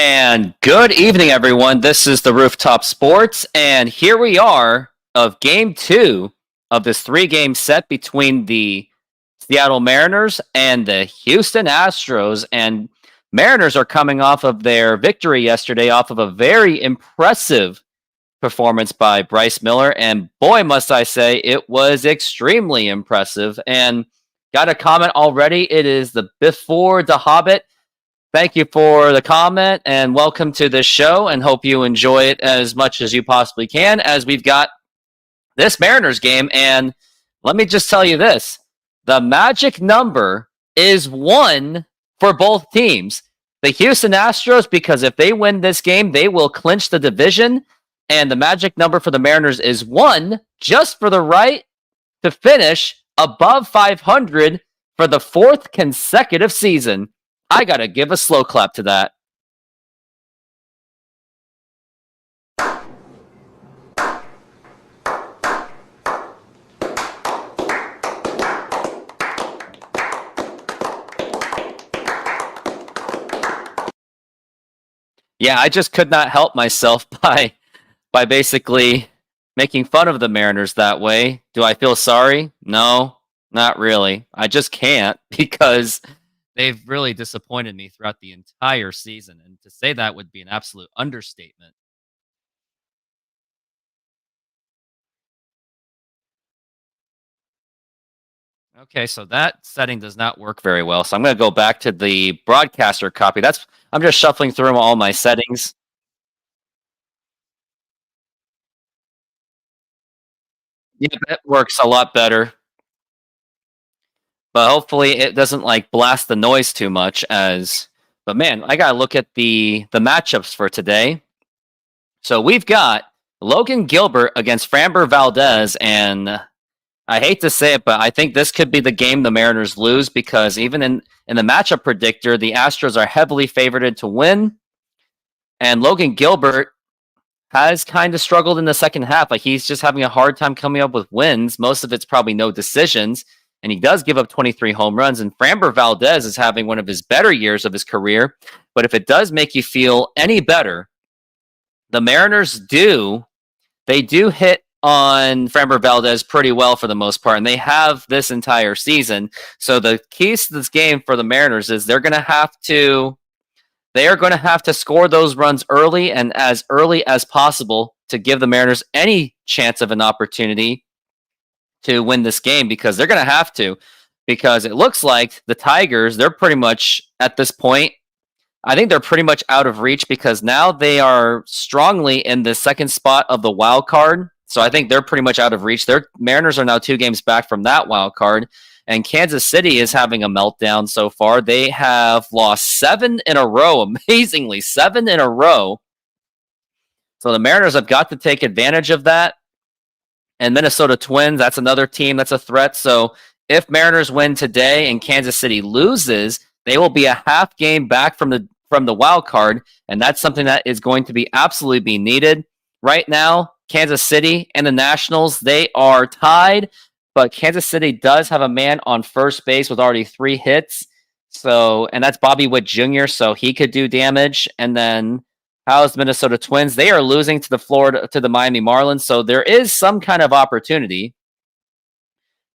And good evening, everyone. This is the Rooftop Sports, and here we are of Game 2 of this three-game set between the Seattle Mariners and the Houston Astros. And Mariners are coming off of their victory yesterday off of a very impressive performance by Bryce Miller. And boy, must I say, it was extremely impressive. And got a comment already. It is the Before the Hobbit. Thank you for the comment and welcome to this show, and hope you enjoy it as much as you possibly can as we've got this Mariners game. And let me just tell you this. The magic number is 1 for both teams. The Houston Astros, because if they win this game, they will clinch the division. And the magic number for the Mariners is 1, just for the right to finish above 500 for the 4th consecutive season. I got to give a slow clap to that. Yeah, I just could not help myself by basically making fun of the Mariners that way. Do I feel sorry? No, not really. I just can't, because they've really disappointed me throughout the entire season, and to say that would be an absolute understatement. Okay, so that setting does not work very well, so I'm going to go back to the broadcaster copy. I'm just shuffling through all my settings. Yeah, that works a lot better. But hopefully it doesn't blast the noise too much. But man, I gotta look at the matchups for today. So we've got Logan Gilbert against Framber Valdez, and I hate to say it, but I think this could be the game the Mariners lose, because even in the matchup predictor, the Astros are heavily favored to win, and Logan Gilbert has kind of struggled in the second half. He's just having a hard time coming up with wins. Most of it's probably no decisions. And he does give up 23 home runs. And Framber Valdez is having one of his better years of his career. But if it does make you feel any better, the Mariners do hit on Framber Valdez pretty well for the most part. And they have this entire season. So the keys to this game for the Mariners is they are going to have to score those runs early, and as early as possible, to give the Mariners any chance of an opportunity to win this game, because they're going to have to, because it looks like the Tigers, they're pretty much at this point, I think they're pretty much out of reach, because now they are strongly in the second spot of the wild card. So I think they're pretty much out of reach. Their Mariners are now 2 games back from that wild card, and Kansas City is having a meltdown so far. They have lost 7 in a row, amazingly, 7 in a row. So the Mariners have got to take advantage of that. And Minnesota Twins, that's another team that's a threat. So if Mariners win today and Kansas City loses, they will be a half game back from the wild card, and that's something that is going to be absolutely be needed. Right now, Kansas City and the Nationals, they are tied, but Kansas City does have a man on first base with already 3 hits. So, and that's Bobby Witt Jr., so he could do damage. And then how's the Minnesota Twins? They are losing to the Miami Marlins, so there is some kind of opportunity.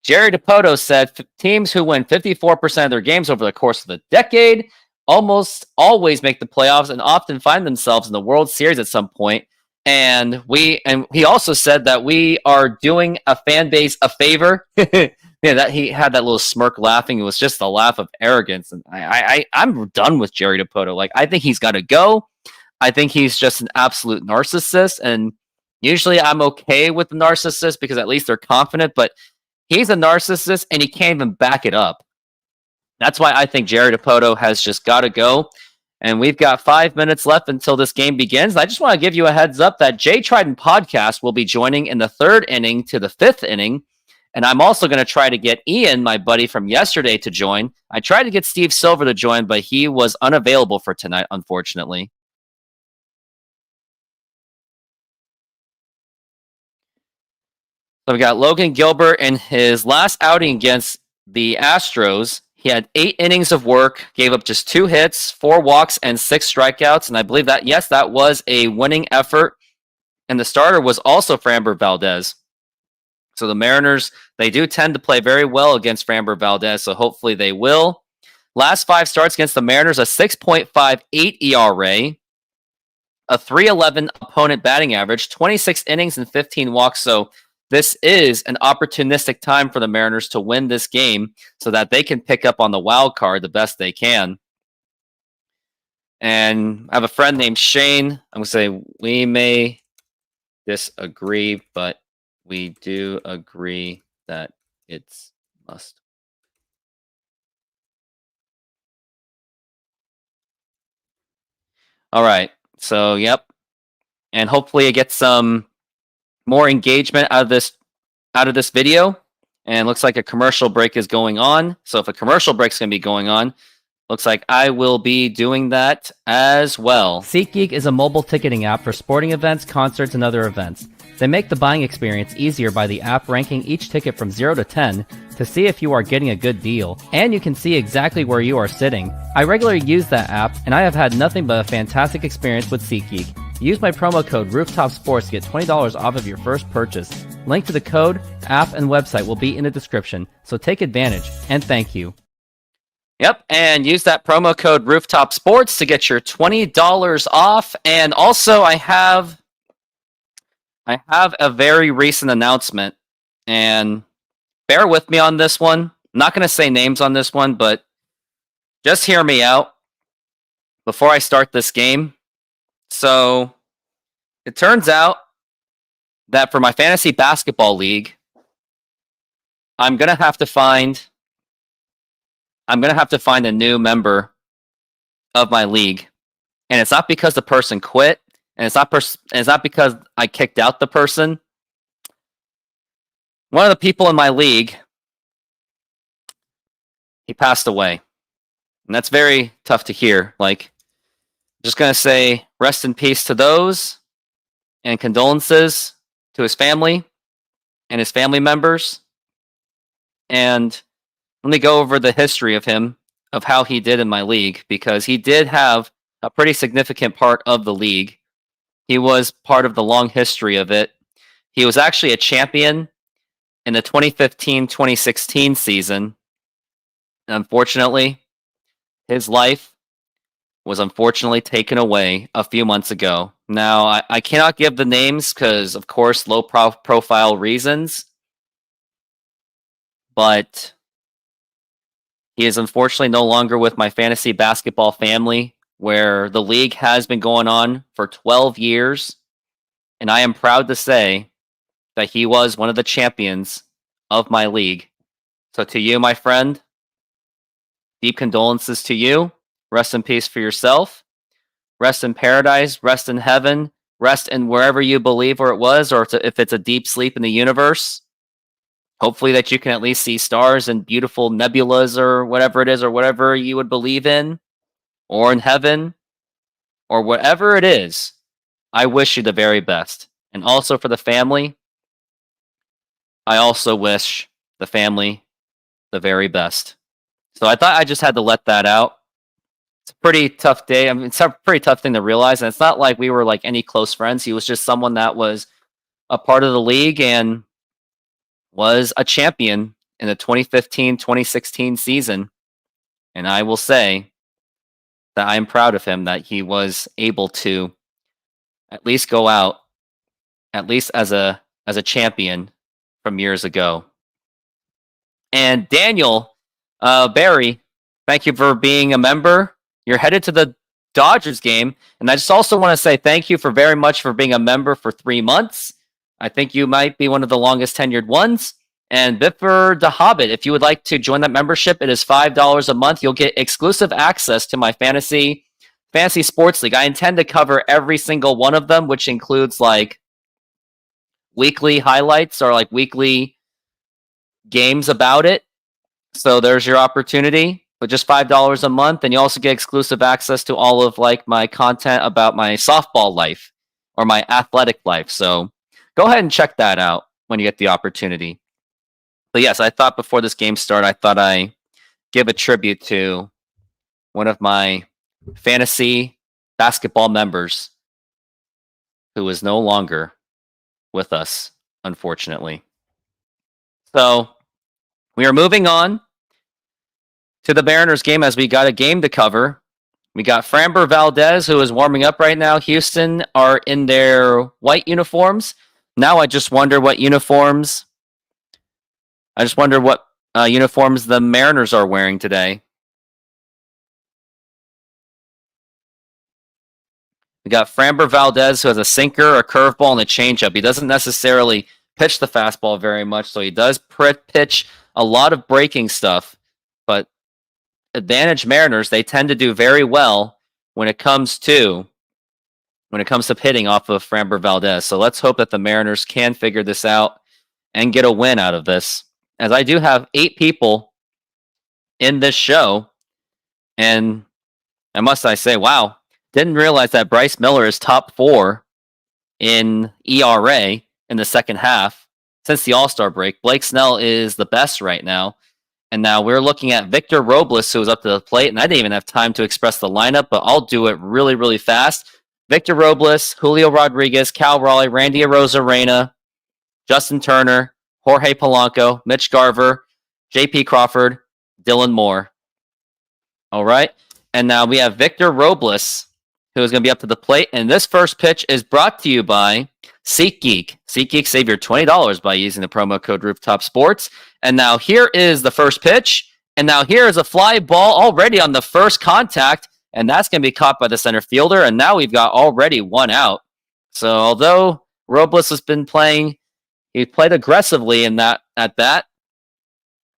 Jerry DiPoto said teams who win 54% of their games over the course of a decade almost always make the playoffs and often find themselves in the World Series at some point. And he also said that we are doing a fan base a favor. Yeah, that he had that little smirk laughing. It was just a laugh of arrogance. And I'm done with Jerry DiPoto. I think he's got to go. I think he's just an absolute narcissist. And usually I'm okay with the narcissist because at least they're confident, but he's a narcissist and he can't even back it up. That's why I think Jerry DiPoto has just got to go. And we've got 5 minutes left until this game begins. I just want to give you a heads up that Trident Podcast will be joining in the 3rd inning to the 5th inning. And I'm also going to try to get Ian, my buddy from yesterday, to join. I tried to get Steve Silver to join, but he was unavailable for tonight, unfortunately. So we got Logan Gilbert in his last outing against the Astros. He had 8 innings of work, gave up just 2 hits, 4 walks, and 6 strikeouts. And I believe that, yes, that was a winning effort. And the starter was also Framber Valdez. So the Mariners, they do tend to play very well against Framber Valdez, so hopefully they will. Last 5 starts against the Mariners, a 6.58 ERA, a 3.11 opponent batting average, 26 innings and 15 walks. So this is an opportunistic time for the Mariners to win this game so that they can pick up on the wild card the best they can. And I have a friend named Shane. I'm going to say we may disagree, but we do agree that it's must. All right. So, yep. And hopefully I get some more engagement out of this video. And looks like a commercial break is going on. So if a commercial break is going to be going on, looks like I will be doing that as well. SeatGeek is a mobile ticketing app for sporting events, concerts, and other events. They make the buying experience easier by the app ranking each ticket from 0 to 10 to see if you are getting a good deal, and you can see exactly where you are sitting. I regularly use that app, and I have had nothing but a fantastic experience with SeatGeek. Use my promo code RoofTopSports to get $20 off of your first purchase. Link to the code, app, and website will be in the description, so take advantage, and thank you. Yep, and use that promo code RoofTopSports to get your $20 off. And also, I have a very recent announcement, and bear with me on this one. I'm not going to say names on this one, but just hear me out before I start this game. So, it turns out that for my fantasy basketball league, I'm going to have to find a new member of my league. And it's not because the person quit, and it's not because I kicked out the person. One of the people in my league, he passed away. And that's very tough to hear. Like, just going to say rest in peace to those, and condolences to his family and his family members. And let me go over the history of him, of how he did in my league, because he did have a pretty significant part of the league. He was part of the long history of it. He was actually a champion in the 2015-2016 season. Unfortunately, his life was unfortunately taken away a few months ago. Now, I cannot give the names because, of course, low profile reasons. But he is unfortunately no longer with my fantasy basketball family, where the league has been going on for 12 years. And I am proud to say that he was one of the champions of my league. So to you, my friend, deep condolences to you. Rest in peace for yourself. Rest in paradise. Rest in heaven. Rest in wherever you believe where it was, or if it's a deep sleep in the universe. Hopefully that you can at least see stars and beautiful nebulas or whatever it is, or whatever you would believe in, or in heaven, or whatever it is. I wish you the very best. And also for the family, I also wish the family the very best. So I thought I just had to let that out. It's a pretty tough day. I mean, it's a pretty tough thing to realize. And it's not like we were like any close friends. He was just someone that was a part of the league and was a champion in the 2015-2016 season. And I will say that I am proud of him that he was able to at least go out, at least as a champion from years ago. And Daniel Barry, thank you for being a member. You're headed to the Dodgers game. And I just also want to say thank you for very much for being a member for 3 months. I think you might be one of the longest tenured ones. And Biffer the Hobbit, if you would like to join that membership, it is $5 a month. You'll get exclusive access to my fantasy sports league. I intend to cover every single one of them, which includes like weekly highlights or like weekly games about it. So there's your opportunity. But just $5 a month, and you also get exclusive access to all of like my content about my softball life or my athletic life. So go ahead and check that out when you get the opportunity. But yes, I thought before this game started, I thought I give a tribute to one of my fantasy basketball members who is no longer with us, unfortunately. So we are moving on to the Mariners game as we got a game to cover. We got Framber Valdez, who is warming up right now. Houston are in their white uniforms. Now I just wonder what uniforms the Mariners are wearing today. We got Framber Valdez, who has a sinker, a curveball, and a changeup. He doesn't necessarily pitch the fastball very much, so he does pitch a lot of breaking stuff. But advantage Mariners, they tend to do very well when it comes to hitting off of Framber Valdez. So let's hope that the Mariners can figure this out and get a win out of this. As I do have 8 people in this show, and I say, wow, didn't realize that Bryce Miller is top 4 in ERA in the second half since the All-Star break. Blake Snell is the best right now. And now we're looking at Victor Robles, who was up to the plate, and I didn't even have time to express the lineup, but I'll do it really, really fast. Victor Robles, Julio Rodriguez, Cal Raleigh, Randy Arozarena, Justin Turner, Jorge Polanco, Mitch Garver, J.P. Crawford, Dylan Moore. All right. And now we have Victor Robles, who is going to be up to the plate. And this first pitch is brought to you by SeatGeek. SeatGeek, save your $20 by using the promo code RoofTopSports. And now here is the first pitch. And now here is a fly ball already on the first contact. And that's going to be caught by the center fielder. And now we've got already 1 out. So although Robles has been playing, he played aggressively in that at bat.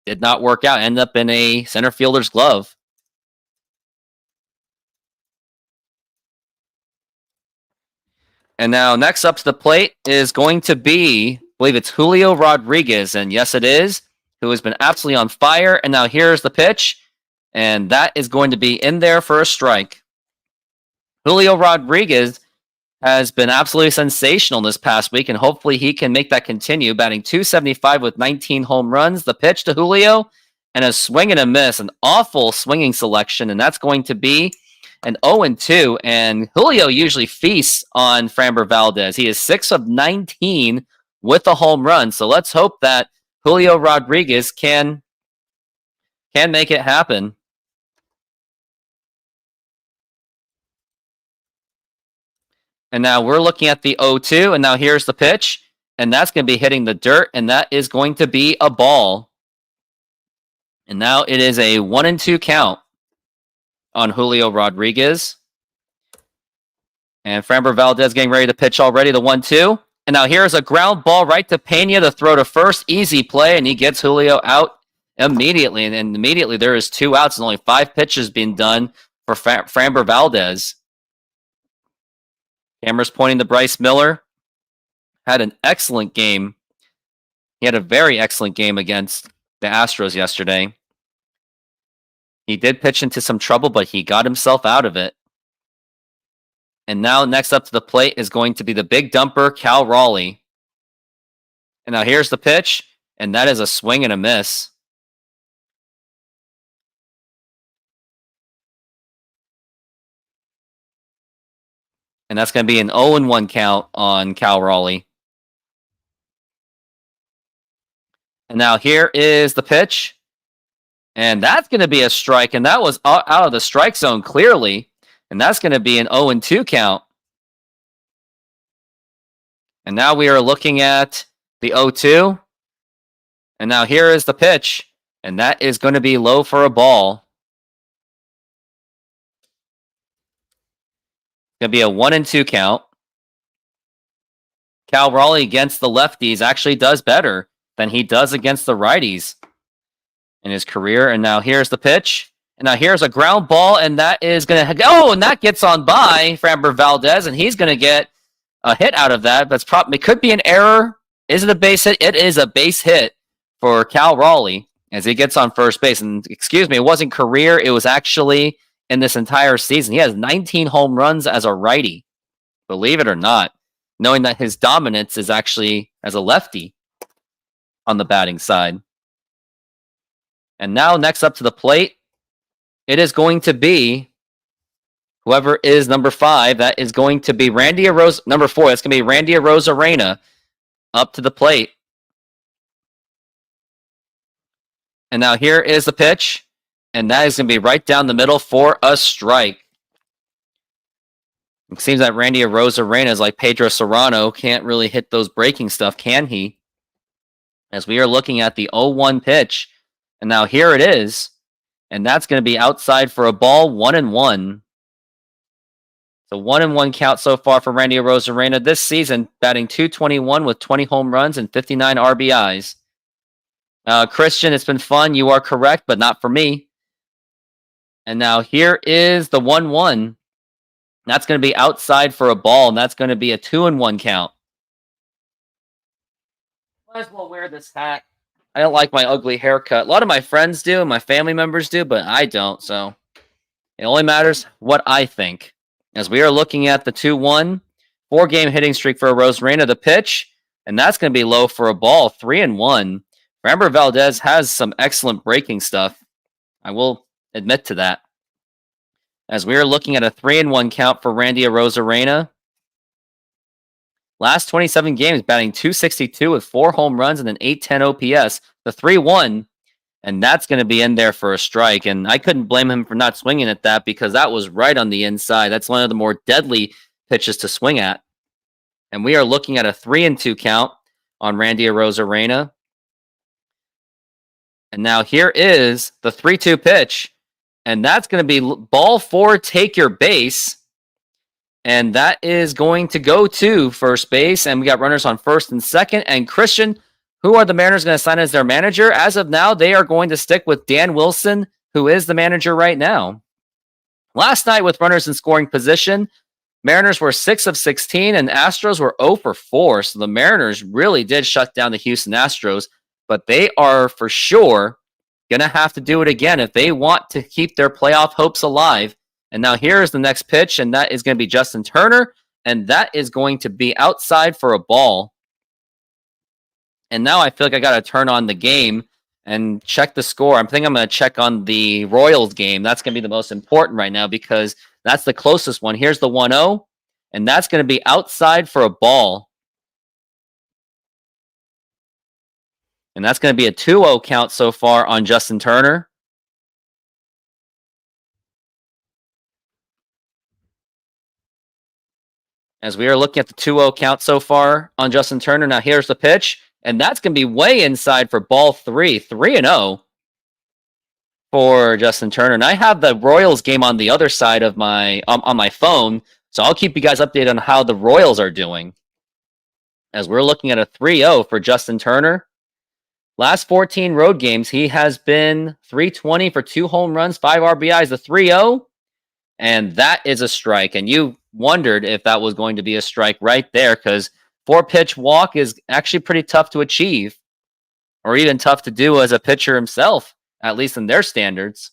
Did not work out. Ended up in a center fielder's glove. And now next up to the plate is going to be, I believe it's Julio Rodriguez. And yes, it is, who has been absolutely on fire. And now here's the pitch. And that is going to be in there for a strike. Julio Rodriguez has been absolutely sensational this past week, and hopefully he can make that continue, batting .275 with 19 home runs. The pitch to Julio, and a swing and a miss, an awful swinging selection, and that's going to be an 0-2, and Julio usually feasts on Framber Valdez. He is 6 of 19 with a home run, so let's hope that Julio Rodriguez can make it happen. And now we're looking at the 0-2, and now here's the pitch, and that's going to be hitting the dirt, and that is going to be a ball. And now it is a 1-2 count on Julio Rodriguez. And Framber Valdez getting ready to pitch already, the 1-2. And now here's a ground ball right to Pena to throw to first. Easy play, and he gets Julio out immediately. And immediately there is 2 outs and only 5 pitches being done for Framber Valdez. Camera's pointing to Bryce Miller. Had an excellent game. He had a very excellent game against the Astros yesterday. He did pitch into some trouble, but he got himself out of it. And now next up to the plate is going to be the big dumper, Cal Raleigh. And now here's the pitch, and that is a swing and a miss. And that's going to be an 0-1 count on Cal Raleigh. And now here is the pitch. And that's going to be a strike. And that was out of the strike zone clearly. And that's going to be an 0-2 count. And now we are looking at the 0-2. And now here is the pitch. And that is going to be low for a ball. Going to be a 1-2 count. Cal Raleigh against the lefties actually does better than he does against the righties in his career. And now here's the pitch. And now here's a ground ball, and that is going to go, and that gets on by Framber Valdez, and he's going to get a hit out of that. That's it could be an error. Is it a base hit? It is a base hit for Cal Raleigh as he gets on first base. And excuse me, it wasn't career. It was actually in this entire season. He has 19 home runs as a righty, believe it or not, knowing that his dominance is actually as a lefty on the batting side. And now next up to the plate, it is going to be whoever is number 5. That is going to be number 4. That's going to be Randy Arozarena up to the plate. And now here is the pitch. And that is going to be right down the middle for a strike. It seems that Randy Arozarena is like Pedro Serrano. Can't really hit those breaking stuff, can he? As we are looking at the 0-1 pitch. And now here it is. And that's going to be outside for a ball, 1-1. So 1-1 count so far for Randy Arozarena this season, batting .221 with 20 home runs and 59 RBIs. Christian, it's been fun. You are correct, but not for me. And now here is the 1-1. That's going to be outside for a ball, and that's going to be a 2-1 count. Might as well wear this hat. I don't like my ugly haircut. A lot of my friends do, and my family members do, but I don't, so it only matters what I think. As we are looking at the 2-1, 4-game hitting streak for Arozarena, the pitch, and that's going to be low for a ball, 3-1. Framber Valdez has some excellent breaking stuff. I will admit to that. As we are looking at a 3-1 count for Randy Arozarena. Last 27 games, batting .262 with 4 home runs and an .810 OPS. The 3-1, and that's going to be in there for a strike. And I couldn't blame him for not swinging at that because that was right on the inside. That's one of the more deadly pitches to swing at. And we are looking at a 3-2 count on Randy Arozarena. And now here is the 3-2 pitch. And that's going to be ball 4, take your base. And that is going to go to first base. And we got runners on first and second. And Christian, who are the Mariners going to sign as their manager? As of now, they are going to stick with Dan Wilson, who is the manager right now. Last night with runners in scoring position, Mariners were 6 of 16 and Astros were 0 for 4. So the Mariners really did shut down the Houston Astros. But they are for sure going to have to do it again if they want to keep their playoff hopes alive. And now here is the next pitch, and that is going to be Justin Turner, and that is going to be outside for a ball. And now I feel like I got to turn on the game and check the score. I think I'm going to check on the Royals game. That's going to be the most important right now because that's the closest one. Here's the 1-0, and that's going to be outside for a ball. And that's going to be a 2-0 count so far on Justin Turner. As we are looking at the 2-0 count so far on Justin Turner. Now here's the pitch. And that's going to be way inside for ball 3. 3-0 for Justin Turner. And I have the Royals game on the other side of my on my phone. So I'll keep you guys updated on how the Royals are doing. As we're looking at a 3-0 for Justin Turner. Last 14 road games, he has been .320 for 2 home runs, 5 RBIs, the 3-0. And that is a strike. And you wondered if that was going to be a strike right there because 4-pitch walk is actually pretty tough to achieve or even tough to do as a pitcher himself, at least in their standards.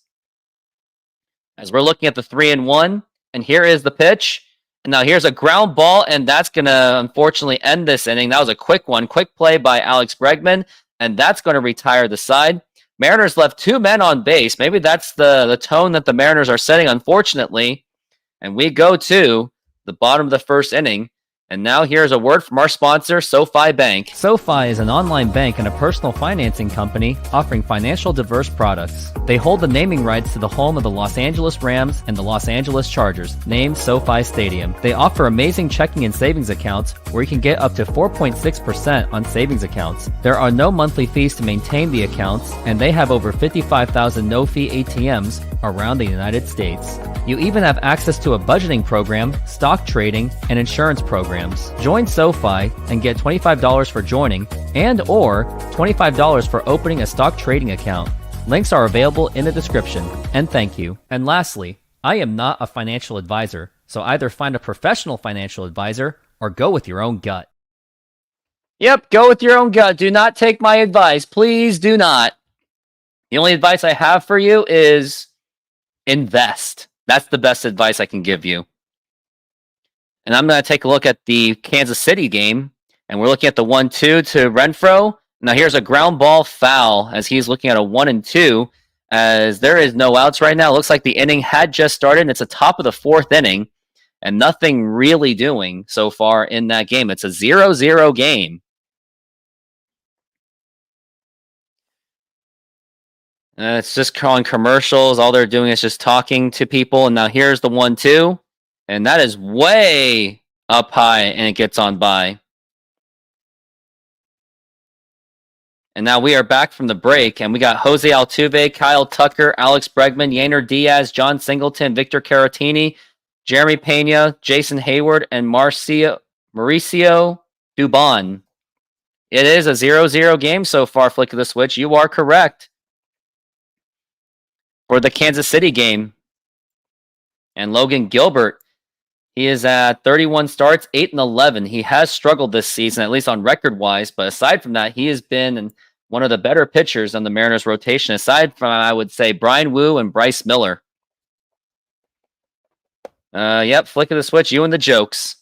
As we're looking at the 3-1, and here is the pitch. And now here's a ground ball, and that's going to unfortunately end this inning. That was a quick one. Quick play by Alex Bregman, and that's going to retire the side. Mariners left 2 men on base. Maybe that's the tone that the Mariners are setting, unfortunately. And we go to the bottom of the first inning. And now here's a word from our sponsor, SoFi Bank. SoFi is an online bank and a personal financing company offering financial diverse products. They hold the naming rights to the home of the Los Angeles Rams and the Los Angeles Chargers, named SoFi Stadium. They offer amazing checking and savings accounts where you can get up to 4.6% on savings accounts. There are no monthly fees to maintain the accounts, and they have over 55,000 no-fee ATMs around the United States. You even have access to a budgeting program, stock trading, and insurance programs. Join SoFi and get $25 for joining and or $25 for opening a stock trading account. Links are available in the description. And thank you. And lastly, I am not a financial advisor, so either find a professional financial advisor or go with your own gut. Yep, go with your own gut. Do not take my advice. Please do not. The only advice I have for you is invest. That's the best advice I can give you. And I'm going to take a look at the Kansas City game. And we're looking at the 1-2 to Renfroe. Now here's a ground ball foul as he's looking at a 1-2. as there is no outs right now. It looks like the inning had just started, and it's the top of the 4th inning, and nothing really doing so far in that game. It's a 0-0 game. It's just calling commercials. All they're doing is just talking to people. And now here's the 1-2. And that is way up high, and it gets on by. And now we are back from the break, and we got Jose Altuve, Kyle Tucker, Alex Bregman, Yainer Diaz, John Singleton, Victor Caratini, Jeremy Pena, Jason Hayward, and Mauricio Dubon. It is a 0-0 game so far, Flick of the Switch. You are correct. For the Kansas City game. And Logan Gilbert, he is at 31 starts, 8-11. He has struggled this season, at least on record-wise. But aside from that, he has been one of the better pitchers on the Mariners rotation. Aside from, I would say, Brian Wu and Bryce Miller. Yep, Flick of the Switch, you and the jokes.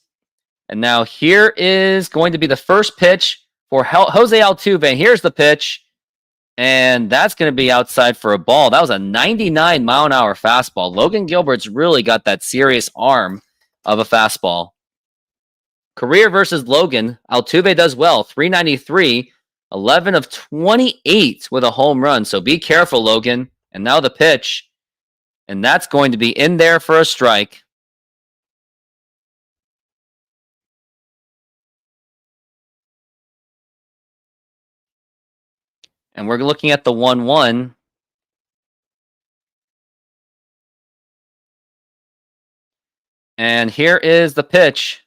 And now here is going to be the first pitch for Jose Altuve. Here's the pitch. And that's going to be outside for a ball. That was a 99-mile-an-hour fastball. Logan Gilbert's really got that serious arm of a fastball. Career versus Logan. Altuve does well. 393, 11 of 28 with a home run. So be careful, Logan. And now the pitch. And that's going to be in there for a strike. And we're looking at the 1-1. And here is the pitch.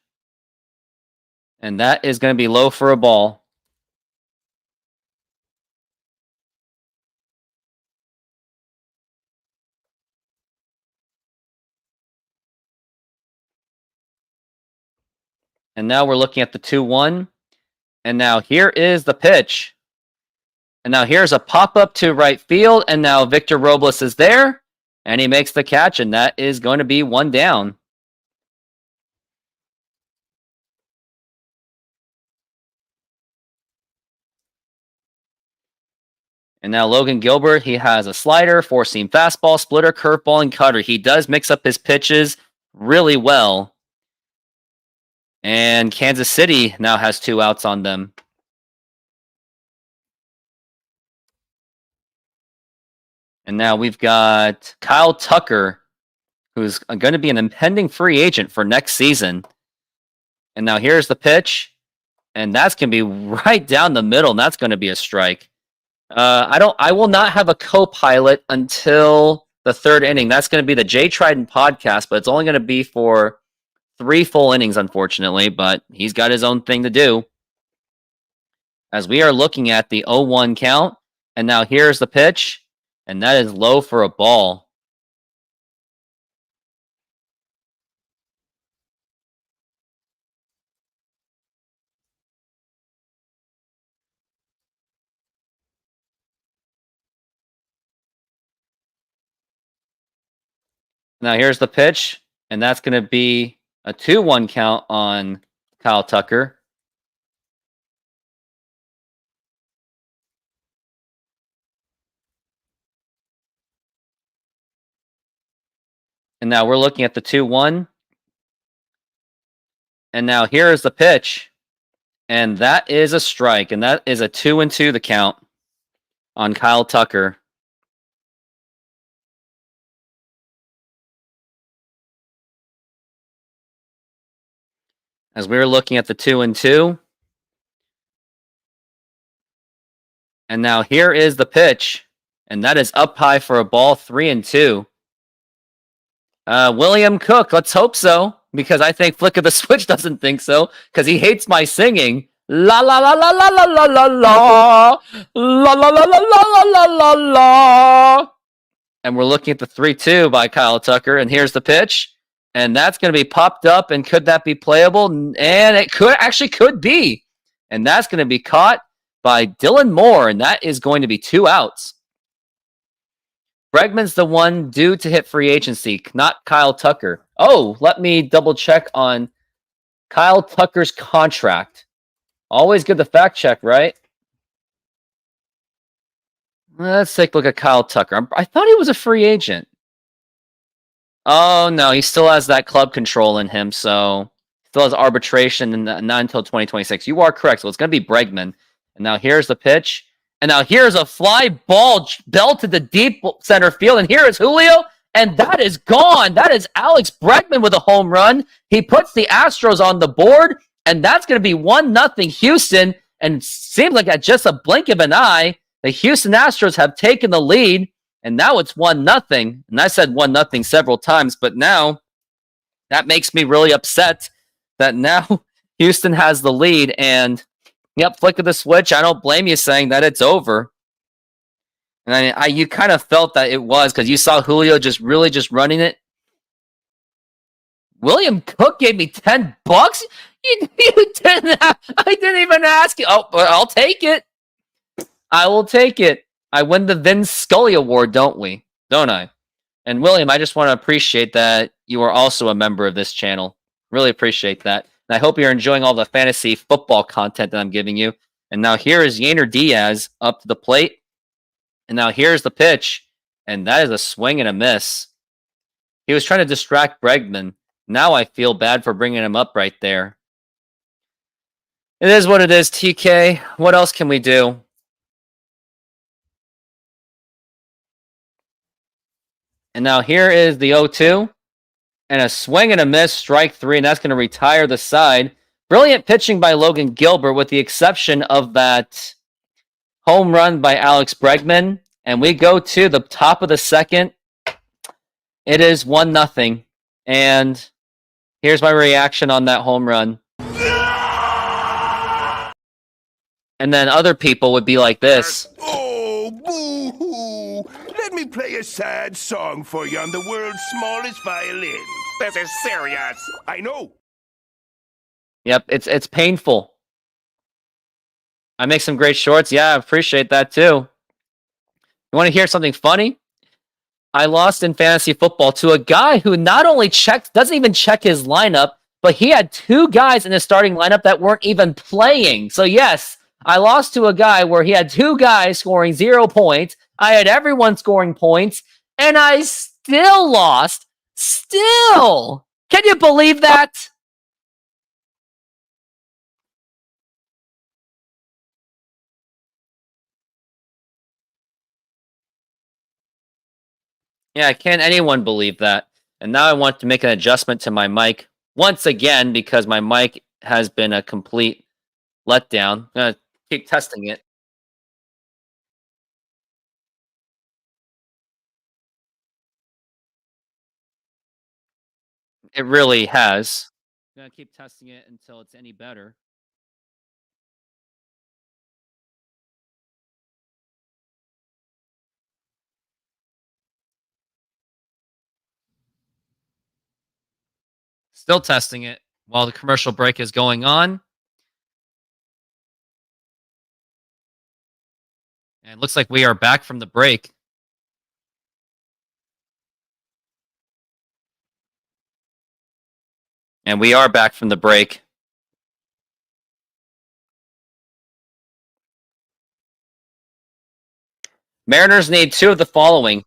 And that is going to be low for a ball. And now we're looking at the 2-1. And now here is the pitch. And now here's a pop-up to right field. And now Victor Robles is there. And he makes the catch. And that is going to be 1 down. And now Logan Gilbert, he has a slider, 4-seam fastball, splitter, curveball, and cutter. He does mix up his pitches really well. And Kansas City now has 2 outs on them. And now we've got Kyle Tucker, who's going to be an impending free agent for next season. And now here's the pitch. And that's going to be right down the middle, and that's going to be a strike. I will not have a co-pilot until the 3rd inning. That's going to be the Trident Podcast, but it's only going to be for 3 full innings, unfortunately. But he's got his own thing to do. As we are looking at the 0-1 count, and now here's the pitch. And that is low for a ball. Now here's the pitch. And that's going to be a 2-1 count on Kyle Tucker. And now we're looking at the 2-1. And now here is the pitch. And that is a strike. And that is a 2-2 the count on Kyle Tucker. As we were looking at the 2-2. And now here is the pitch. And that is up high for a ball, 3-2. William Cook, let's hope so, because I think Flick of the Switch doesn't think so, because he hates my singing. La la la la la la la la la la la la la la la la la. And we're looking at the 3-2 by Kyle Tucker, and here's the pitch, and that's going to be popped up, and could that be playable? And it could be, and that's going to be caught by Dylan Moore, and that is going to be 2 outs. Bregman's the one due to hit free agency, not Kyle Tucker. Oh, let me double check on Kyle Tucker's contract. Always good to fact check, right? Let's take a look at Kyle Tucker. I thought he was a free agent. Oh, no, he still has that club control in him, so still has arbitration and not until 2026. You are correct. So it's going to be Bregman. And now here's the pitch. And now here's a fly ball belted to deep center field. And here is Julio. And that is gone. That is Alex Bregman with a home run. He puts the Astros on the board. And that's going to be 1-0 Houston. And it seems like at just a blink of an eye, the Houston Astros have taken the lead. And now it's 1-0. And I said 1-0 several times. But now that makes me really upset that now Houston has the lead. And yep, flick of the switch. I don't blame you saying that it's over. And you kind of felt that it was because you saw Julio just running it. William Cook gave me $10. You didn't. I didn't even ask you. Oh, but I'll take it. I will take it. I win the Vince Scully Award, don't we? Don't I? And William, I just want to appreciate that you are also a member of this channel. Really appreciate that. And I hope you're enjoying all the fantasy football content that I'm giving you. And now here is Yainer Diaz up to the plate. And now here's the pitch. And that is a swing and a miss. He was trying to distract Bregman. Now I feel bad for bringing him up right there. It is what it is, TK. What else can we do? And now here is the 0-2. And a swing and a miss, strike three. And that's going to retire the side. Brilliant pitching by Logan Gilbert with the exception of that home run by Alex Bregman. And we go to the top of the second. It is 1-0. And here's my reaction on that home run. And then other people would be like this. Oh, boo-hoo. Let me play a sad song for you on the world's smallest violin. This is serious. I know. Yep, it's painful. I make some great shorts. Yeah, I appreciate that too. You want to hear something funny? I lost in fantasy football to a guy who not only doesn't even check his lineup, but he had two guys in his starting lineup that weren't even playing. So yes, I lost to a guy where he had two guys scoring 0 points. I had everyone scoring points, and I still lost. Still. Can you believe that? Yeah, can't anyone believe that? And now I want to make an adjustment to my mic once again because my mic has been a complete letdown. I'm going to keep testing it. It really has. I'm going to keep testing it until it's any better. Still testing it while the commercial break is going on. And it looks like we are back from the break. And we are back from the break. Mariners need two of the following.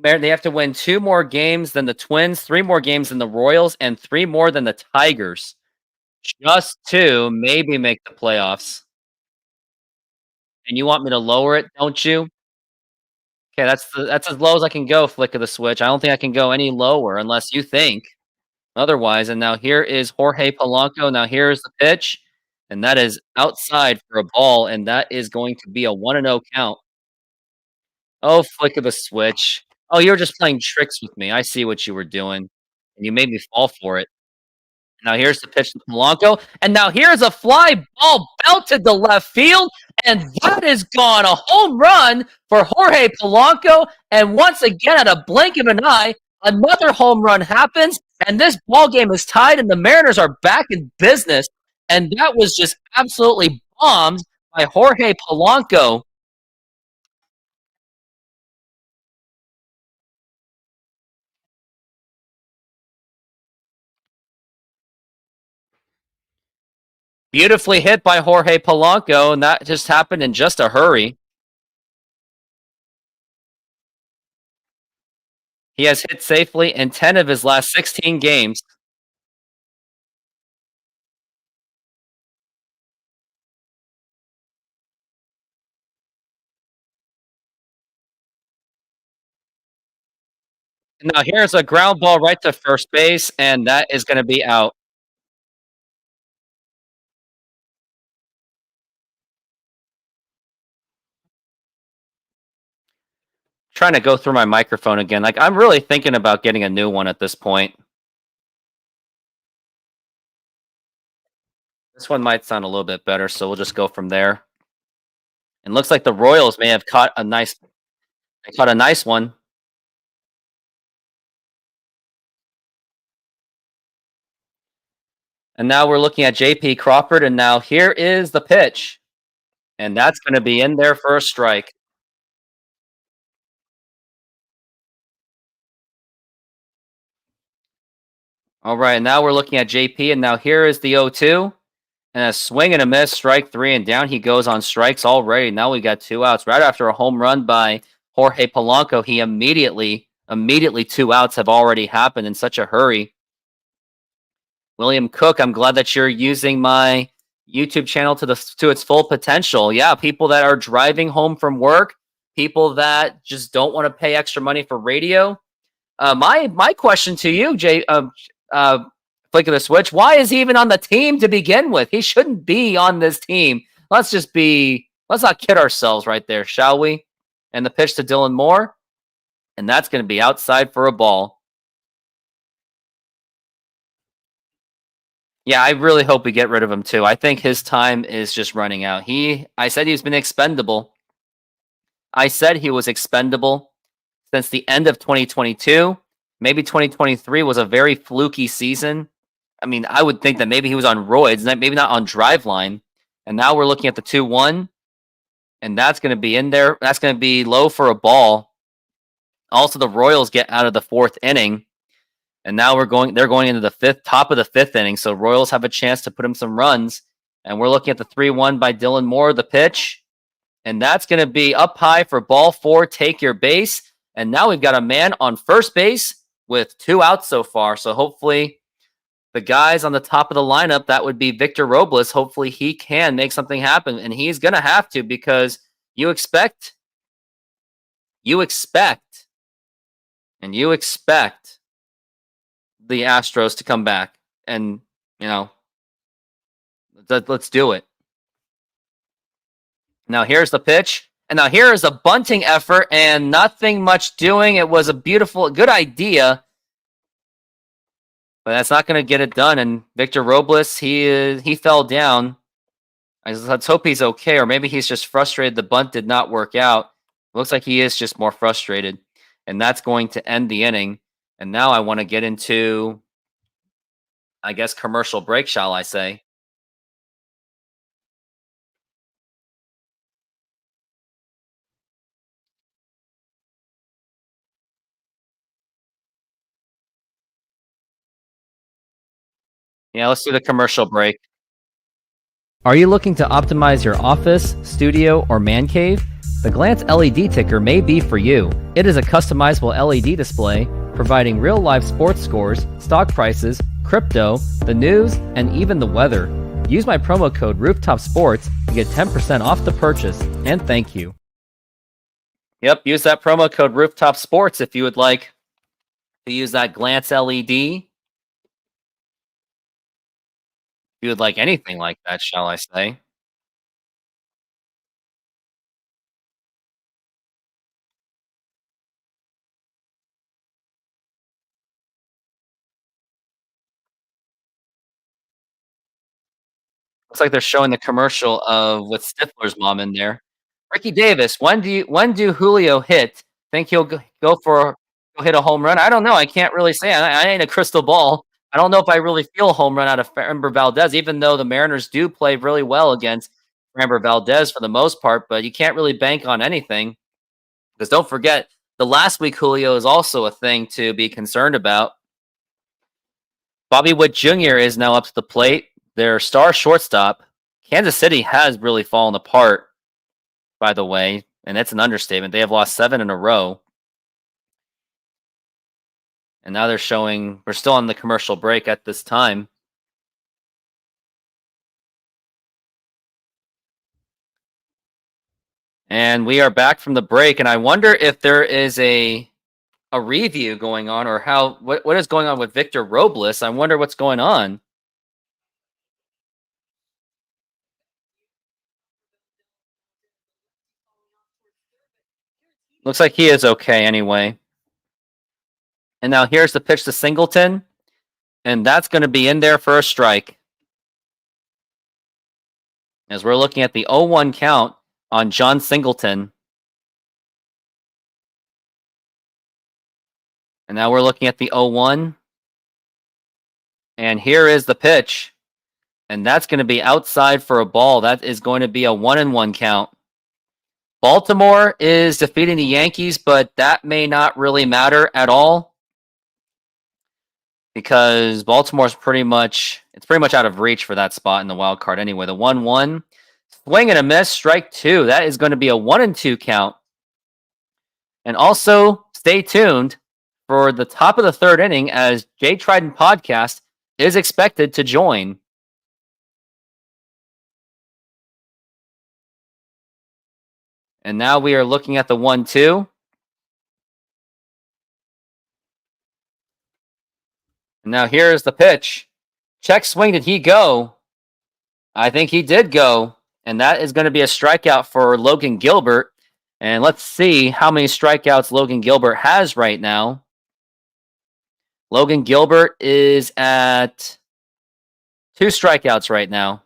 They have to win 2 more games than the Twins, 3 more games than the Royals, and 3 more than the Tigers. Just to maybe make the playoffs. And you want me to lower it, don't you? Okay, that's as low as I can go, flick of the switch. I don't think I can go any lower unless you think otherwise. And now here is Jorge Polanco. Now here's the pitch. And that is outside for a ball, and that is going to be a 1-0 count. Oh, flick of the switch. Oh, you were just playing tricks with me. I see what you were doing. And you made me fall for it. Now here's the pitch to Polanco. And now here's a fly ball belted to left field. And that is gone. A home run for Jorge Polanco. And once again, at a blink of an eye, another home run happens. And this ball game is tied, and the Mariners are back in business. And that was just absolutely bombed by Jorge Polanco. Beautifully hit by Jorge Polanco, and that just happened in just a hurry. He has hit safely in 10 of his last 16 games. Now here's a ground ball right to first base, and that is going to be out. Trying to go through my microphone again. Like, I'm really thinking about getting a new one at this point. This one might sound a little bit better, so we'll just go from there. And looks like the Royals may have caught a nice one. And now we're looking at JP Crawford, and now here is the pitch. And that's going to be in there for a strike. All right, now we're looking at JP, and now here is the 0-2. And a swing and a miss, strike three, and down he goes on strikes already. Now we got 2 outs. Right after a home run by Jorge Polanco, he immediately 2 outs have already happened in such a hurry. William Cook, I'm glad that you're using my YouTube channel to its full potential. Yeah, people that are driving home from work, people that just don't want to pay extra money for radio. My question to you, Flick of the Switch, why is he even on the team to begin with? He shouldn't be on this team. Let's not kid ourselves right there, shall we? And the pitch to Dylan Moore, and that's going to be outside for a ball. Yeah, I really hope we get rid of him too. I think his time is just running out. I said he's been expendable. I said he was expendable since the end of 2022. Maybe 2023 was a very fluky season. I mean, I would think that maybe he was on roids, maybe not on Driveline. And now we're looking at the 2-1, and that's going to be in there. That's going to be low for a ball. Also, the Royals get out of the 4th inning, and now they're going into the top of the 5th inning. So Royals have a chance to put him some runs. And we're looking at the 3-1 by Dylan Moore, the pitch. And that's going to be up high for ball 4, take your base. And now we've got a man on first base with 2 outs so far. So hopefully the guys on the top of the lineup, that would be Victor Robles. Hopefully he can make something happen. And he's going to have to, because you expect the Astros to come back. And, let's do it. Now here's the pitch. And now here is a bunting effort and nothing much doing. It was a good idea, but that's not going to get it done. And Victor Robles, he fell down. Let's hope he's okay, or maybe he's just frustrated the bunt did not work out. Looks like he is just more frustrated, and that's going to end the inning. And now I want to get into, I guess, commercial break, shall I say. Yeah, let's do the commercial break. Are you looking to optimize your office, studio, or man cave? The Glance LED ticker may be for you. It is a customizable LED display providing real-life sports scores, stock prices, crypto, the news, and even the weather. Use my promo code RoofTopSports to get 10% off the purchase, and thank you. Yep, use that promo code RoofTopSports if you would like to use that Glance LED. If you would like anything like that, shall I say. Looks like they're showing the commercial of with Stifler's mom in there. Ricky Davis, when do Julio hit? Think he'll go hit a home run? I don't know. I can't really say. I ain't a crystal ball. I don't know if I really feel a home run out of Framber Valdez, even though the Mariners do play really well against Framber Valdez for the most part, but you can't really bank on anything. Because don't forget, the last week Julio is also a thing to be concerned about. Bobby Witt Jr. is now up to the plate. Their star shortstop. Kansas City has really fallen apart, by the way, and that's an understatement. They have lost 7 in a row. And now they're showing, we're still on the commercial break at this time. And we are back from the break, and I wonder if there is a review going on, or what is going on with Victor Robles. I wonder what's going on. Looks like he is okay anyway. And now here's the pitch to Singleton, and that's going to be in there for a strike. As we're looking at the 0-1 count on John Singleton. And now we're looking at the 0-1. And here is the pitch. And that's going to be outside for a ball. That is going to be a 1-1 count. Baltimore is defeating the Yankees, but that may not really matter at all, because Baltimore's pretty much out of reach for that spot in the wild card anyway. The 1-1, swing and a miss, strike two. That is going to be a 1-2 count. And also stay tuned for the top of the third inning, as Trident Podcast is expected to join. And now we are looking at the 1-2. And now here's the pitch. Check swing. Did he go? I think he did go. And that is going to be a strikeout for Logan Gilbert. And let's see how many strikeouts Logan Gilbert has right now. Logan Gilbert is at 2 strikeouts right now.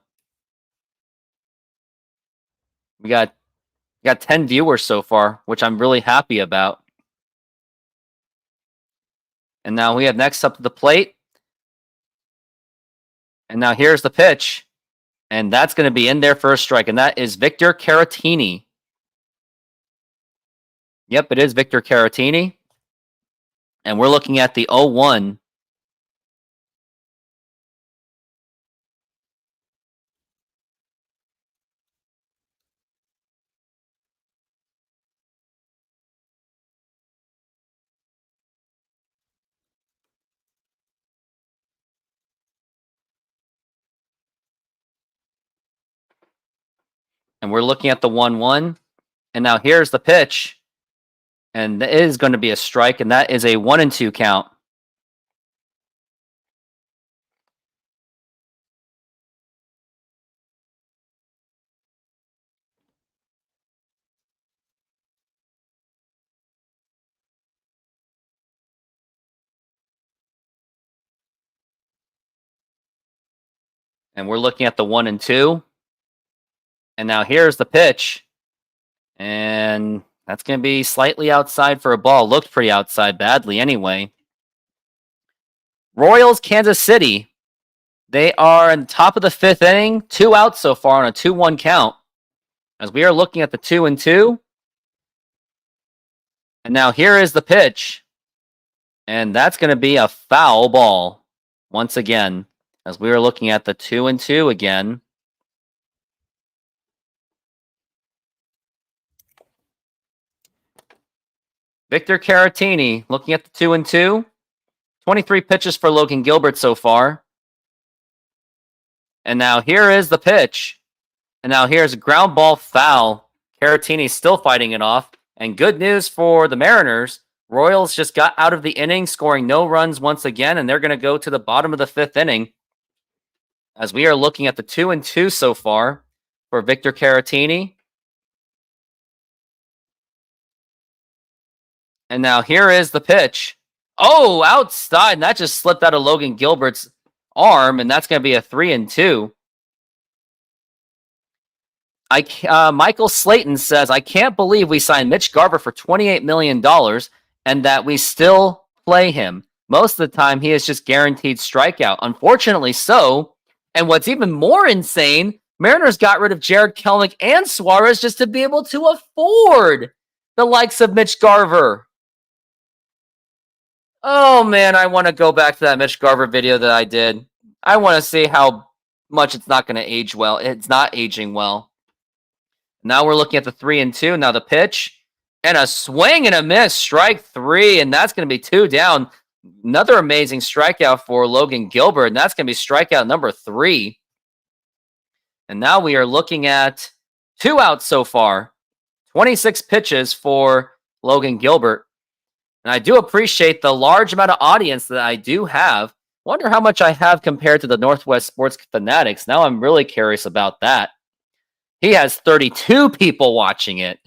We got 10 viewers so far, which I'm really happy about. And now we have next up to the plate. And now here's the pitch. And that's going to be in there for a strike. And that is Victor Caratini. Yep, it is Victor Caratini. And we're looking at the 0-1. And we're looking at the 1-1. And now here's the pitch. And it is going to be a strike. And that is a 1-2 count. And we're looking at the 1-2. And now here's the pitch. And that's going to be slightly outside for a ball. Looked pretty outside badly anyway. Royals, Kansas City. They are on top of the 5th inning. 2 outs so far on a 2-1 count. As we are looking at the 2-2. And now here is the pitch. And that's going to be a foul ball once again, as we are looking at the 2-2 again. Victor Caratini looking at the 2-2. 23 pitches for Logan Gilbert so far. And now here is the pitch. And now here's a ground ball foul. Caratini still fighting it off. And good news for the Mariners. Royals just got out of the inning, scoring no runs once again, and they're going to go to the bottom of the 5th inning, as we are looking at the 2-2 so far for Victor Caratini. And now here is the pitch. Oh, outside. And that just slipped out of Logan Gilbert's arm, and that's going to be a 3-2. Michael Slayton says, I can't believe we signed Mitch Garver for $28 million and that we still play him. Most of the time, he is just guaranteed strikeout. Unfortunately so. And what's even more insane, Mariners got rid of Jared Kelenic and Suarez just to be able to afford the likes of Mitch Garver. Oh, man, I want to go back to that Mitch Garver video that I did. I want to see how much it's not going to age well. It's not aging well. Now we're looking at the 3-2. Now the pitch. And a swing and a miss. Strike 3. And that's going to be 2 down. Another amazing strikeout for Logan Gilbert, and that's going to be strikeout number 3. And now we are looking at 2 outs so far. 26 pitches for Logan Gilbert. And I do appreciate the large amount of audience that I do have. Wonder how much I have compared to the Northwest Sports Fanatics. Now I'm really curious about that. He has 32 people watching it.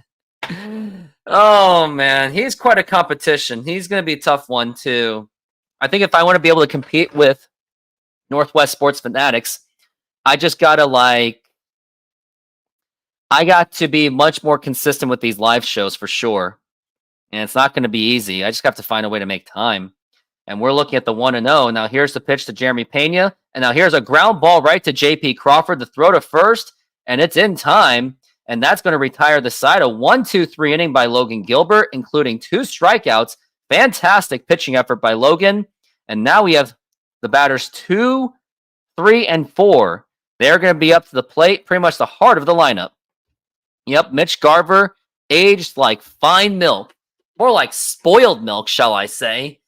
Oh, man. He's quite a competition. He's going to be a tough one, too. I think if I want to be able to compete with Northwest Sports Fanatics, I just got to, I got to be much more consistent with these live shows for sure. And it's not going to be easy. I just have to find a way to make time. And we're looking at the 1-0. Now here's the pitch to Jeremy Pena. And now here's a ground ball right to JP Crawford. The throw to first. And it's in time. And that's going to retire the side. A 1-2-3 inning by Logan Gilbert, including 2 strikeouts. Fantastic pitching effort by Logan. And now we have the batters 2, 3, and 4. They're going to be up to the plate. Pretty much the heart of the lineup. Yep, Mitch Garver, aged like fine milk. More like spoiled milk, shall I say.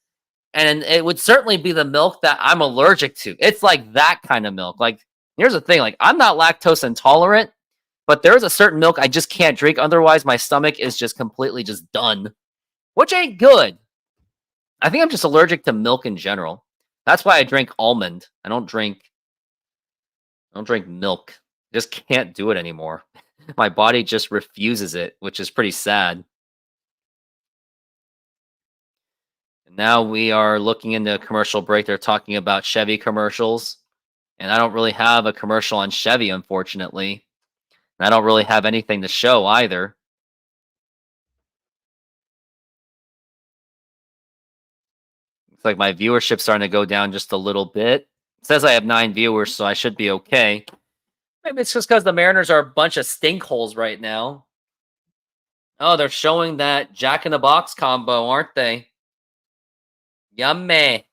And it would certainly be the milk that I'm allergic to. It's like that kind of milk. Like, here's the thing. Like, I'm not lactose intolerant, but there's a certain milk I just can't drink. Otherwise, my stomach is just completely just done, which ain't good. I think I'm just allergic to milk in general. That's why I drink almond. I don't drink milk. Just can't do it anymore. My body just refuses it, which is pretty sad. Now we are looking into a commercial break. They're talking about Chevy commercials. And I don't really have a commercial on Chevy, unfortunately. And I don't really have anything to show either. Looks like my viewership's starting to go down just a little bit. It says I have 9 viewers, so I should be okay. Maybe it's just because the Mariners are a bunch of stink holes right now. Oh, they're showing that Jack in the Box combo, aren't they? Yummy.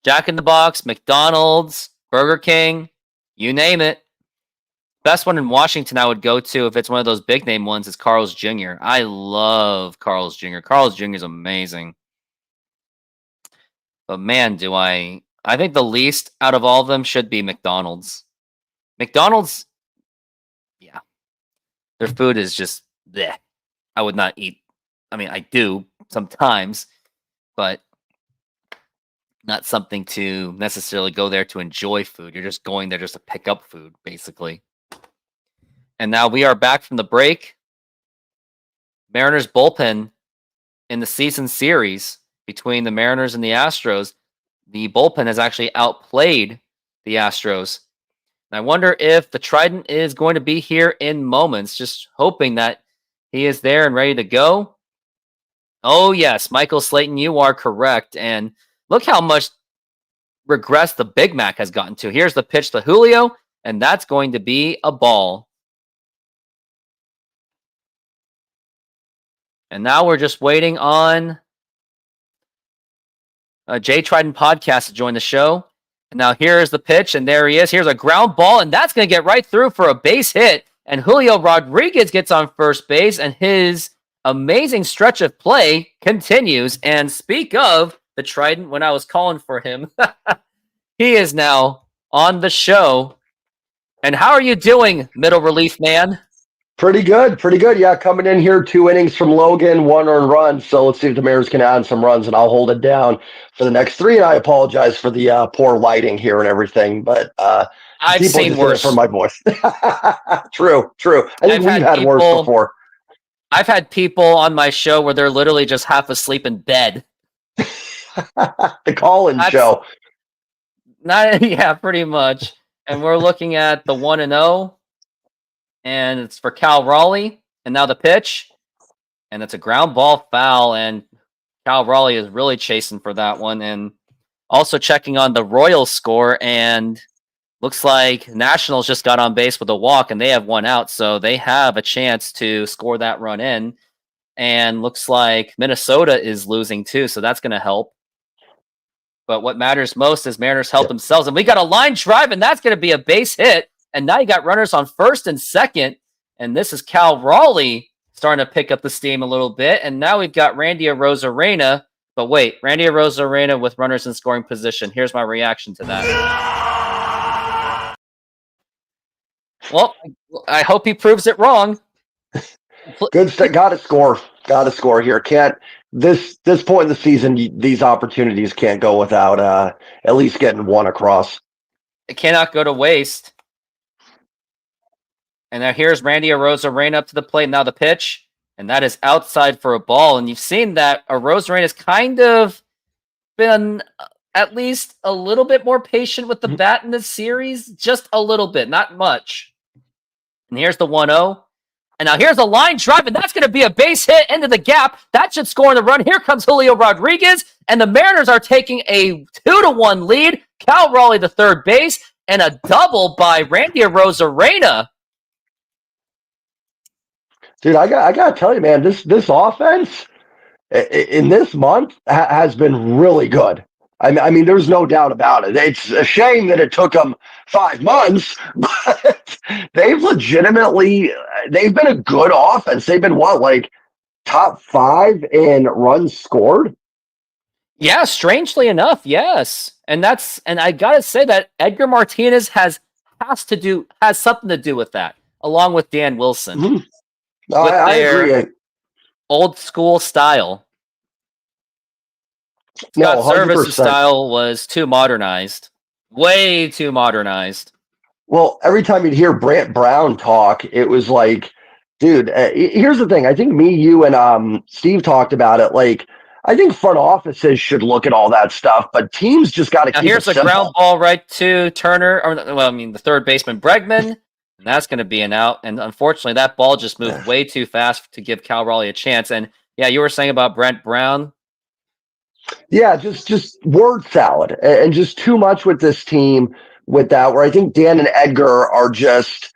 Jack in the Box, McDonald's, Burger King, you name it. Best one in Washington I would go to if it's one of those big name ones is Carl's Jr. I love Carl's Jr. Carl's Jr. is amazing. But man, I think the least out of all of them should be McDonald's. McDonald's, yeah. Their food is just bleh. I would not eat. I mean, I do sometimes, but not something to necessarily go there to enjoy food. You're just going there just to pick up food, basically. And now we are back from the break. Mariners bullpen in the season series between the Mariners and the Astros. The bullpen has actually outplayed the Astros. And I wonder if the Trident is going to be here in moments, just hoping that he is there and ready to go. Oh, yes, Michael Slayton, you are correct. And look how much regress the Big Mac has gotten to. Here's the pitch to Julio, and that's going to be a ball. And now we're just waiting on J Trident Podcast to join the show. And now here's the pitch, and there he is. Here's a ground ball, and that's going to get right through for a base hit. And Julio Rodriguez gets on first base, and his amazing stretch of play continues. And speak of the Trident, when I was calling for him, he is now on the show. And how are you doing, middle relief man? Pretty good. Yeah, coming in here, 2 innings from Logan, 1 earned run. So let's see if the Mariners can add some runs, and I'll hold it down for the next 3. And I apologize for the poor lighting here and everything, but I've seen worse from my voice. True. I think we've had worse before. I've had people on my show where they're literally just half asleep in bed. The call-in show. Yeah, pretty much. And we're looking at the 1-0. And it's for Cal Raleigh. And now the pitch. And it's a ground ball foul. And Cal Raleigh is really chasing for that one. And also checking on the Royals score. And looks like Nationals just got on base with a walk. And they have 1 out. So they have a chance to score that run in. And looks like Minnesota is losing too. So that's going to help. But what matters most is Mariners help themselves. And we got a line drive. And that's going to be a base hit. And now you got runners on first and second. And this is Cal Raleigh starting to pick up the steam a little bit. And now we've got Randy Arozarena But wait, Randy Arozarena with runners in scoring position. Here's my reaction to that. Well, I hope he proves it wrong. Good stuff. Got to score. Got to score here. Can't this point in the season. These opportunities can't go without at least getting one across. It cannot go to waste. And now here's Randy Arozarena up to the plate. Now the pitch, and that is outside for a ball. And you've seen that Arozarena has kind of been at least a little bit more patient with the bat in this series, just a little bit, not much. And here's the 1-0. And now here's a line drive, and that's going to be a base hit into the gap. That should score in the run. Here comes Julio Rodriguez, and the Mariners are taking a 2-1 lead. Cal Raleigh to third base, and a double by Randy Arozarena. Dude, I got to tell you, man, this offense in this month has been really good. I mean, there's no doubt about it. It's a shame that it took them 5 months, but they've been a good offense. They've been top 5 in runs scored? Yeah, strangely enough, yes. And I gotta say that Edgar Martinez has something to do with that, along with Dan Wilson. Mm-hmm. I agree. Old school style. Scott Service's style was too modernized. Way too modernized. Well, every time you'd hear Brant Brown talk, it was like, dude, here's the thing. I think me, you, and Steve talked about it. Like, I think front offices should look at all that stuff, but teams just got to keep here's it a ground ball right to Turner, the third baseman Bregman, and that's going to be an out. And unfortunately, that ball just moved way too fast to give Cal Raleigh a chance. And yeah, you were saying about Brent Brown. Yeah, just word salad and just too much with this team with that, where I think Dan and Edgar are just,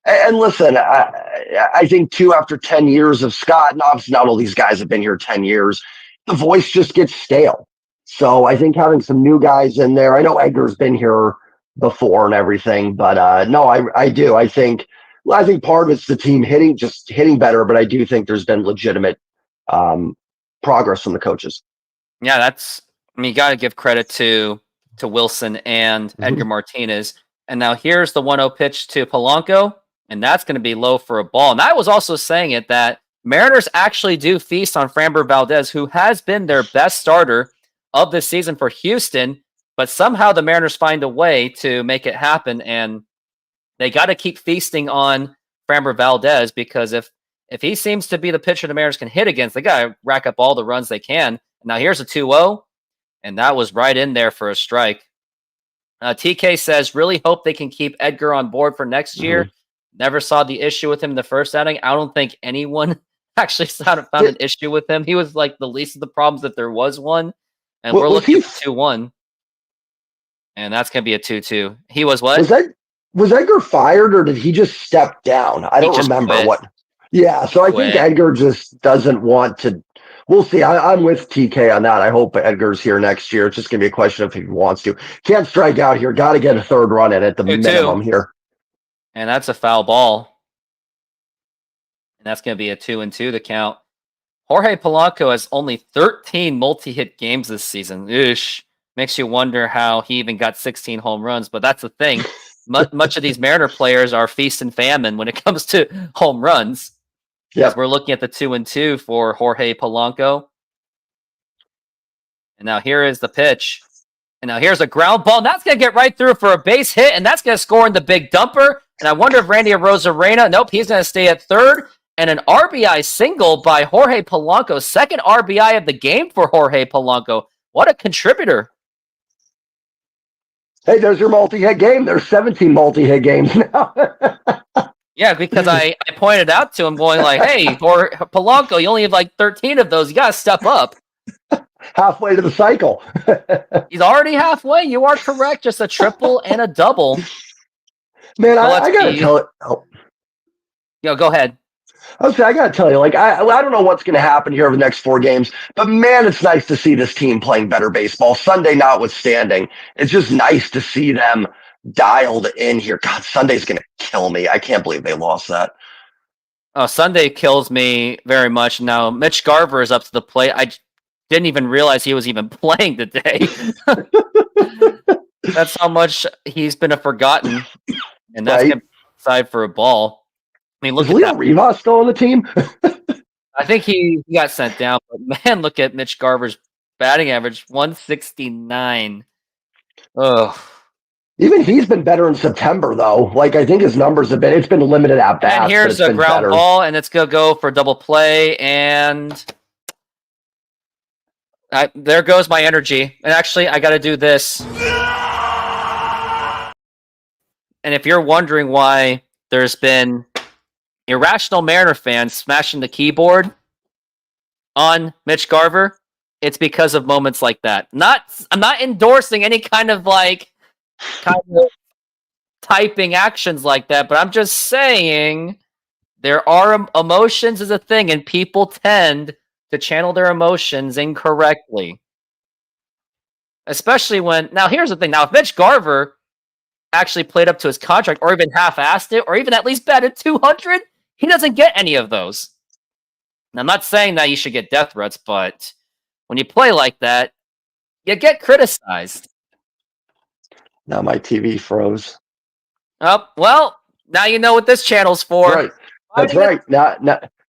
and listen, I think too, after 10 years of Scott, and obviously not all these guys have been here 10 years, the voice just gets stale. So I think having some new guys in there, I know Edgar's been here before and everything, but no, I do. I think part of it's the team hitting better, but I do think there's been legitimate progress from the coaches. Yeah, you got to give credit to Wilson and Edgar Martinez. And now here's the 1-0 pitch to Polanco, and that's going to be low for a ball. And I was also saying it that Mariners actually do feast on Framber Valdez, who has been their best starter of this season for Houston, but somehow the Mariners find a way to make it happen, and they got to keep feasting on Framber Valdez, because if he seems to be the pitcher the Mariners can hit against, they got to rack up all the runs they can. Now here's a 2-0, and that was right in there for a strike. TK says, really hope they can keep Edgar on board for next year. Never saw the issue with him in the first outing. I don't think anyone actually found an issue with him. He was like the least of the problems if there was one. And we're looking at 2-1. And that's going to be a 2-2. He was what? Was Edgar fired, or did he just step down? I don't remember quit. what. Yeah, so I think Edgar just doesn't want to. We'll see. I'm with TK on that. I hope Edgar's here next year. It's just going to be a question of if he wants to. Can't strike out here. Got to get a third run in at the minimum here. And that's a foul ball. And that's going to be a 2-2 to count. Jorge Polanco has only 13 multi-hit games this season. Oosh. Makes you wonder how he even got 16 home runs. But that's the thing. Much of these Mariner players are feast and famine when it comes to home runs. Yes, we're looking at the 2-2 for Jorge Polanco. And now here is the pitch. And now here's a ground ball. And that's going to get right through for a base hit. And that's going to score in the big dumper. And I wonder if Randy Arozarena, nope, he's going to stay at third. And an RBI single by Jorge Polanco. Second RBI of the game for Jorge Polanco. What a contributor. Hey, there's your multi-hit game. There's 17 multi-hit games now. Yeah, because I pointed out to him going like, hey, for Polanco, you only have like 13 of those. You got to step up. Halfway to the cycle. He's already halfway. You are correct. Just a triple and a double. Man, I got to tell it. Oh. Go ahead. I got to tell you, like, I don't know what's going to happen here over the next 4 games, but man, it's nice to see this team playing better baseball, Sunday notwithstanding. It's just nice to see them dialed in here. God, Sunday's going to kill me. I can't believe they lost that. Oh, Sunday kills me very much. Now, Mitch Garver is up to the plate. didn't even realize he was even playing today. That's how much he's been forgotten, and that's Right. going to be outside for a ball. I mean, look Is at Leo that. Rivas still on the team? I think he got sent down, but man, look at Mitch Garver's batting average, 169. Ugh. Even he's been better in September, though. Like, I think his numbers have been, it's been limited at bats, And but here's it's a been ground better. ball, and it's going to go for a double play, and there goes my energy. And actually, I got to do this. And if you're wondering why there's been irrational Mariner fans smashing the keyboard on Mitch Garver, it's because of moments like that. I'm not endorsing any kind of typing actions like that, but I'm just saying there are emotions is a thing, and people tend to channel their emotions incorrectly. Especially when, now here's the thing, now if Mitch Garver actually played up to his contract, or even half-assed it, or even at least batted 200, he doesn't get any of those. And I'm not saying that you should get death threats, but when you play like that, you get criticized. Now my TV froze. Oh, well, now you know what this channel's for. Right. That's right. Now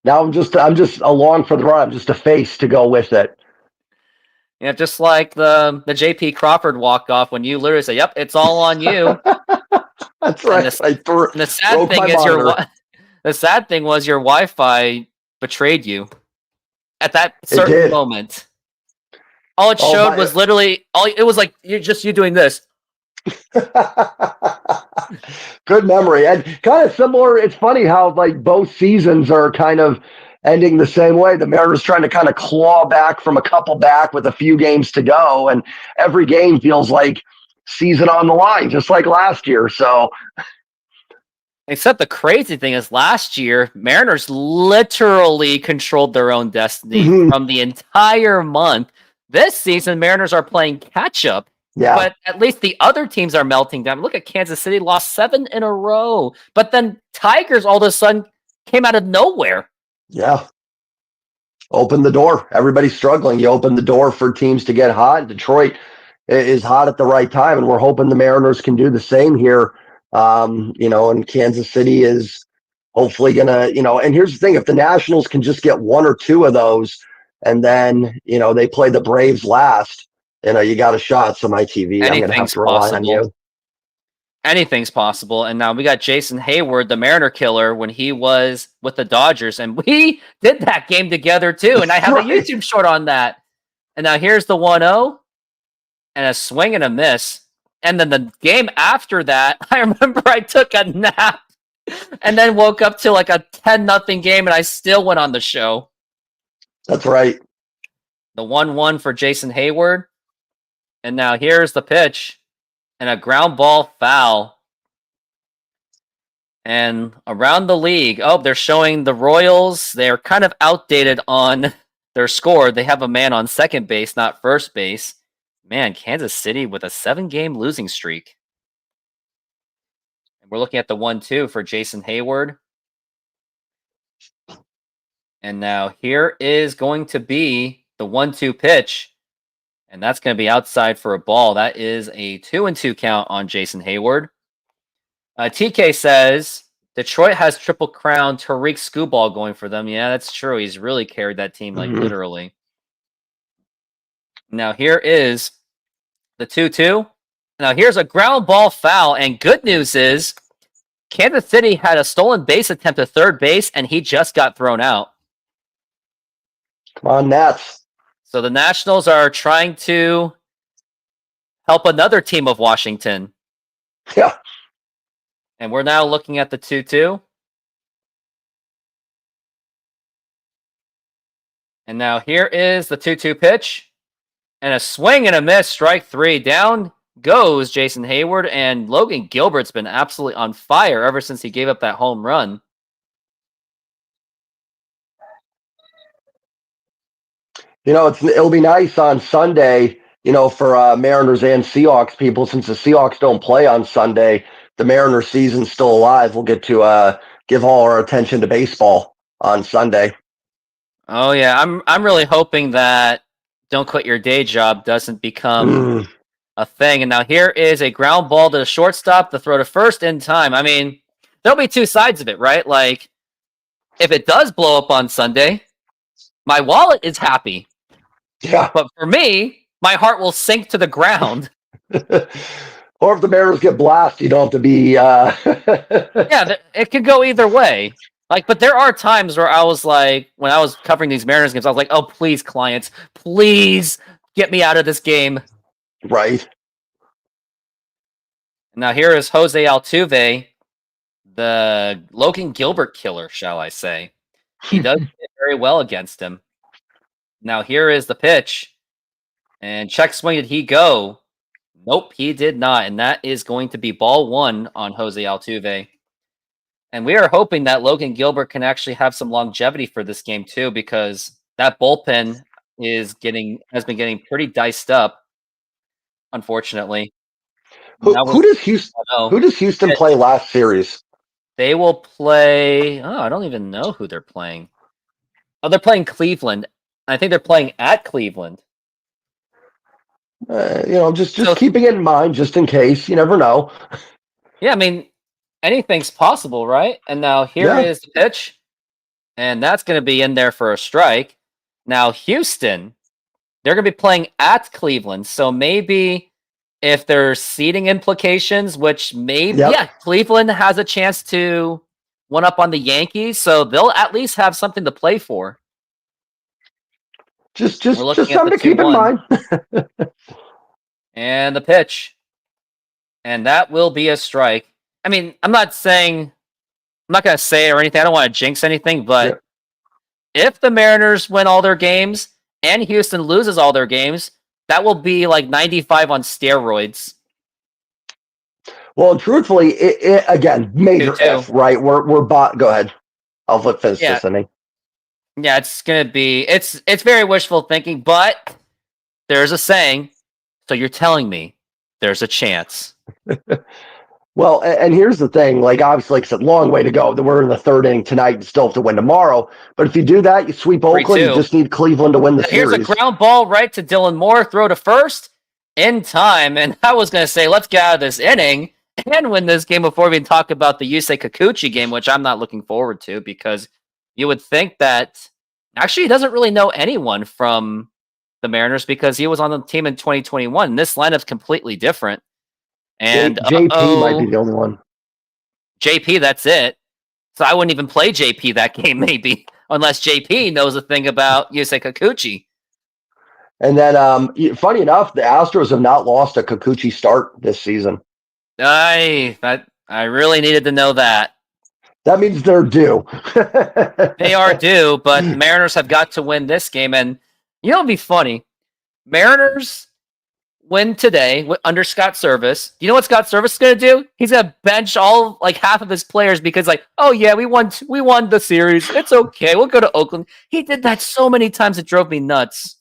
I'm just along for the ride. I'm just a face to go with it. Yeah, just like the JP Crawford walk-off when you literally say, yep, it's all on you. That's right. The sad thing is the sad thing was your Wi-Fi betrayed you at that certain moment. All it showed was literally it was like you doing this. Good memory. And kind of similar. It's funny how like both seasons are kind of ending the same way. The Mariners trying to kind of claw back from a couple back with a few games to go, and every game feels like season on the line, just like last year. So, except the crazy thing is last year, Mariners literally controlled their own destiny from the entire month. This season, Mariners are playing catch up. Yeah. But at least the other teams are melting down. Look at Kansas City, lost 7 in a row. But then Tigers all of a sudden came out of nowhere. Yeah. Open the door. Everybody's struggling. You open the door for teams to get hot. Detroit is hot at the right time, and we're hoping the Mariners can do the same here. And Kansas City is hopefully going to, and here's the thing, if the Nationals can just get one or two of those, and then, they play the Braves last, you got a shot. So my TV, I'm going to have to rely on you. Anything's possible. And now we got Jason Hayward, the Mariner killer, when he was with the Dodgers. And we did that game together too. And I have a YouTube short on that. And now here's the 1-0 and a swing and a miss. And then the game after that, I remember I took a nap and then woke up to like a 10-0 game, and I still went on the show. That's right. The 1-1 for Jason Hayward. And now here's the pitch. And a ground ball foul. And around the league, they're showing the Royals. They're kind of outdated on their score. They have a man on second base, not first base. Man, Kansas City with a 7-game losing streak. And we're looking at the 1-2 for Jason Hayward. And now here is going to be the 1-2 pitch. And that's going to be outside for a ball. That is a 2-2 count on Jason Hayward. TK says, Detroit has Triple Crown Tariq Skubal going for them. Yeah, that's true. He's really carried that team, literally. Now here is the 2-2. Now here's a ground ball foul. And good news is, Kansas City had a stolen base attempt at third base, and he just got thrown out. Come on, Nats. So the Nationals are trying to help another team of Washington. Yeah. And we're now looking at the 2-2. And now here is the 2-2 pitch. And a swing and a miss, strike 3. Down goes Jason Hayward, and Logan Gilbert's been absolutely on fire ever since he gave up that home run. It'll be nice on Sunday, for Mariners and Seahawks people, since the Seahawks don't play on Sunday. The Mariners season's still alive. We'll get to give all our attention to baseball on Sunday. Oh yeah, I'm really hoping that don't quit your day job doesn't become Mm. a thing. And now here is a ground ball to the shortstop to throw to first in time. I mean, there'll be two sides of it, right? Like, if it does blow up on Sunday, my wallet is happy. Yeah. But for me, my heart will sink to the ground. Or if the Mariners get blasted, you don't have to be. Yeah, it could go either way. Like, but there are times where I was like, when I was covering these Mariners games, I was like, oh, please, clients, please get me out of this game. Right. Now here is Jose Altuve, the Logan Gilbert killer, shall I say. He does hit very well against him. Now here is the pitch. And check swing, did he go? Nope, he did not. And that is going to be ball one on Jose Altuve. And we are hoping that Logan Gilbert can actually have some longevity for this game too, because that bullpen has been getting pretty diced up, unfortunately. Who does Houston play last series? They will play. Oh, I don't even know who they're playing. Oh, they're playing Cleveland. I think they're playing at Cleveland. Just keeping it in mind, just in case. You never know. Yeah, I mean, anything's possible, right? And now here is the pitch, and that's going to be in there for a strike. Now Houston, they're going to be playing at Cleveland, so maybe if there's seeding implications, which maybe Cleveland has a chance to one up on the Yankees, so they'll at least have something to play for. Just something to keep in mind. And the pitch. And that will be a strike. I mean, I'm not going to say it or anything. I don't want to jinx anything, but if the Mariners win all their games and Houston loses all their games, that will be like 95 on steroids. Well, truthfully, it again, major if, right? Go ahead. I'll finish this inning. Yeah, it's going to be, it's very wishful thinking, but there's a saying. So you're telling me there's a chance. Well, and here's the thing. Like, obviously, like I said, long way to go. We're in the third inning tonight and still have to win tomorrow. But if you do that, you sweep Oakland, you just need Cleveland to win the series. Here's a ground ball right to Dylan Moore, throw to first in time. And I was going to say, let's get out of this inning and win this game before we even talk about the Yusei Kikuchi game, which I'm not looking forward to, because you would think that actually he doesn't really know anyone from the Mariners because he was on the team in 2021. This lineup's completely different. And JP might be the only one. JP, that's it. So I wouldn't even play JP that game, maybe, unless JP knows a thing about Yusei Kikuchi. And then, funny enough, the Astros have not lost a Kikuchi start this season. I really needed to know that. That means they're due. They are due, but Mariners have got to win this game. And you know, it'd be funny. Mariners win today under Scott Service. You know what Scott Service is going to do? He's going to bench half of his players because, oh yeah, we won the series. It's okay. We'll go to Oakland. He did that so many times it drove me nuts.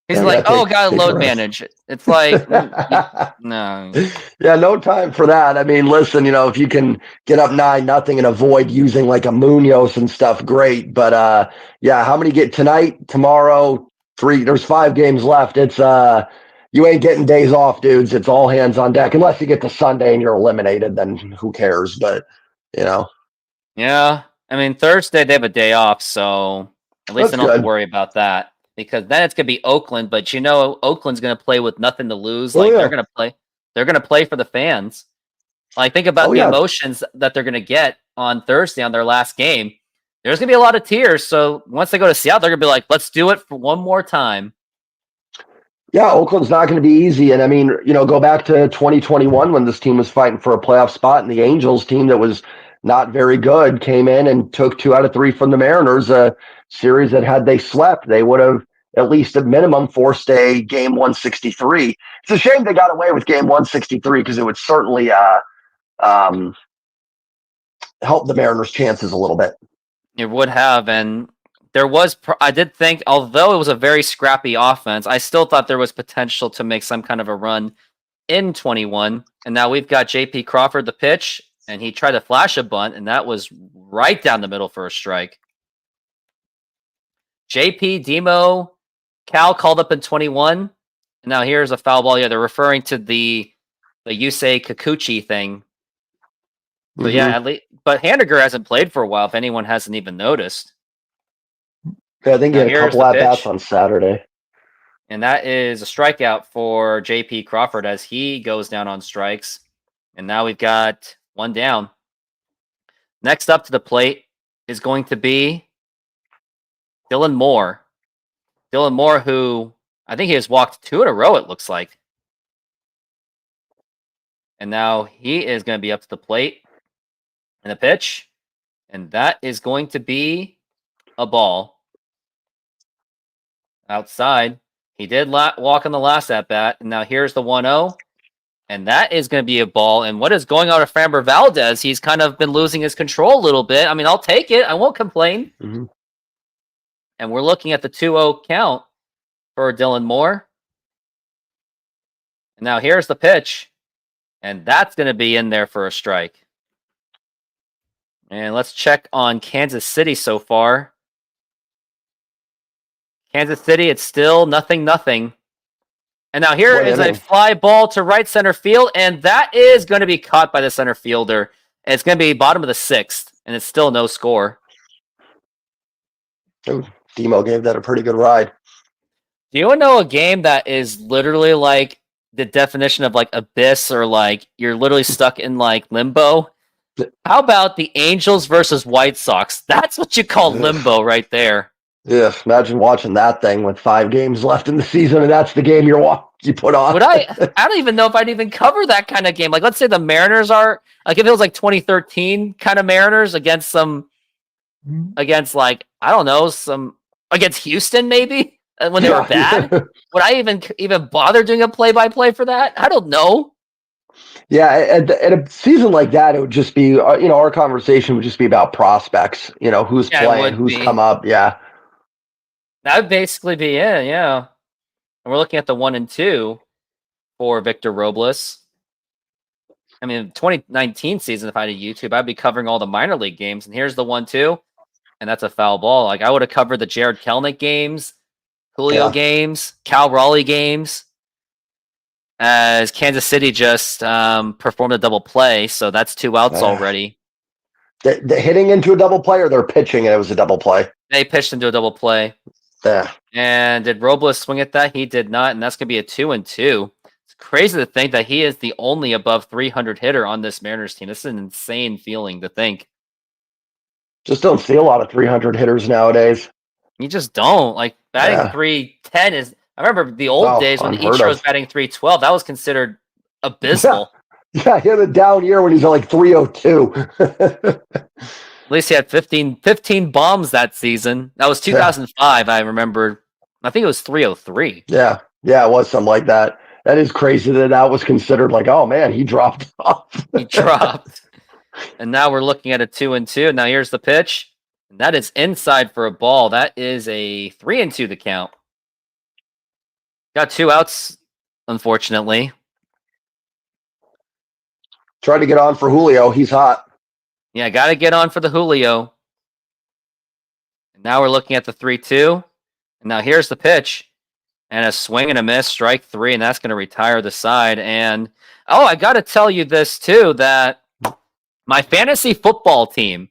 He's gotta load manage. It's like, no. Yeah, no time for that. I mean, listen, if you can get up 9-0 and avoid using like a Munoz and stuff, great. But how many get tonight, tomorrow, 3? There's 5 games left. It's you ain't getting days off, dudes. It's all hands on deck. Unless you get to Sunday and you're eliminated, then who cares? But Yeah. I mean, Thursday they have a day off, so at least I don't have to worry about that. Because then it's gonna be Oakland, but Oakland's gonna play with nothing to lose. They're gonna play for the fans. Like, think about the emotions that they're gonna get on Thursday on their last game. There's gonna be a lot of tears. So once they go to Seattle, they're gonna be like, let's do it for one more time. Yeah, Oakland's not going to be easy. And I mean, go back to 2021 when this team was fighting for a playoff spot, and the Angels team that was not very good came in and took 2 out of 3 from the Mariners, a series that had they swept, they would have at least at minimum forced a game 163. It's a shame they got away with game 163 because it would certainly help the Mariners' chances a little bit. It would have, and I did think, although it was a very scrappy offense, I still thought there was potential to make some kind of a run in 21. And now we've got JP Crawford, the pitch, and he tried to flash a bunt, and that was right down the middle for a strike. JP, Demo, Cal called up in 21. And now here's a foul ball. Yeah, they're referring to the Yusei Kikuchi thing. So yeah, at least, but Haniger hasn't played for a while, if anyone hasn't even noticed. Yeah, I think he Now had a here's couple the at-bats pitch. on Saturday. And that is a strikeout for JP Crawford as he goes down on strikes. And now we've got one down. Next up to the plate is going to be Dylan Moore. Dylan Moore, who I think he has walked 2 in a row, it looks like. And now he is going to be up to the plate in a pitch. And that is going to be a ball. Outside. He did walk on the last at bat. And now here's the 1-0. And that is going to be a ball. And what is going on with Framber Valdez? He's kind of been losing his control a little bit. I mean, I'll take it. I won't complain. Mm-hmm. And we're looking at the 2-0 count for Dylan Moore. And now here's the pitch. And that's going to be in there for a strike. And let's check on Kansas City so far. Kansas City, it's still 0-0. And now here is a fly ball to right center field, and that is going to be caught by the center fielder. And it's going to be bottom of the 6th, and it's still no score. Oh, Demo gave that a pretty good ride. Do you want to know a game that is literally like the definition of like abyss, or like you're literally stuck in like limbo? How about the Angels versus White Sox? That's what you call limbo right there. Yeah, imagine watching that thing with 5 games left in the season, and that's the game you put on. I don't even know if I'd even cover that kind of game. Like, let's say the Mariners are like, if it was like 2013 kind of Mariners against against like, I don't know, against Houston maybe when they were bad. Would I even bother doing a play-by-play for that? I don't know. Yeah, at a season like that, it would just be, our conversation would just be about prospects. Who's playing, who's come up. Yeah. That would basically be it, yeah. And we're looking at the 1 and 2 for Victor Robles. I mean, 2019 season, if I had a YouTube, I'd be covering all the minor league games. And here's the 1-2, and that's a foul ball. Like, I would have covered the Jared Kelenic games, Julio games, Cal Raleigh games, as Kansas City just performed a double play. So that's 2 outs already. The hitting into a double play, or they're pitching and it was a double play? They pitched into a double play. Yeah. And did Robles swing at that? He did not, and that's going to be a 2-2. It's crazy to think that he is the only above 300 hitter on this Mariners team. This is an insane feeling to think. Just don't see a lot of 300 hitters nowadays. You just don't. Like, batting 310 is... I remember the old days when each was batting 312. That was considered abysmal. Yeah, he had a down year when he's at like 302. At least he had 15 bombs that season. That was 2005, I remember. I think it was 303. Yeah, it was something like that. That is crazy that was considered like, oh man, he dropped off. He dropped. And now we're looking at a 2-2. Now here's the pitch. And that is inside for a ball. That is a 3-2 to count. Got 2 outs, unfortunately. Trying to get on for Julio. He's hot. Yeah, got to get on for the Julio. And now we're looking at the 3-2. And now here's the pitch. And a swing and a miss, strike 3, and that's going to retire the side. And, I got to tell you this, too, that my fantasy football team,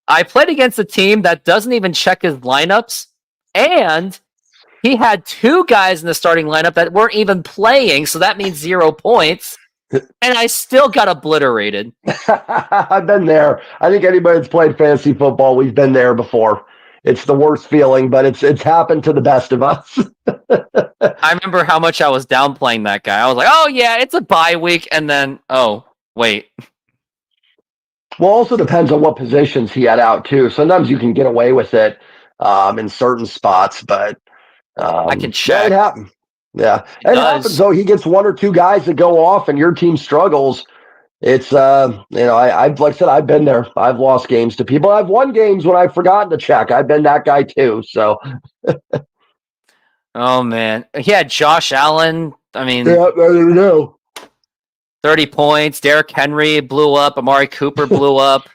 I played against a team that doesn't even check his lineups, and he had 2 guys in the starting lineup that weren't even playing, so that means 0 points. And I still got obliterated. I've been there. I think anybody that's played fantasy football, we've been there before. It's the worst feeling, but it's happened to the best of us. I remember how much I was downplaying that guy. I was like, oh, yeah, it's a bye week. And then, oh, wait. Well, also depends on what positions he had out, too. Sometimes you can get away with it in certain spots, but I can check. Yeah, it happened. Yeah, it happens. So he gets 1 or 2 guys that go off, and your team struggles. It's I've like I said, I've been there. I've lost games to people. I've won games when I've forgotten to check. I've been that guy too. So. Oh man, yeah, Josh Allen. I mean, yeah, I don't know. 30 points. Derrick Henry blew up. Amari Cooper blew up.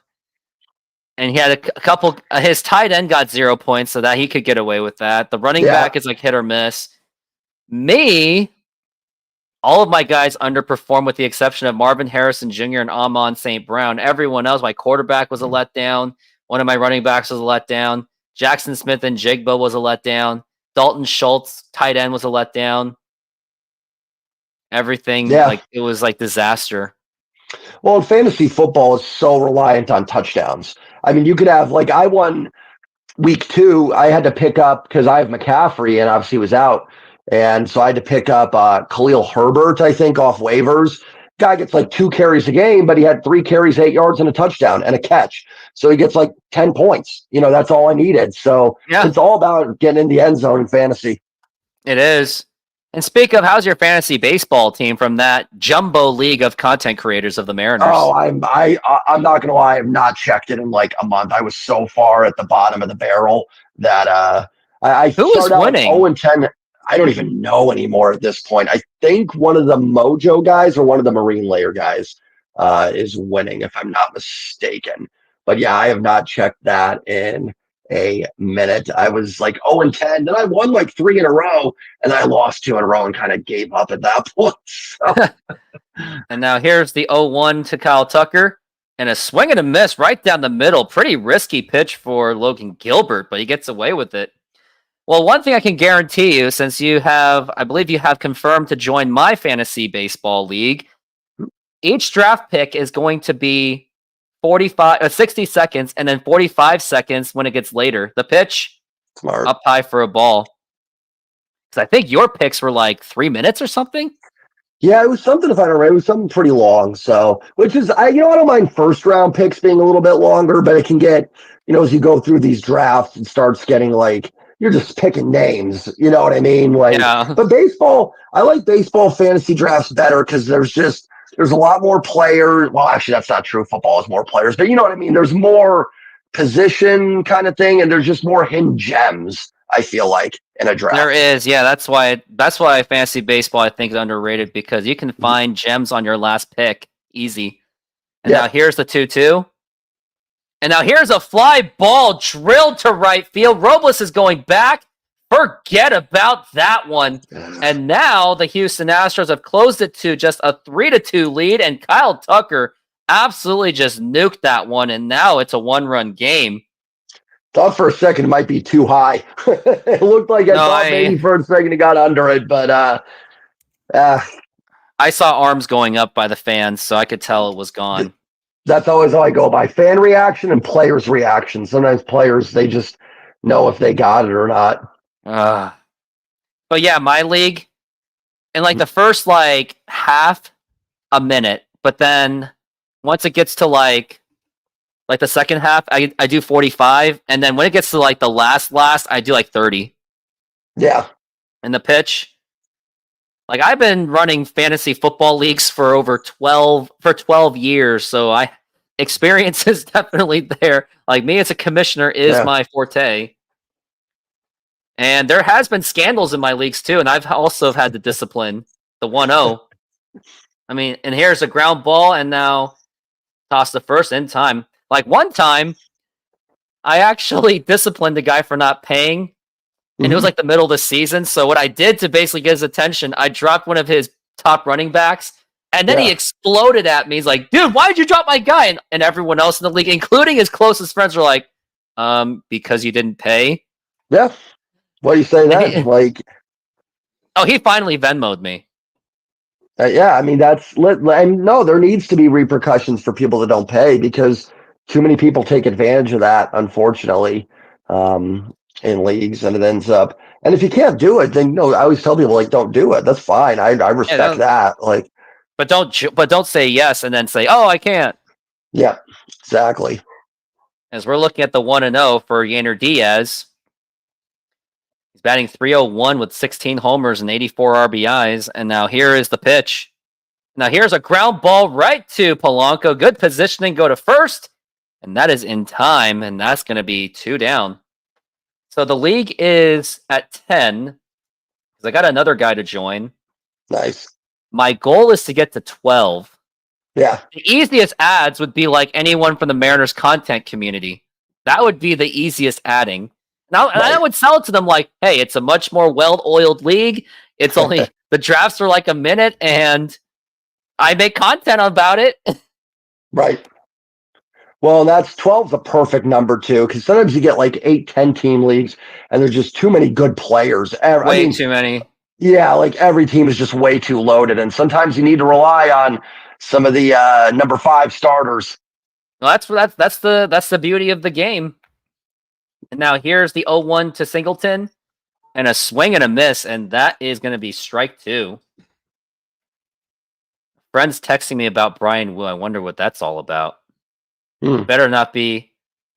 And he had a couple. His tight end got 0 points, so that he could get away with that. The running Yeah. back is like hit or miss. Me, all of my guys underperformed with the exception of Marvin Harrison Jr. and Amon St. Brown. Everyone else, my quarterback was a letdown. One of my running backs was a letdown. Jackson Smith and Jigba was a letdown. Dalton Schultz, tight end, was a letdown. Everything, like it was like disaster. Well, fantasy football is so reliant on touchdowns. I mean, you could have, like, I won week 2. I had to pick up because I have McCaffrey and obviously was out. And so I had to pick up Khalil Herbert, I think, off waivers. Guy gets like 2 carries a game, but he had 3 carries, 8 yards, and a touchdown and a catch. So he gets like 10 points. That's all I needed. So it's all about getting in the end zone in fantasy. It is. And speak of, how's your fantasy baseball team from that jumbo league of content creators of the Mariners? Oh, I'm not gonna lie, I've not checked it in like a month. I was so far at the bottom of the barrel that I who was winning? 0-10. I don't even know anymore at this point. I think one of the Mojo guys or one of the Marine Layer guys is winning, if I'm not mistaken. But yeah, I have not checked that in a minute. I was like 0-10, then I won like 3 in a row, and I lost 2 in a row and kind of gave up at that point. So. And now here's the 0-1 to Kyle Tucker, and a swing and a miss right down the middle. Pretty risky pitch for Logan Gilbert, but he gets away with it. Well, one thing I can guarantee you, since I believe you have confirmed to join my fantasy baseball league, each draft pick is going to be 60 seconds, and then 45 seconds when it gets later. The pitch, Smart. Up high for a ball. Because I think your picks were like 3 minutes or something. Yeah, it was something, if I remember. It was something pretty long. So, which is, I don't mind first round picks being a little bit longer, but it can get, as you go through these drafts, it starts getting like, you're just picking names. You know what I mean? Like, yeah. But baseball, I like baseball fantasy drafts better because there's a lot more players. Well, actually, that's not true. Football has more players, but you know what I mean? There's more position kind of thing, and there's just more hidden gems, I feel like, in a draft. There is, yeah. That's why fantasy baseball, I think, is underrated, because you can find gems on your last pick easy. And now here's the 2-2. And now here's a fly ball drilled to right field. Robles is going back. Forget about that one. And now the Houston Astros have closed it to just a 3-2 lead, and Kyle Tucker absolutely just nuked that one, and now it's a 1-run game. Thought for a second it might be too high. It looked like maybe for a second it got under it, but I saw arms going up by the fans, so I could tell it was gone. That's always how I go by. Fan reaction and players' reaction. Sometimes players, they just know if they got it or not. But yeah, my league, in like the first like half a minute, but then once it gets to like the second half, I do 45, and then when it gets to like the last, I do like 30. Yeah. And the pitch, like I've been running fantasy football leagues for 12 years, so experience is definitely there. Like me as a commissioner is my forte. And there has been scandals in my leagues too, and I've also had the discipline, the 1-0. I mean, and here's a ground ball, and now toss the first in time. Like one time, I actually disciplined a guy for not paying, and it was like the middle of the season. So what I did to basically get his attention, I dropped one of his top running backs, and then he exploded at me. He's like, "Dude, why did you drop my guy?" And everyone else in the league, including his closest friends, were like, because you didn't pay." Yeah. What do you say then? He finally Venmo'd me. Yeah, I mean, no, there needs to be repercussions for people that don't pay, because too many people take advantage of that, unfortunately, in leagues, and it ends up. And if you can't do it, then I always tell people, like, don't do it. That's fine. I respect that. Like, but don't say yes and then say, "Oh, I can't." Yeah, exactly. As we're looking at the 1-0 for Yainer Diaz. He's batting .301 with 16 homers and 84 RBIs. And now here is the pitch. Now here's a ground ball right to Polanco. Good positioning, go to first. And that is in time, and that's going to be 2 down. So the league is at 10, because I got another guy to join. Nice. My goal is to get to 12. Yeah. The easiest ads would be like anyone from the Mariners content community. That would be the easiest adding. Now, and I Right. would sell it to them like, hey, it's a much more well-oiled league. It's only the drafts are like a minute, and I make content about it. Right. Well, that's 12's a perfect number too, because sometimes you get like 8, 10 team leagues, and there's just too many good players. Way too many. Yeah, like every team is just way too loaded, and sometimes you need to rely on some of the number 5 starters. Well, that's the beauty of the game. And now here's the 0-1 to Singleton, and a swing and a miss, and that is going to be strike 2. Friends texting me about Brian Wu. I wonder what that's all about. Better not be.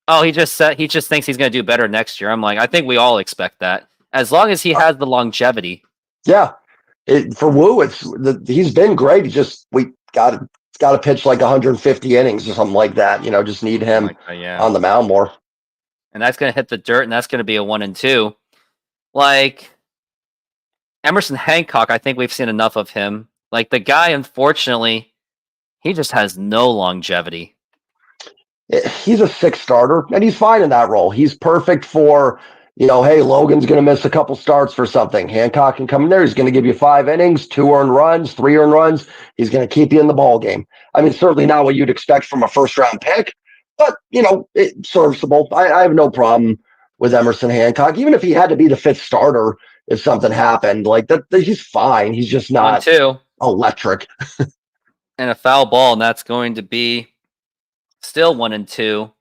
Oh, he just thinks he's going to do better next year. I'm like, I think we all expect that, as long as he has the longevity. Yeah, for Wu, he's been great. We got to pitch like 150 innings or something like that. Just need him on the mound more. And that's going to hit the dirt, and that's going to be a 1-2. Like Emerson Hancock, I think we've seen enough of him. Like the guy, unfortunately, he just has no longevity. He's a 6 starter, and he's fine in that role. He's perfect for, hey, Logan's going to miss a couple starts for something. Hancock can come in there. He's going to give you 5 innings, 2 earned runs, 3 earned runs. He's going to keep you in the ball game. I mean, certainly not what you'd expect from a first-round pick, but, it's serviceable. I have no problem with Emerson Hancock, even if he had to be the 5th starter if something happened. Like that he's fine. He's just not electric. And a foul ball, and that's going to be still 1-2.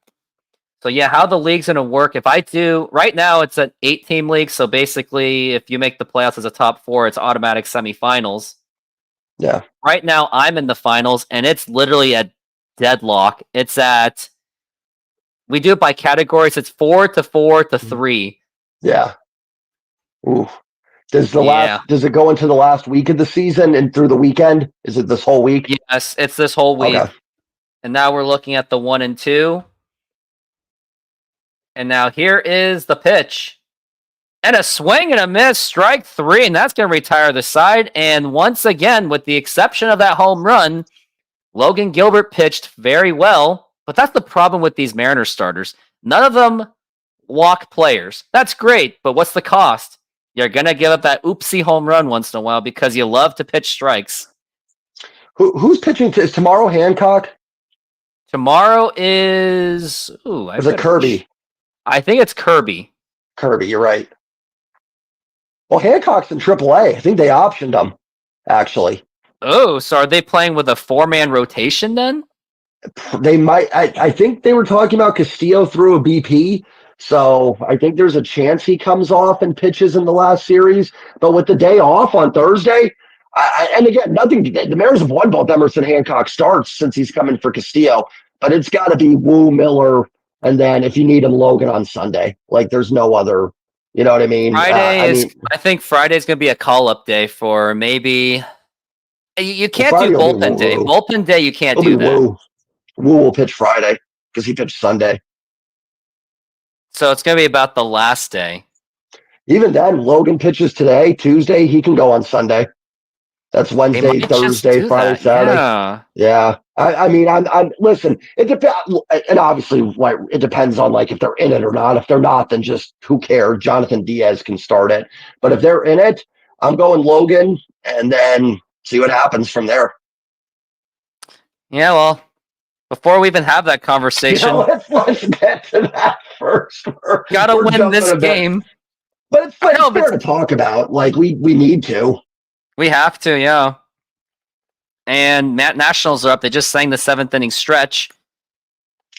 So yeah, how the league's going to work? If I do right now, it's an 8-team league. So basically, if you make the playoffs as a top 4, it's automatic semifinals. Yeah. Right now, I'm in the finals, and it's literally a deadlock. It's at. We do it by categories. It's 4-4 to 3. Yeah. Ooh. Does it go into the last week of the season and through the weekend? Is it this whole week? Yes, it's this whole week. Okay. And now we're looking at the 1-2. And now here is the pitch. And a swing and a miss, strike 3, and that's going to retire the side. And once again, with the exception of that home run, Logan Gilbert pitched very well. But that's the problem with these Mariners starters. None of them walk players. That's great, but what's the cost? You're going to give up that oopsie home run once in a while because you love to pitch strikes. Who's pitching? Is tomorrow Hancock? Tomorrow is... Is it Kirby? I think it's Kirby. Kirby, you're right. Well, Hancock's in AAA. I think they optioned him, actually. Oh, so are they playing with a 4-man rotation then? They might. I think they were talking about Castillo through a BP, so I think there's a chance he comes off and pitches in the last series. But with the day off on Thursday, and again, nothing. The Mariners have won both Emerson Hancock starts since he's coming for Castillo, but it's got to be Wu, Miller, and then if you need him, Logan on Sunday. Like there's no other. You know what I mean? I think Friday's going to be a call-up day for maybe. You can't do bullpen day. Bullpen day, you can't do that. Wu will pitch Friday because he pitched Sunday. So it's going to be about the last day. Even then, Logan pitches today, Tuesday. He can go on Sunday. That's Wednesday, Thursday, Friday, Saturday. Yeah. I mean, I'm listen. It depends, and obviously, it depends on like if they're in it or not. If they're not, then just who cares? Jonathan Diaz can start it. But if they're in it, I'm going Logan, and then see what happens from there. Yeah, well. Before we even have that conversation, let's get to that first. Gotta win this game. But it's fair to talk about. Like we need to. We have to, yeah. And Nationals are up. They just sang the 7th inning stretch.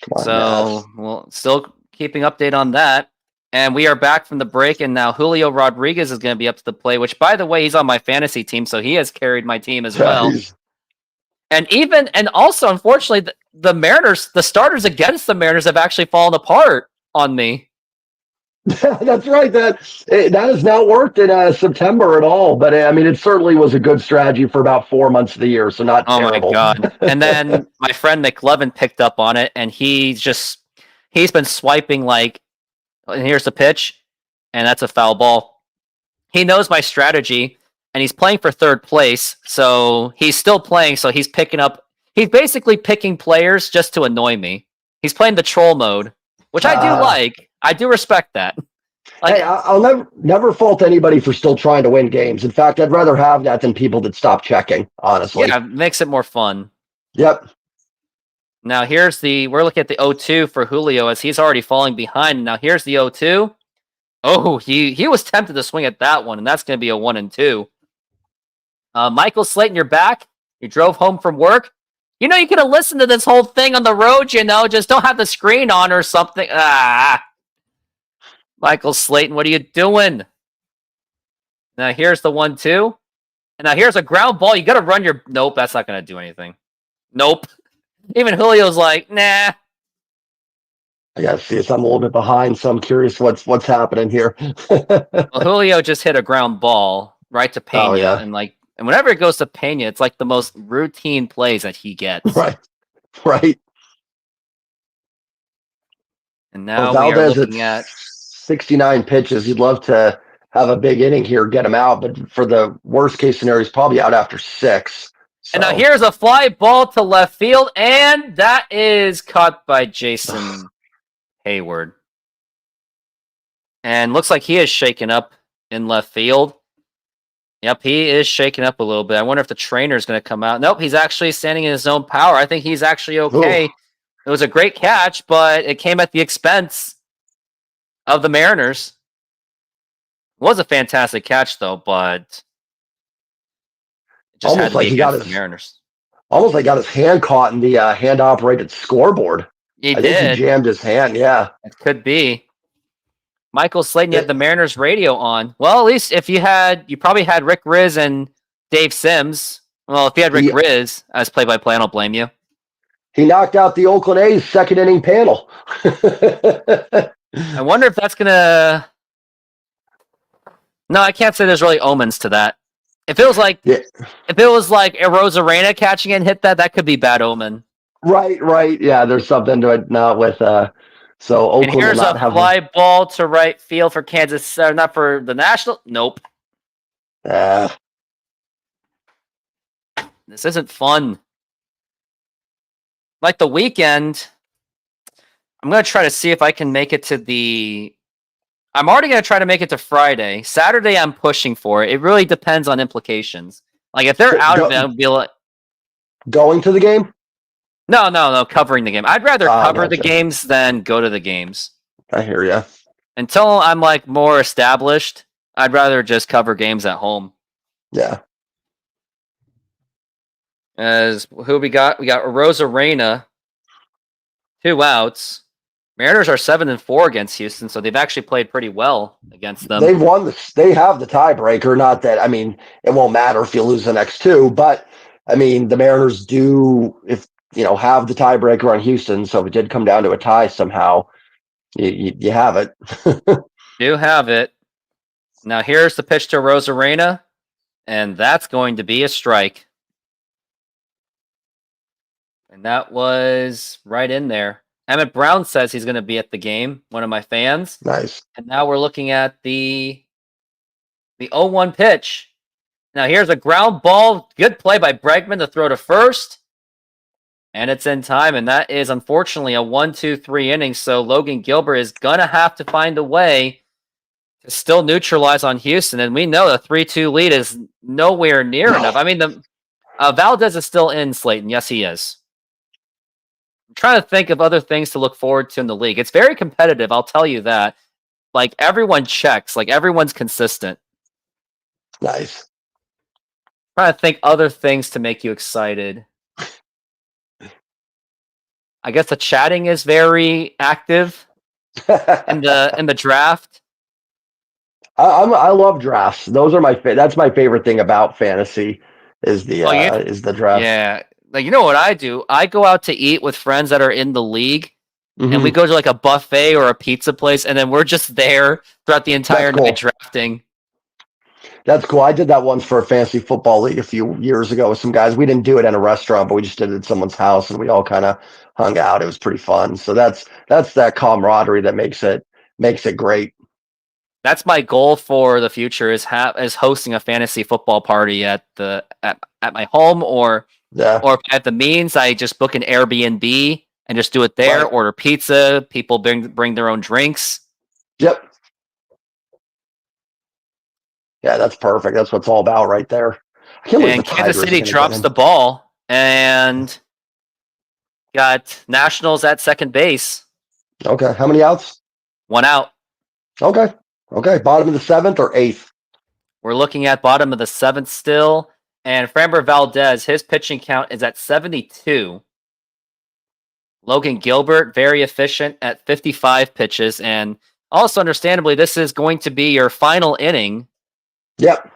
We'll still keeping update on that. And we are back from the break, and now Julio Rodriguez is going to be up to the plate. Which, by the way, he's on my fantasy team, so he has carried my team as well. And also, unfortunately, the Mariners, the starters against the Mariners have actually fallen apart on me. That's right. That has not worked in September at all. But I mean, it certainly was a good strategy for about 4 months of the year. So not terrible. Oh my God. And then my friend McLevin picked up on it, and he's been swiping like, and here's the pitch, and that's a foul ball. He knows my strategy. And he's playing for 3rd place, so he's still playing, so he's basically picking players just to annoy me. He's playing the troll mode. which I do like. I do respect that. Like, hey, I'll never fault anybody for still trying to win games. In fact, I'd rather have that than people that stop checking, honestly. yeah, it makes it more fun. Yep. Now we're looking at the 0-2 for Julio as he's already falling behind. Now here's the 0-2. Oh, he was tempted to swing at that one, and that's going to be a 1-2. Michael Slayton, you're back. You drove home from work. You know, you could have listened to this whole thing on the road, just don't have the screen on or something. Michael Slayton, what are you doing? Now here's the 1-2. And now here's a ground ball. You got to run your... Nope, that's not going to do anything. Nope. Even Julio's like, nah. I gotta see this. I'm a little bit behind, so I'm curious what's happening here. Well, Julio just hit a ground ball right to Pena. Oh, yeah. And whenever it goes to Pena, it's like the most routine plays that he gets. Right. And now well, we are Valdez looking at 69 pitches. You'd love to have a big inning here, get him out, but for the worst case scenario, he's probably out after 6. So. And now here's a fly ball to left field, and that is caught by Jason Hayward. And looks like he is shaken up in left field. Yep, he is shaken up a little bit. I wonder if the trainer is going to come out. Nope, he's actually standing in his own power. I think he's actually okay. Ooh. It was a great catch, but it came at the expense of the Mariners. It was a fantastic catch, though, but it just almost like he got his Mariners. Almost like got his hand caught in the hand-operated scoreboard. I think he jammed his hand. Yeah, it could be. Michael Slayton, you had the Mariners radio on. Well, at least if you probably had Rick Riz and Dave Sims. Well, if you had Rick Riz as play-by-play, I don't blame you. He knocked out the Oakland A's second inning panel. I wonder if that's gonna. No, I can't say there's really omens to that. If it was like Rosarena catching it and hit that could be bad omen. Right. Yeah, there's something to it. Not with So Oakland. And here's a fly ball to right field for Kansas. Not for the National. Nope. This isn't fun. Like the weekend, I'm going to try to see if I can make it to the... I'm already going to try to make it to Friday. Saturday, I'm pushing for it. It really depends on implications. Like, if they're out of it, I'll be like... Going to the game? No, covering the game. I'd rather cover the games than go to the games. I hear you. Until I'm, like, more established, I'd rather just cover games at home. Yeah. As who we got? We got Rosarena, 2 outs. Mariners are 7-4 against Houston, so they've actually played pretty well against them. They've won they have the tiebreaker. Not that, I mean, it won't matter if you lose the next 2, but I mean, the Mariners do, have the tiebreaker on Houston. So if it did come down to a tie somehow, you have it. Do have it. Now here's the pitch to Rosarena, and that's going to be a strike. And that was right in there. Emmett Brown says he's going to be at the game, one of my fans. Nice. And now we're looking at the 0-1 pitch. Now here's a ground ball. Good play by Bregman to throw to first. And it's in time. And that is, unfortunately, a 1-2-3 inning. So Logan Gilbert is going to have to find a way to still neutralize on Houston. And we know the 3-2 lead is nowhere near enough. I mean, Valdez is still in, Slayton. Yes, he is. I'm trying to think of other things to look forward to in the league. It's very competitive, I'll tell you that. Like, everyone checks. Like, everyone's consistent. Nice. I'm trying to think other things to make you excited. I guess the chatting is very active in the draft. I love drafts. Those are that's my favorite thing about fantasy is the draft. Yeah. Like, you know what I do? I go out to eat with friends that are in the league, and we go to like a buffet or a pizza place, and then we're just there throughout the entire night drafting. That's cool. I did that once for a fantasy football league a few years ago with some guys. We didn't do it in a restaurant, but we just did it at someone's house, and we all kind of hung out. It was pretty fun. So that's that camaraderie that makes it great. That's my goal for the future is hosting a fantasy football party at my home or if I have the means, I just book an Airbnb and just do it there. Right. Order pizza. People bring their own drinks. Yep. Yeah, that's perfect. That's what it's all about right there. I can't believe And the Kansas Tigers City gonna drops get the him. ball and got Nationals at second base. Okay. How many outs? 1 out. Okay. Okay. Bottom of the 7th or 8th? We're looking at bottom of the 7th still. And Framber Valdez, his pitching count is at 72. Logan Gilbert, very efficient at 55 pitches. And also, understandably, this is going to be your final inning. Yep.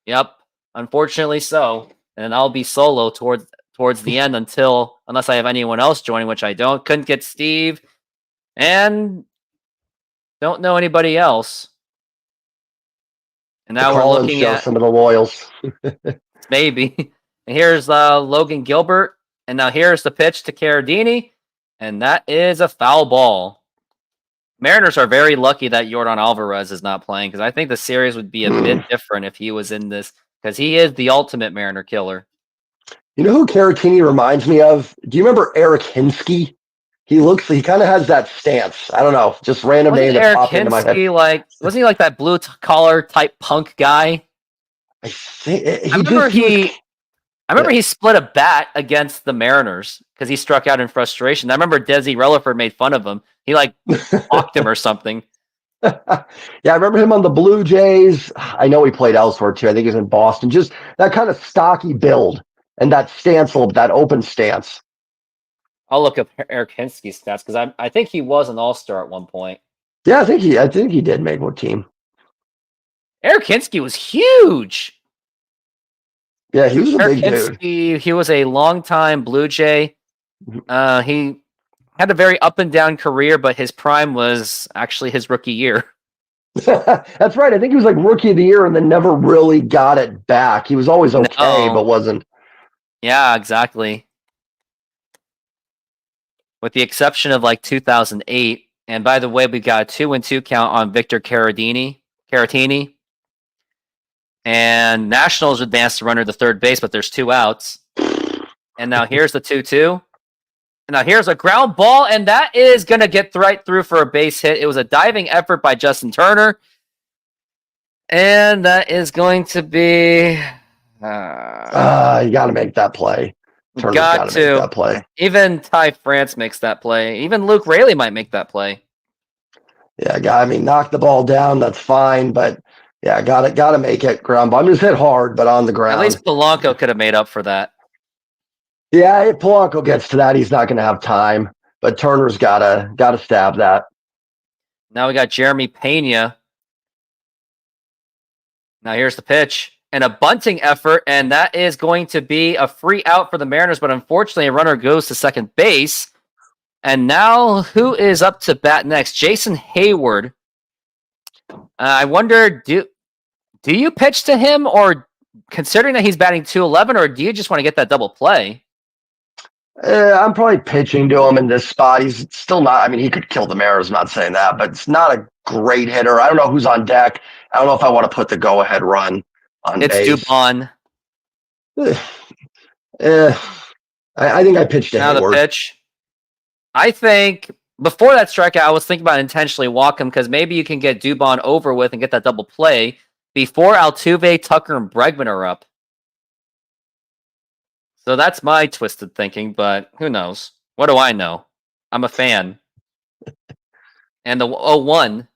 Yep. Unfortunately so. And I'll be solo towards the end unless I have anyone else joining, which I don't. Couldn't get Steve. And don't know anybody else. And now we're looking at some of the Loyals. maybe. And here's Logan Gilbert. And now here's the pitch to Carradini. And that is a foul ball. Mariners are very lucky that Yordan Alvarez is not playing, because I think the series would be a bit different if he was in this, because he is the ultimate Mariner killer. You know who Caratini reminds me of? Do you remember Eric Hinsky? He kind of has that stance. I don't know, just random name that popped into my head. Wasn't he like that blue collar type punk guy? I think I remember he split a bat against the Mariners because he struck out in frustration. I remember Desi Relaford made fun of him. He mocked him or something. Yeah, I remember him on the Blue Jays. I know he played elsewhere too. I think he was in Boston. Just that kind of stocky build and that stance, that open stance. I'll look up Eric Hinsky's stats because I think he was an All-Star at one point. Yeah, I think he did make one team. Eric Hinsky was huge. Yeah, he was a big dude. He was a longtime Blue Jay. He had a very up and down career, but his prime was actually his rookie year. That's right. I think he was like rookie of the year and then never really got it back. He was always okay, but wasn't. Yeah, exactly. With the exception of 2008. And by the way, we got a 2-2 count on Victor Caratini. And Nationals advanced the runner to third base, but there's 2 outs. And now here's the 2-2. And now here's a ground ball, and that is going to get right through for a base hit. It was a diving effort by Justin Turner. And that is going to be... you got to make that play. Turner's got to make that play. Even Ty France makes that play. Even Luke Raley might make that play. Yeah, knock the ball down. That's fine, but yeah, got to make it ground ball. I'm just hit hard, but on the ground. At least Polanco could have made up for that. Yeah, if Polanco gets to that, he's not going to have time. But Turner's got to stab that. Now we got Jeremy Pena. Now here's the pitch. And a bunting effort, and that is going to be a free out for the Mariners, but unfortunately a runner goes to second base. And now who is up to bat next? Jason Hayward. I wonder, do you pitch to him, or considering that he's batting .211, or do you just want to get that double play? I'm probably pitching to him in this spot. He's still not, he could kill the Mariners, I'm not saying that, but it's not a great hitter. I don't know who's on deck. I don't know if I want to put the go-ahead run. It's Dubon. I think I pitched to Hayward. Now the pitch. I think before that strikeout, I was thinking about intentionally walk him because maybe you can get Dubon over with and get that double play before Altuve, Tucker, and Bregman are up. So that's my twisted thinking, but who knows? What do I know? I'm a fan. And the 0-1,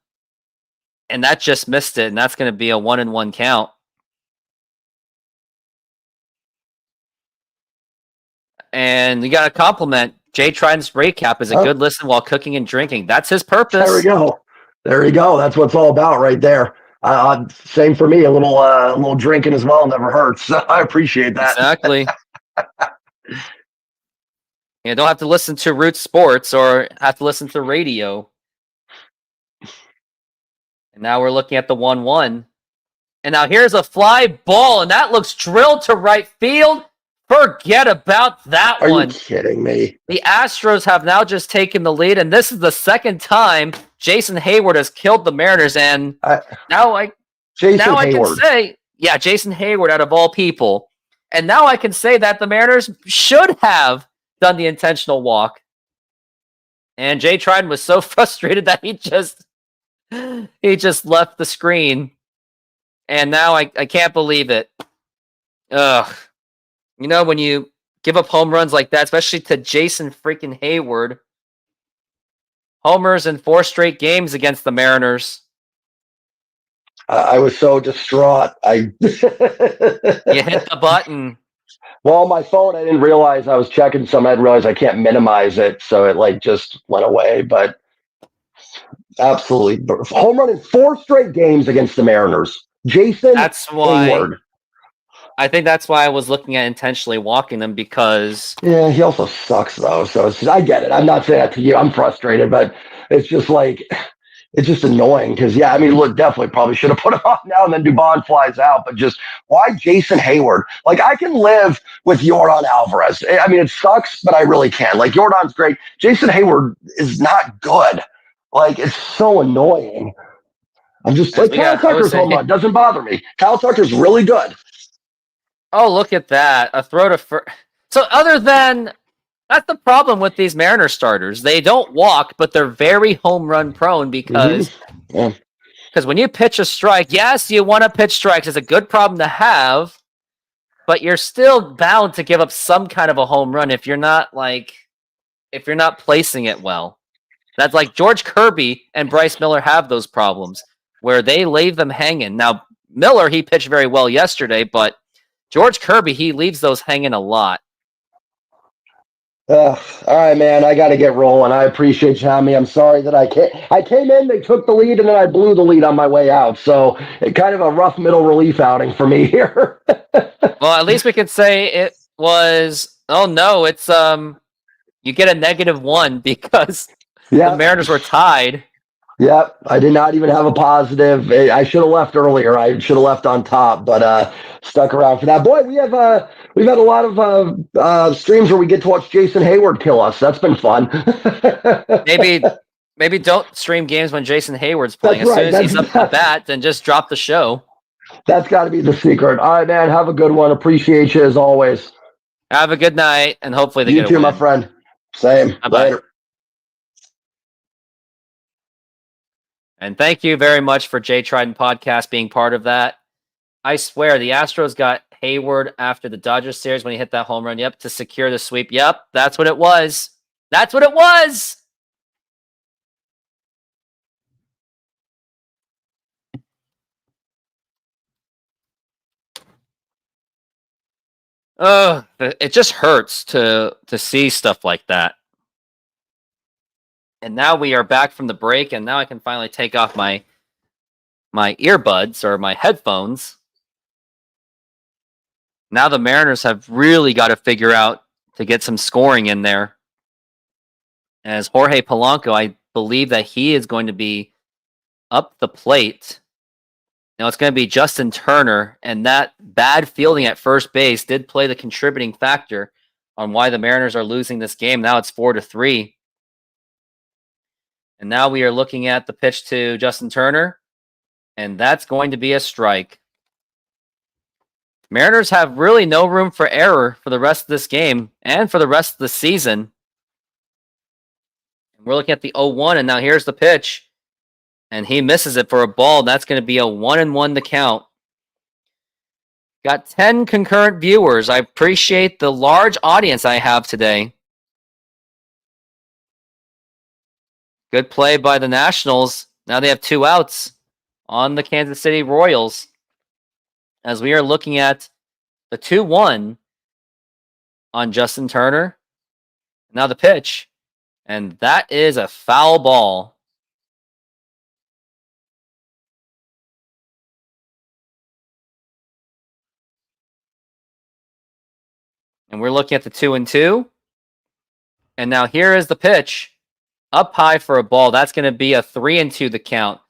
and that just missed it, and that's going to be a 1-1 count. And you got to compliment Jay Trident's recap is a good listen while cooking and drinking. That's his purpose. There we go. That's what it's all about right there. Same for me. A little drinking as well never hurts. So I appreciate that. Exactly. You don't have to listen to Root Sports or have to listen to radio. And now we're looking at the 1-1. And now here's a fly ball, and that looks drilled to right field. Forget about that one. Are you kidding me? The Astros have now just taken the lead, and this is the second time Jason Hayward has killed the Mariners. And now I can say, Jason Hayward out of all people. And now I can say that the Mariners should have done the intentional walk. And Jay Trident was so frustrated that he just left the screen. And now I can't believe it. Ugh. You know, when you give up home runs like that, especially to Jason freaking Hayward. Homers in 4 straight games against the Mariners. I was so distraught. You hit the button. Well, my phone, I didn't realize I was checking some. I didn't realize I can't minimize it, so it like just went away. But absolutely, home run in 4 straight games against the Mariners. Jason That's why. Hayward. I think that's why I was looking at intentionally walking them because. Yeah, he also sucks though. So I get it. I'm not saying that to you. I'm frustrated, but it's just like. It's just annoying because, yeah, I mean, look, definitely probably should have put him on now and then Dubon flies out. But just why Jason Hayward? Like, I can live with Yordan Alvarez. I mean, it sucks, but I really can. Like, Yordan's great. Jason Hayward is not good. Like, it's so annoying. I'm just like, Kyle Tucker's home run doesn't bother me. Kyle Tucker's really good. Oh, look at that. A throw to first. So, other than. That's the problem with these Mariners starters. They don't walk, but they're very home run prone because when you pitch a strike, yes, you want to pitch strikes. It's a good problem to have, but you're still bound to give up some kind of a home run if you're not placing it well. That's like George Kirby and Bryce Miller have those problems where they leave them hanging. Now, Miller, he pitched very well yesterday, but George Kirby, he leaves those hanging a lot. All right, man. I got to get rolling. I appreciate you having me. I'm sorry that I came in, they took the lead, and then I blew the lead on my way out. So it kind of a rough middle relief outing for me here. Well, at least we could say it was. Oh no, it's you get a -1 because the Mariners were tied. Yep, I did not even have a positive. I should have left earlier. I should have left on top, but stuck around for that. Boy, we've had a lot of streams where we get to watch Jason Hayward kill us. That's been fun. maybe don't stream games when Jason Hayward's playing. That's as soon right. as he's up to the bat, then just drop the show. That's got to be the secret. All right, man. Have a good one. Appreciate you as always. Have a good night, and hopefully they you get a too, win. my friend. Same. Bye-bye. Later. And thank you very much for Jay Trident Podcast being part of that. I swear, the Astros got Hayward after the Dodgers series when he hit that home run. Yep, to secure the sweep. Yep, that's what it was. That's what it was. It just hurts to see stuff like that. And now we are back from the break, and now I can finally take off my earbuds or my headphones. Now the Mariners have really got to figure out to get some scoring in there. As Jorge Polanco, I believe that he is going to be up the plate. Now it's going to be Justin Turner, and that bad fielding at first base did play the contributing factor on why the Mariners are losing this game. Now it's 4-3. And now we are looking at the pitch to Justin Turner, and that's going to be a strike. Mariners have really no room for error for the rest of this game and for the rest of the season. We're looking at the 0-1, and now here's the pitch. And he misses it for a ball. That's going to be a 1-1 to count. Got 10 concurrent viewers. I appreciate the large audience I have today. Good play by the Nationals. Now they have 2 outs on the Kansas City Royals. As we are looking at the 2-1 on Justin Turner. Now the pitch. And that is a foul ball. And we're looking at the 2-2. And now here is the pitch. Up high for a ball. That's going to be a 3-2 the count.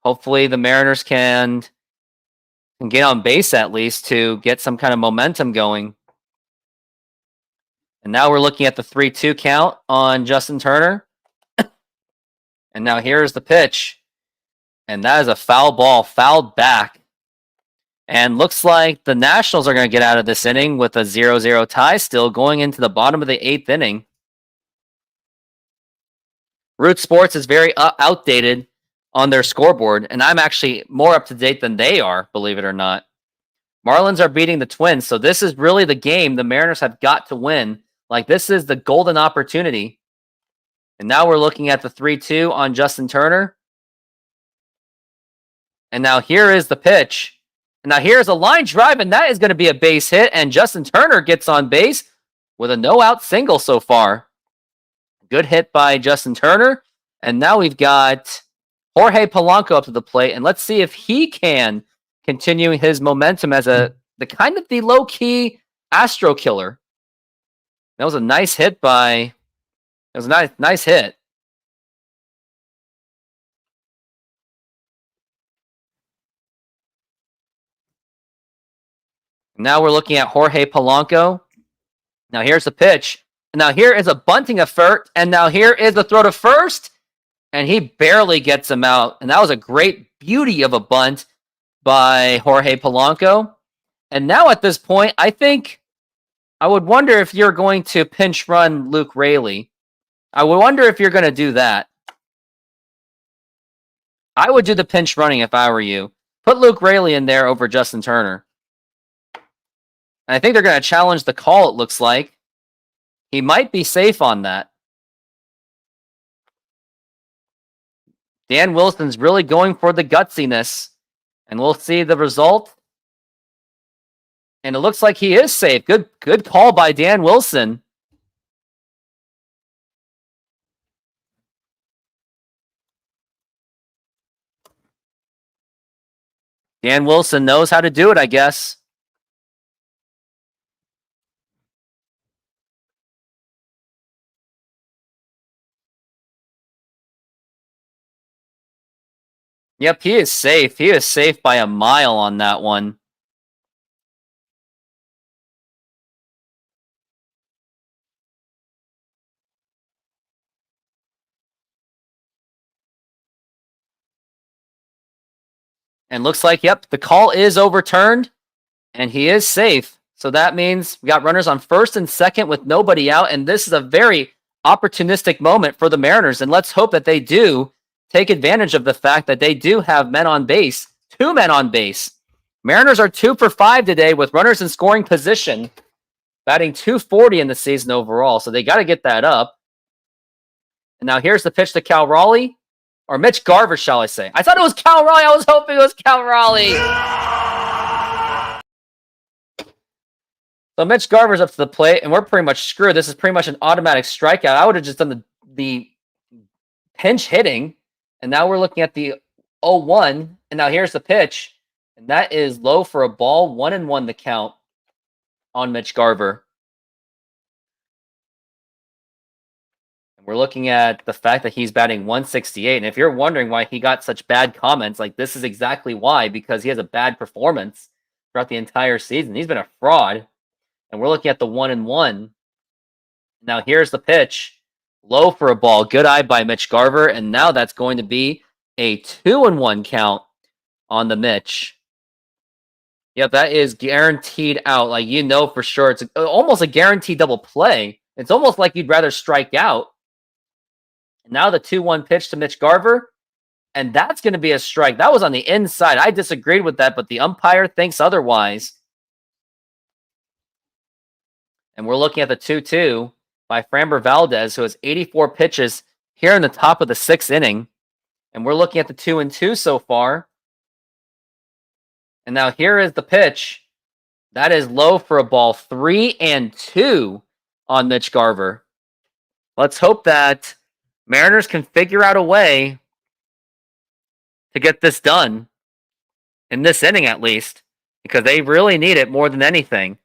Hopefully the Mariners can get on base at least to get some kind of momentum going. And now we're looking at the 3-2 count on Justin Turner. And now here's the pitch. And that is a foul ball, fouled back. And looks like the Nationals are going to get out of this inning with a 0-0 tie still going into the bottom of the 8th inning. Root Sports is very outdated on their scoreboard, and I'm actually more up to date than they are, believe it or not. Marlins are beating the Twins, so this is really the game the Mariners have got to win. Like, this is the golden opportunity. And now we're looking at the 3-2 on Justin Turner. And now here is the pitch. And now here's a line drive, and that is going to be a base hit, and Justin Turner gets on base with a no-out single so far. Good hit by Justin Turner. And now we've got Jorge Polanco up to the plate, and let's see if he can continue his momentum as the kind of the low-key Astro killer. That was a nice hit by... It was a nice hit. Now we're looking at Jorge Polanco. Now here's the pitch. And now here is a bunting effort. And now here is the throw to first. And he barely gets him out. And that was a great beauty of a bunt by Jorge Polanco. And now at this point, I think I would wonder if you're going to pinch run Luke Raley. I would wonder if you're going to do that. I would do the pinch running if I were you. Put Luke Raley in there over Justin Turner. And I think they're going to challenge the call, it looks like. He might be safe on that. Dan Wilson's really going for the gutsiness. And we'll see the result. And it looks like he is safe. Good call by Dan Wilson. Dan Wilson knows how to do it, I guess. Yep, he is safe. He is safe by a mile on that one. And looks like, yep, the call is overturned, and he is safe. So that means we got runners on first and second with nobody out, and this is a very opportunistic moment for the Mariners, and let's hope that they do take advantage of the fact that they do have men on base, 2 men on base. Mariners are 2 for 5 today with runners in scoring position, batting .240 in the season overall, so they got to get that up. And now here's the pitch to Cal Raleigh. Or Mitch Garver, shall I say. I thought it was Cal Raleigh. I was hoping it was Cal Raleigh. So Mitch Garver's up to the plate, and we're pretty much screwed. This is pretty much an automatic strikeout. I would have just done the pinch hitting, and now we're looking at the 0-1, and now here's the pitch, and that is low for a ball. 1-1 the count on Mitch Garver. We're looking at the fact that he's batting .168. And if you're wondering why he got such bad comments, like, this is exactly why, because he has a bad performance throughout the entire season. He's been a fraud. And we're looking at the 1-1. Now here's the pitch. Low for a ball. Good eye by Mitch Garver. And now that's going to be a 2-1 count on the Mitch. Yep, that is guaranteed out. Like, you know for sure. It's almost a guaranteed double play. It's almost like you'd rather strike out. Now the 2-1 pitch to Mitch Garver, and that's going to be a strike. That was on the inside. I disagreed with that, but the umpire thinks otherwise. And we're looking at the 2-2 by Framber Valdez, who has 84 pitches here in the top of the 6th inning. And we're looking at the 2-2 so far. And now here is the pitch. That is low for a ball. 3-2 on Mitch Garver. Let's hope that Mariners can figure out a way to get this done in this inning at least, because they really need it more than anything,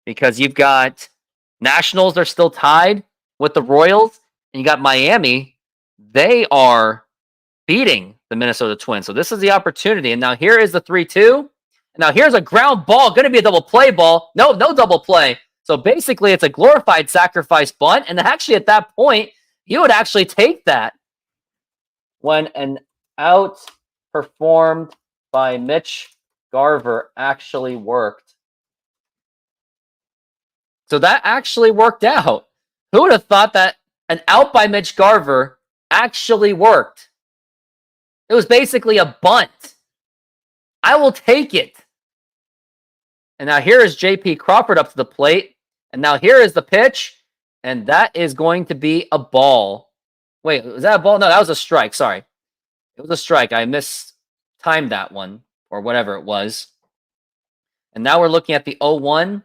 because you've got Nationals are still tied with the Royals, and you got Miami. They are beating the Minnesota Twins. So this is the opportunity. And now here is the 3-2. And now here's a ground ball, going to be a double play ball. No double play. So basically it's a glorified sacrifice bunt. And actually at that point, you would actually take that when an out performed by Mitch Garver actually worked. So that actually worked out. Who would have thought that an out by Mitch Garver actually worked. It was basically a bunt. I will take it. And now here is J.P. Crawford up to the plate. And now here is the pitch. And that is going to be a ball. Wait, was that a ball? No, that was a strike. Sorry. It was a strike. I mistimed that one, or whatever it was. And now we're looking at the 0-1.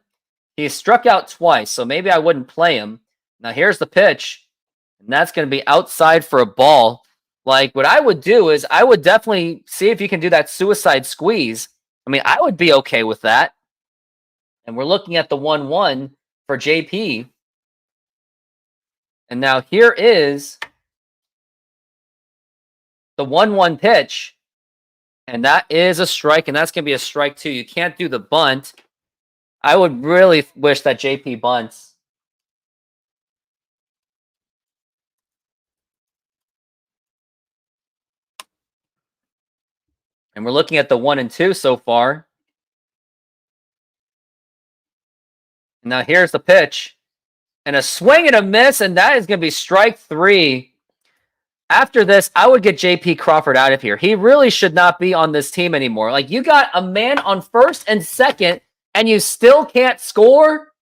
He struck out twice, so maybe I wouldn't play him. Now here's the pitch. And that's going to be outside for a ball. Like, what I would do is I would definitely see if you can do that suicide squeeze. I mean, I would be okay with that. And we're looking at the 1-1 for JP. And now here is the 1-1 pitch. And that is a strike, and that's going to be a strike too. You can't do the bunt. I would really wish that JP bunts. And we're looking at the 1 and 2 so far. And now here's the pitch. And a swing and a miss, and that is going to be strike 3. After this, I would get J.P. Crawford out of here. He really should not be on this team anymore. Like, you got a man on first and second, and you still can't score?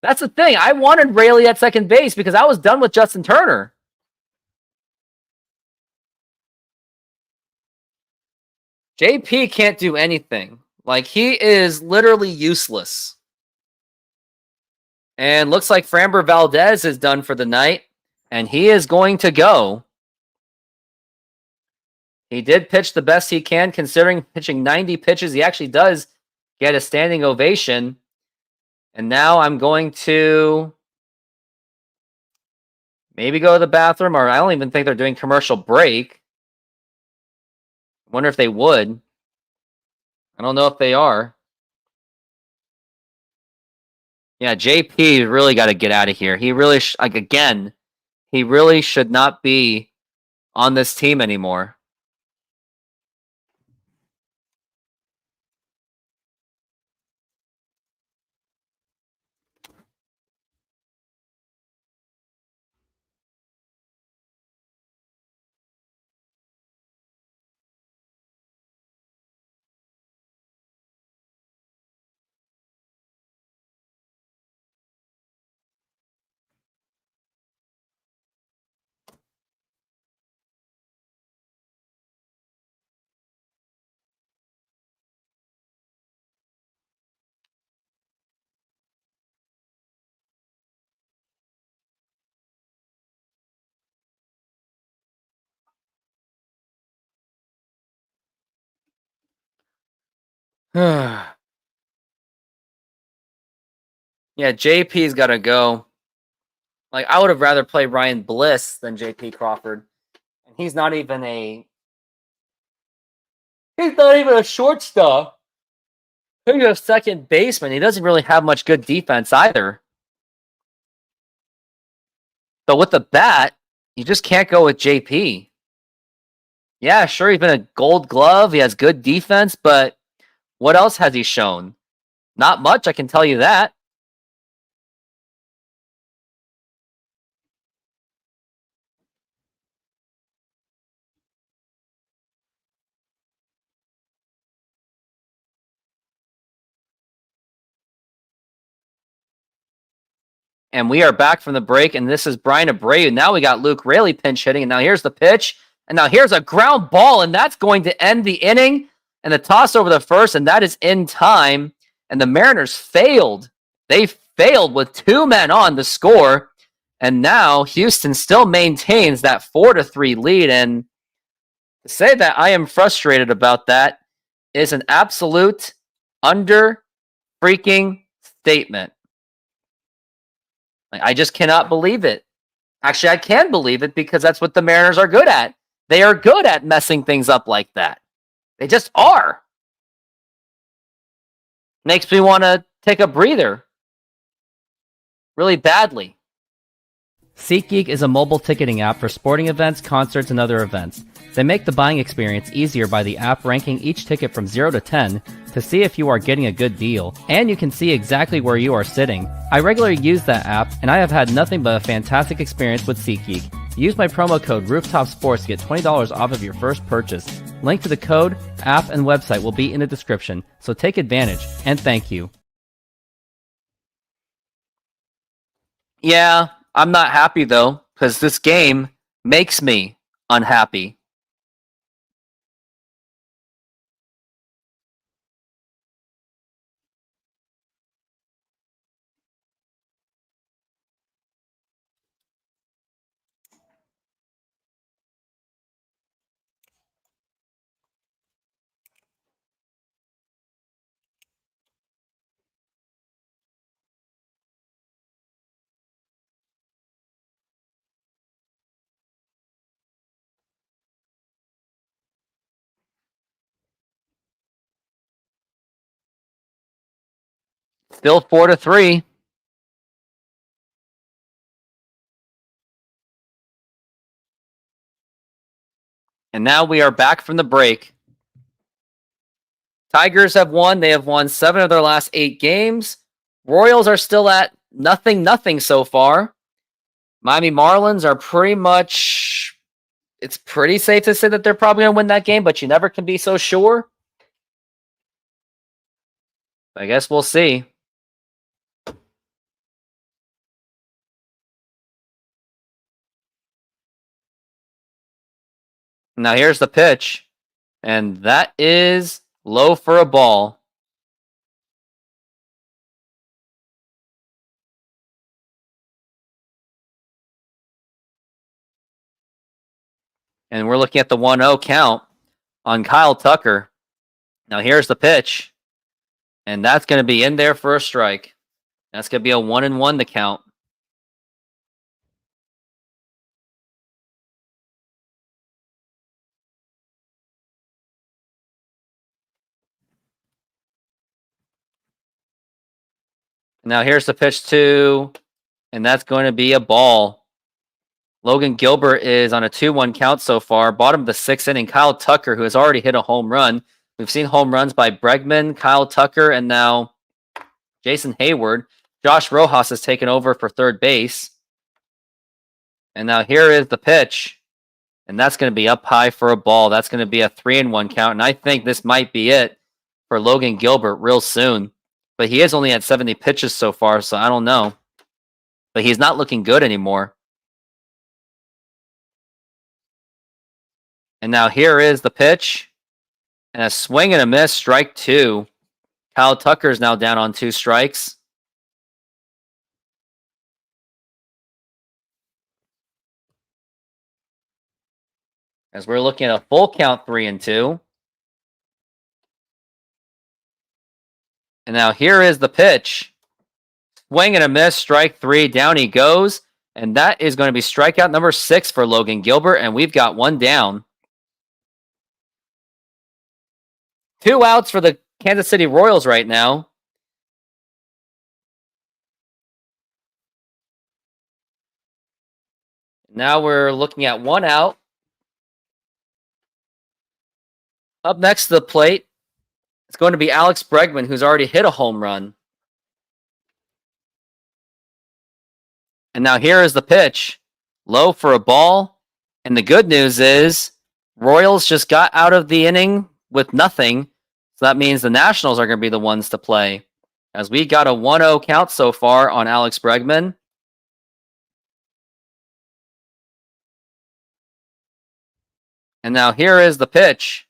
That's the thing. I wanted Rayleigh at second base because I was done with Justin Turner. JP can't do anything. Like, he is literally useless. And looks like Framber Valdez is done for the night. And he is going to go. He did pitch the best he can, considering pitching 90 pitches. He actually does get a standing ovation. And now I'm going to maybe go to the bathroom, or I don't even think they're doing commercial break. I wonder if they would. I don't know if they are. Yeah, JP really got to get out of here. He really, he really should not be on this team anymore. Yeah, JP's got to go. Like, I would have rather played Ryan Bliss than JP Crawford. And he's not even a shortstop. He's a second baseman. He doesn't really have much good defense either. But with the bat, you just can't go with JP. Yeah, sure, he's been a Gold Glove. He has good defense, but what else has he shown? Not much, I can tell you that. And we are back from the break, and this is Brian Abreu. Now we got Luke Rayleigh pinch hitting, and now here's the pitch. And now here's a ground ball, and that's going to end the inning. And the toss over the first, and that is in time. And the Mariners failed. They failed with 2 men on to score. And now Houston still maintains that 4-3 lead. And to say that I am frustrated about that is an absolute under-freaking statement. I just cannot believe it. Actually, I can believe it because that's what the Mariners are good at. They are good at messing things up like that. They just are. Makes me want to take a breather. Really badly. SeatGeek is a mobile ticketing app for sporting events, concerts, and other events. They make the buying experience easier by the app ranking each ticket from 0 to 10, to see if you are getting a good deal, and you can see exactly where you are sitting. I regularly use that app, and I have had nothing but a fantastic experience with SeatGeek. Use my promo code RoofTopSports to get $20 off of your first purchase. Link to the code, app, and website will be in the description, so take advantage, and thank you. Yeah, I'm not happy though, because this game makes me unhappy. Still 4-3. And now we are back from the break. Tigers have won. They have won 7 of their last 8 games. Royals are still at nothing so far. Miami Marlins are pretty much... It's pretty safe to say that they're probably going to win that game, but you never can be so sure. I guess we'll see. Now here's the pitch. And that is low for a ball. And we're looking at the 1-0 count on Kyle Tucker. Now here's the pitch. And that's going to be in there for a strike. That's going to be a 1-1 to count. Now here's the pitch and that's going to be a ball. Logan Gilbert is on a 2-1 count so far. Bottom of the 6th inning, Kyle Tucker, who has already hit a home run. We've seen home runs by Bregman, Kyle Tucker, and now Jason Hayward. Josh Rojas has taken over for third base. And now here is the pitch. And that's going to be up high for a ball. That's going to be a 3-1 count. And I think this might be it for Logan Gilbert real soon. But he is only at 70 pitches so far, so I don't know. But he's not looking good anymore. And now here is the pitch. And a swing and a miss, strike 2. Kyle Tucker is now down on 2 strikes. As we're looking at a full count 3-2. And now here is the pitch. Swing and a miss, strike 3. Down he goes. And that is going to be strikeout number 6 for Logan Gilbert. And we've got 1 down. 2 outs for the Kansas City Royals right now. Now we're looking at 1 out. Up next to the plate, it's going to be Alex Bregman, who's already hit a home run. And now here is the pitch. Low for a ball. And the good news is Royals just got out of the inning with nothing. So that means the Nationals are going to be the ones to play. As we got a 1-0 count so far on Alex Bregman. And now here is the pitch.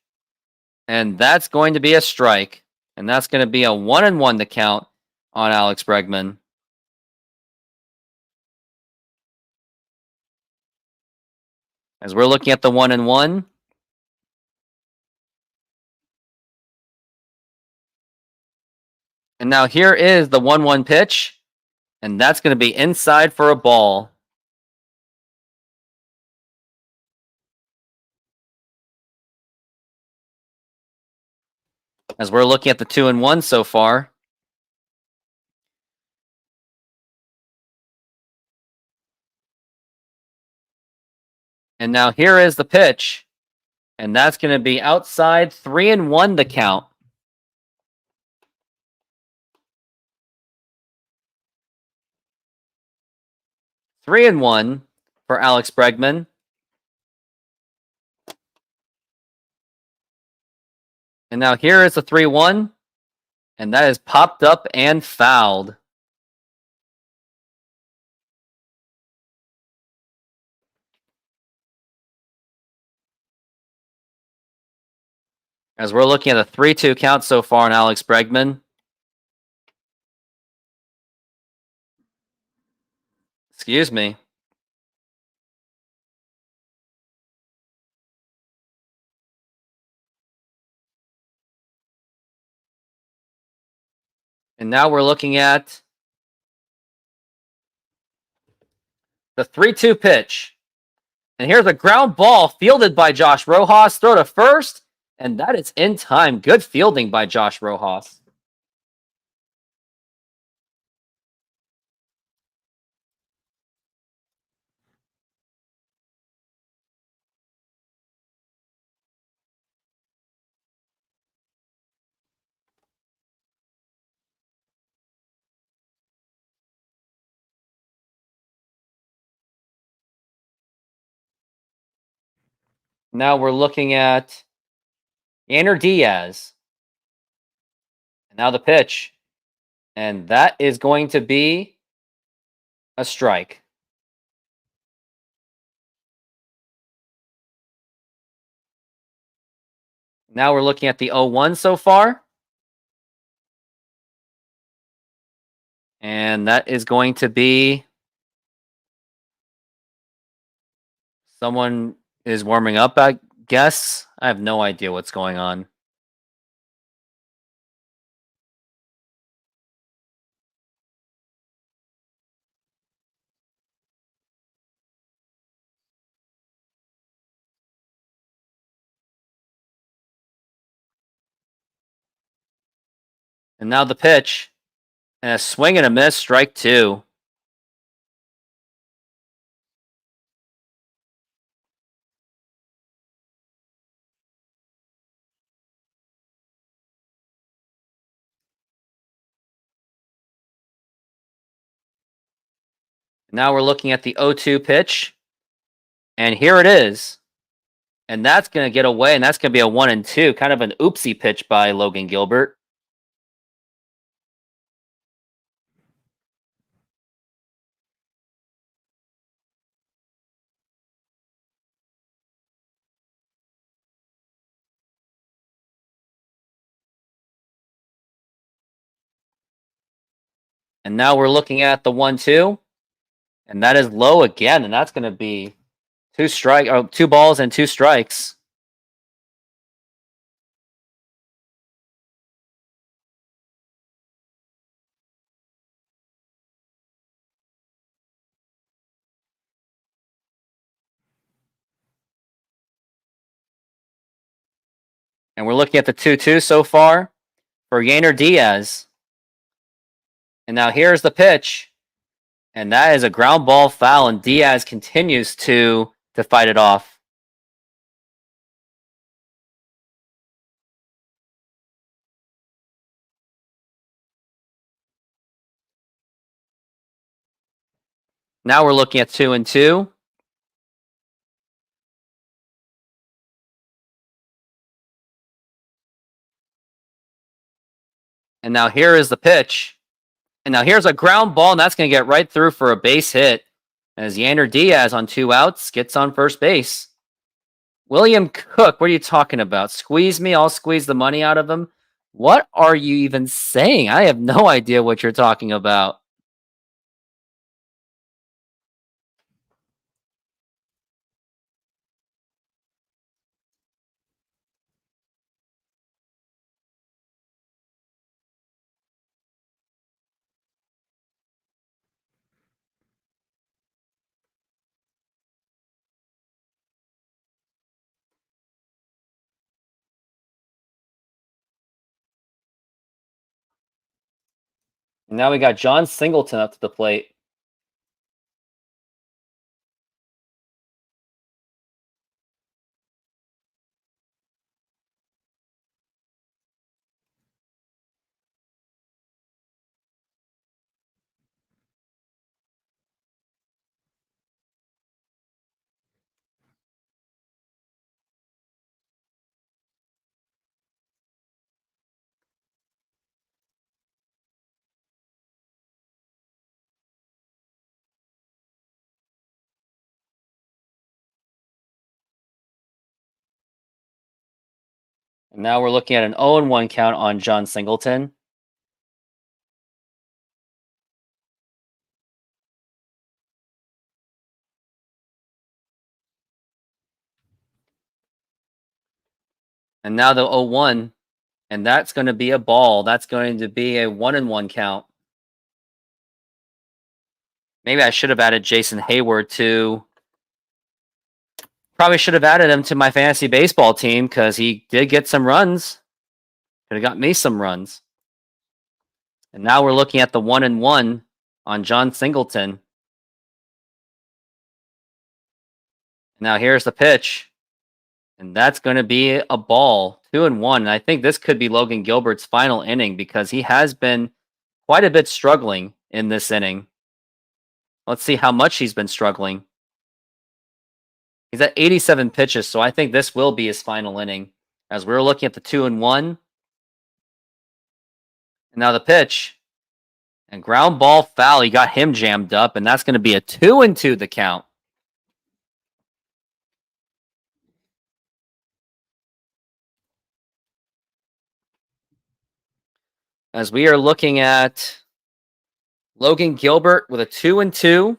And that's going to be a strike. And that's going to be a 1-1 to count on Alex Bregman. As we're looking at the 1-1. And now here is the 1-1 pitch. And that's going to be inside for a ball. As we're looking at the 2-1 so far. And now here is the pitch. And that's going to be outside, 3-1 to count. 3-1 for Alex Bregman. And now here is a 3-1. And that is popped up and fouled. As we're looking at a 3-2 count so far on Alex Bregman. Excuse me. And now we're looking at the 3-2 pitch. And here's a ground ball fielded by Josh Rojas. Throw to first. And that is in time. Good fielding by Josh Rojas. Now we're looking at Yainer Diaz. And now the pitch. And that is going to be a strike. Now we're looking at the 0-1 so far. And that is going to be someone is warming up, I guess. I have no idea what's going on. And now the pitch. And a swing and a miss, strike 2. Now we're looking at the 0-2 pitch. And here it is. And that's going to get away, and that's going to be a 1-2. Kind of an oopsie pitch by Logan Gilbert. And now we're looking at the 1-2. And that is low again, and that's going to be 2 balls and 2 strikes. And we're looking at the 2-2 so far for Yainer Diaz. And now here's the pitch. And that is a ground ball foul, and Diaz continues to fight it off. Now we're looking at 2-2. And now here is the pitch. And now here's a ground ball, and that's going to get right through for a base hit. As Yainer Diaz on 2 outs gets on first base. William Cook, what are you talking about? Squeeze me, I'll squeeze the money out of him. What are you even saying? I have no idea what you're talking about. And now we got John Singleton up to the plate. And now we're looking at an 0-1 count on John Singleton. And now the 0-1, and that's going to be a ball. That's going to be a 1-1 count. Maybe I should have added Jason Hayward to. Probably should have added him to my fantasy baseball team because he did get some runs. Could have got me some runs. And now we're looking at the 1-1 on John Singleton. Now here's the pitch. And that's going to be a ball, 2-1. And I think this could be Logan Gilbert's final inning because he has been quite a bit struggling in this inning. Let's see how much he's been struggling. He's at 87 pitches, so I think this will be his final inning. As we're looking at the 2-1. And now the pitch. And ground ball foul. He got him jammed up, and that's going to be a 2-2 the count. As we are looking at Logan Gilbert with a 2-2.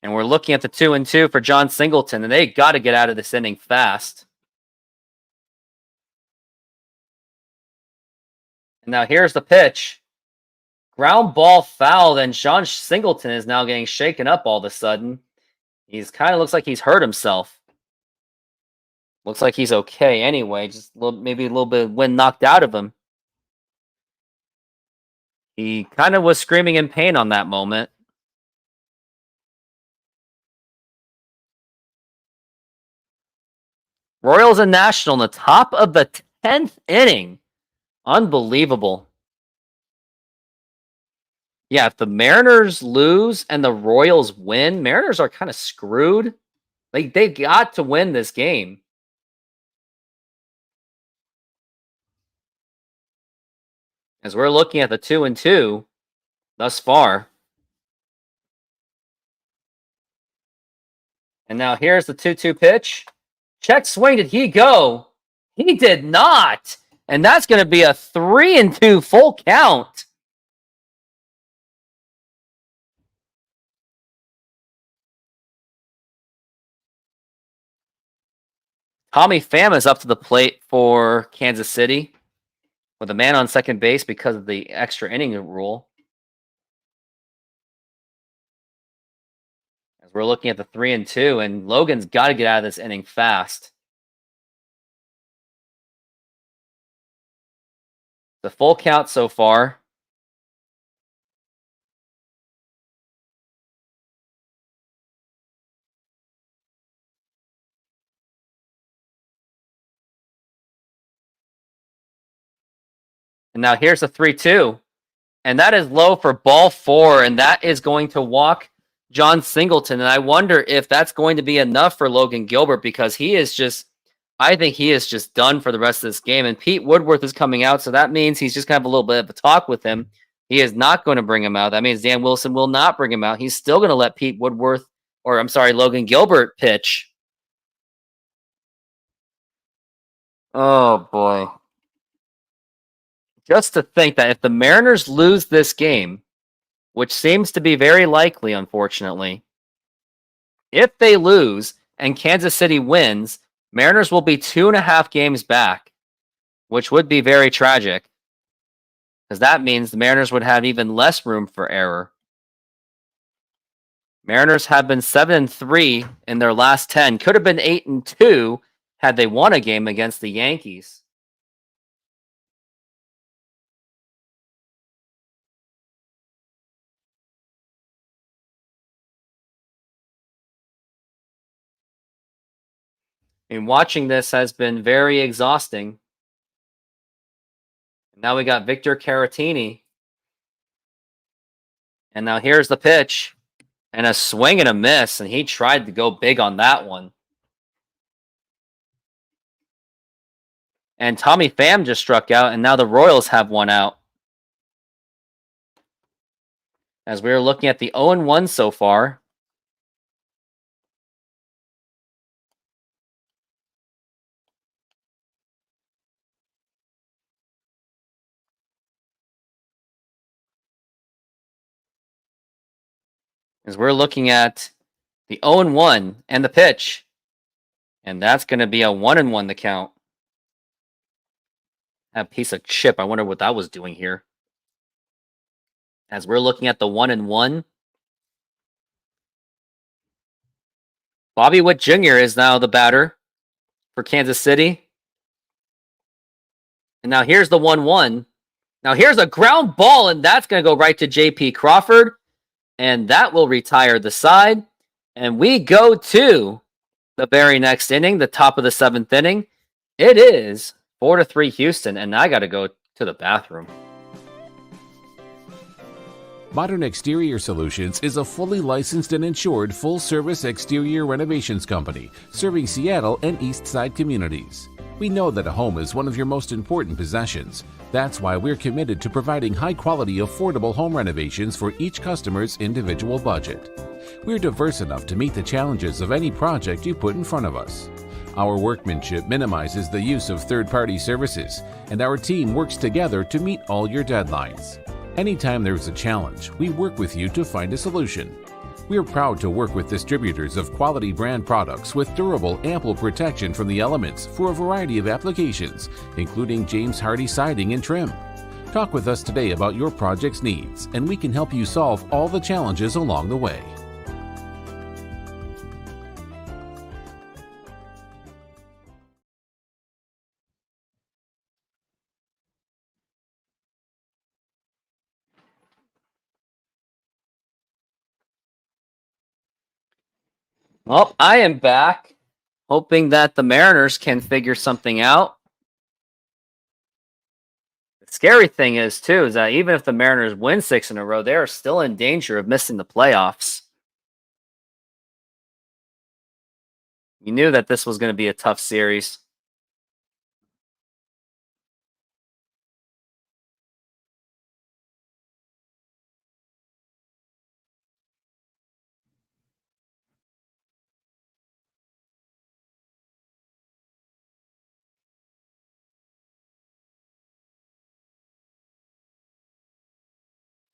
And we're looking at the 2-2 for John Singleton, and they got to get out of this inning fast. And now here's the pitch. Ground ball foul, and John Singleton is now getting shaken up all of a sudden. He's kind of looks like he's hurt himself. Looks like he's okay anyway. Just maybe a little bit of wind knocked out of him. He kind of was screaming in pain on that moment. Royals and National in the top of the 10th inning. Unbelievable. Yeah, if the Mariners lose and the Royals win, Mariners are kind of screwed. They got to win this game. As we're looking at the 2-2 thus far. And now here's the 2-2 pitch. Check swing, did he go? He did not. And that's going to be a 3-2 full count. Tommy Pham is up to the plate for Kansas City with a man on second base because of the extra inning rule. As we're looking at the 3-2, and Logan's got to get out of this inning fast. The full count so far. And now here's the 3-2. And that is low for ball 4. And that is going to walk John Singleton. And I wonder if that's going to be enough for Logan Gilbert because he is just, I think he is just done for the rest of this game. And Pete Woodworth is coming out. So that means he's just going to have a little bit of a talk with him. He is not going to bring him out. That means Dan Wilson will not bring him out. He's still going to let Logan Gilbert pitch. Oh, boy. Just to think that if the Mariners lose this game, which seems to be very likely, unfortunately, if they lose and Kansas City wins, Mariners will be 2.5 games back, which would be very tragic. Because that means the Mariners would have even less room for error. Mariners have been 7-3 in their last 10. Could have been 8-2 had they won a game against the Yankees. I mean, watching this has been very exhausting. Now we got Victor Caratini. And now here's the pitch. And a swing and a miss. And he tried to go big on that one. And Tommy Pham just struck out, and now the Royals have one out. As we're looking at the 0-1 so far. As we're looking at the 0-1 and the pitch. And that's going to be a 1-1 the count. That piece of chip. I wonder what that was doing here. As we're looking at the 1-1. Bobby Witt Jr. is now the batter for Kansas City. And now here's the 1-1. Now here's a ground ball, and that's going to go right to J.P. Crawford. And that will retire the side. And we go to the very next inning, the top of the 7th inning. It is 4-3 Houston, and I got to go to the bathroom. Modern Exterior Solutions is a fully licensed and insured full-service exterior renovations company serving Seattle and East Side communities. We know that a home is one of your most important possessions. That's why we're committed to providing high-quality, affordable home renovations for each customer's individual budget. We're diverse enough to meet the challenges of any project you put in front of us. Our workmanship minimizes the use of third-party services, and our team works together to meet all your deadlines. Anytime there's a challenge, we work with you to find a solution. We are proud to work with distributors of quality brand products with durable, ample protection from the elements for a variety of applications, including James Hardie siding and trim. Talk with us today about your project's needs, and we can help you solve all the challenges along the way. Well, I am back, hoping that the Mariners can figure something out. The scary thing is, too, is that even if the Mariners win 6 in a row, they are still in danger of missing the playoffs. You knew that this was going to be a tough series.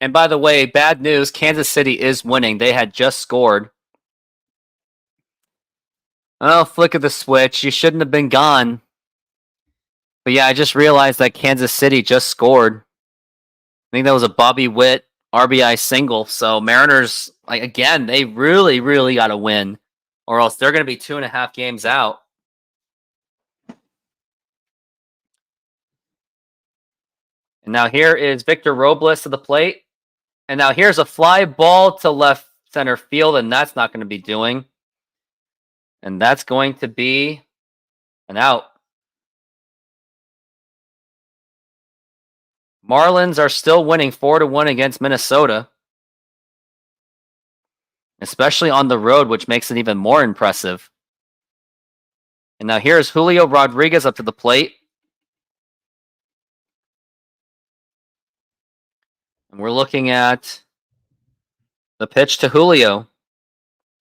And by the way, bad news, Kansas City is winning. They had just scored. Oh, flick of the switch. You shouldn't have been gone. But yeah, I just realized that Kansas City just scored. I think that was a Bobby Witt RBI single. So Mariners, like again, they really, really got to win, or else they're going to be 2.5 games out. And now here is Victor Robles to the plate. And now here's a fly ball to left center field, and that's not going to be doing. And that's going to be an out. Marlins are still winning 4-1 against Minnesota, especially on the road, which makes it even more impressive. And now here's Julio Rodriguez up to the plate. And we're looking at the pitch to Julio.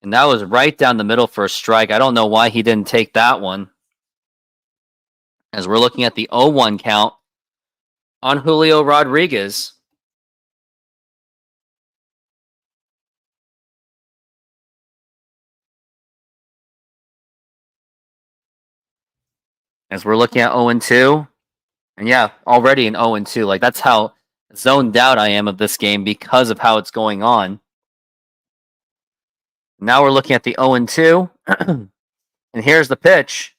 And that was right down the middle for a strike. I don't know why he didn't take that one. As we're looking at the 0-1 count on Julio Rodriguez. As we're looking at 0-2. And yeah, already an 0-2. Like, that's how zoned out I am of this game because of how it's going on. Now we're looking at the 0-2. And here's the pitch.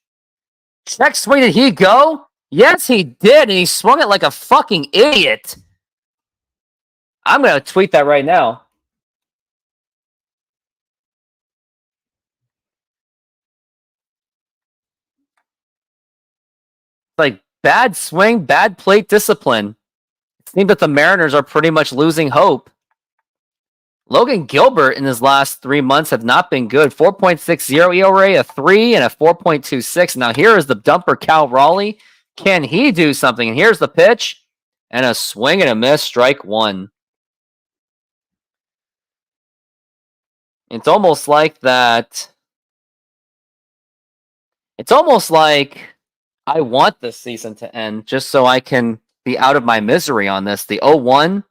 Check swing, did he go? Yes, he did, and he swung it like a fucking idiot. I'm going to tweet that right now. Like, bad swing, bad plate discipline. It seems that the Mariners are pretty much losing hope. Logan Gilbert in his last 3 months have not been good. 4.60 ERA, a 3, and a 4.26. Now here is the dumper Cal Raleigh. Can he do something? And here's the pitch. And a swing and a miss, strike one. It's almost like that. It's almost like I want this season to end just so I can be out of my misery on this. The 0-1,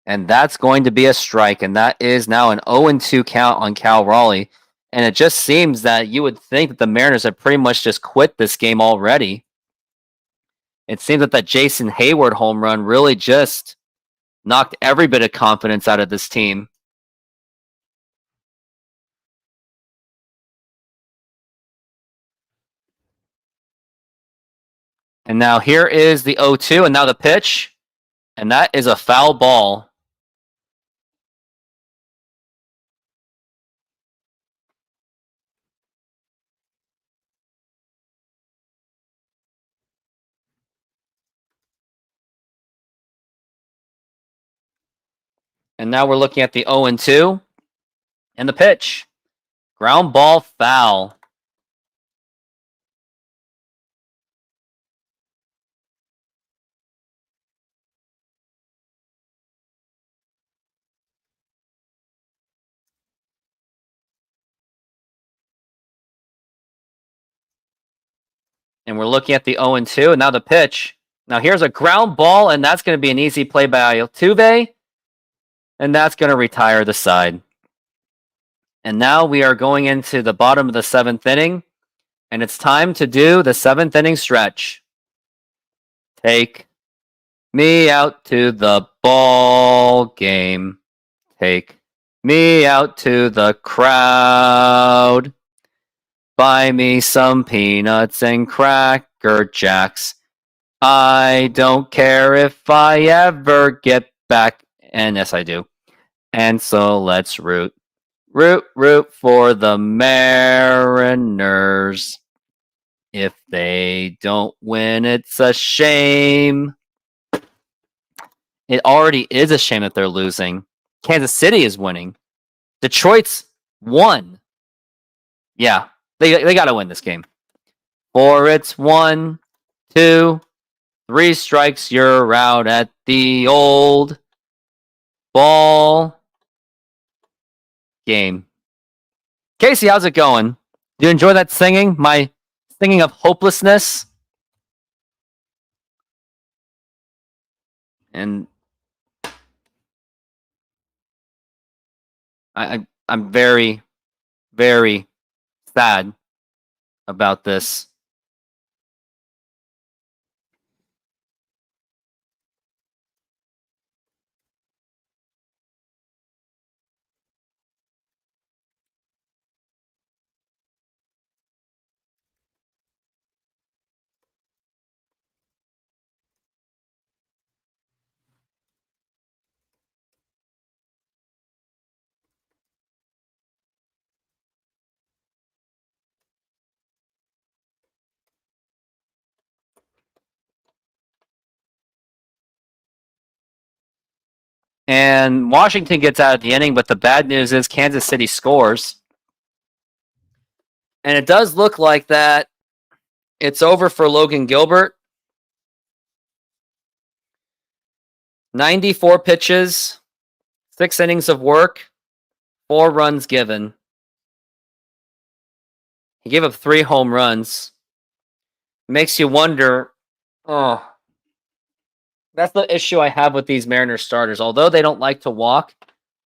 and that's going to be a strike. And that is now an 0-2 count on Cal Raleigh. And it just seems that you would think that the Mariners have pretty much just quit this game already. It seems that Jason Hayward home run really just knocked every bit of confidence out of this team. And now here is the 0-2, and now the pitch. And that is a foul ball. And now we're looking at the 0-2. And the pitch. Ground ball foul. And we're looking at the 0-2, and now the pitch. Now here's a ground ball, and that's going to be an easy play by Altuve. And that's going to retire the side. And now we are going into the bottom of the 7th inning. And it's time to do the 7th inning stretch. Take me out to the ball game. Take me out to the crowd. Buy me some peanuts and Cracker Jacks. I don't care if I ever get back. And yes, I do. And so let's root. Root for the Mariners. If they don't win, it's a shame. It already is a shame that they're losing. Kansas City is winning. Detroit's won. Yeah, they got to win this game. For it's 1, 2, 3 strikes, you're out at the old ball game. Casey, how's it going? Do you enjoy that singing? My singing of hopelessness? And I'm very, very sad about this. And Washington gets out of the inning, but the bad news is Kansas City scores. And it does look like that it's over for Logan Gilbert. 94 pitches, 6 innings of work, 4 runs given. He gave up 3 home runs. Makes you wonder, that's the issue I have with these Mariners starters. Although they don't like to walk,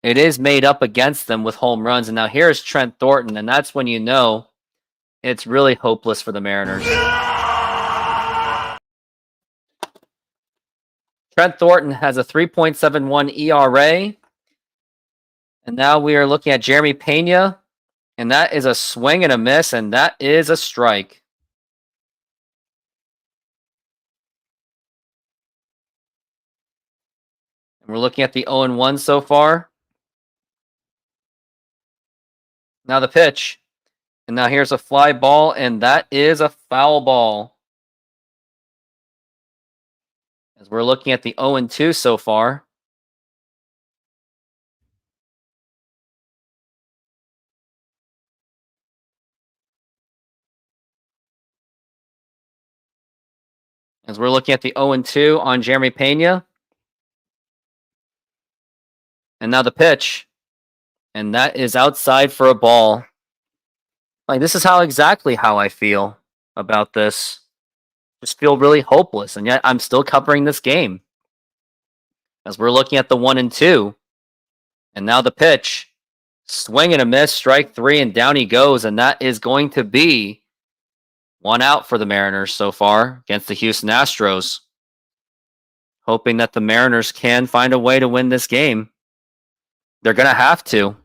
it is made up against them with home runs. And now here's Trent Thornton, and that's when you know it's really hopeless for the Mariners. Trent Thornton has a 3.71 ERA. And now we are looking at Jeremy Pena, and that is a swing and a miss, and that is a strike. And we're looking at the 0-1 so far. Now the pitch. And now here's a fly ball, and that is a foul ball. As we're looking at the 0-2 so far. As we're looking at the 0-2 on Jeremy Pena. And now the pitch. And that is outside for a ball. Like, this is exactly how I feel about this. Just feel really hopeless, and yet I'm still covering this game. As we're looking at the 1-2. And now the pitch. Swing and a miss, strike 3, and down he goes. And that is going to be 1 out for the Mariners so far against the Houston Astros. Hoping that the Mariners can find a way to win this game. They're going to have to.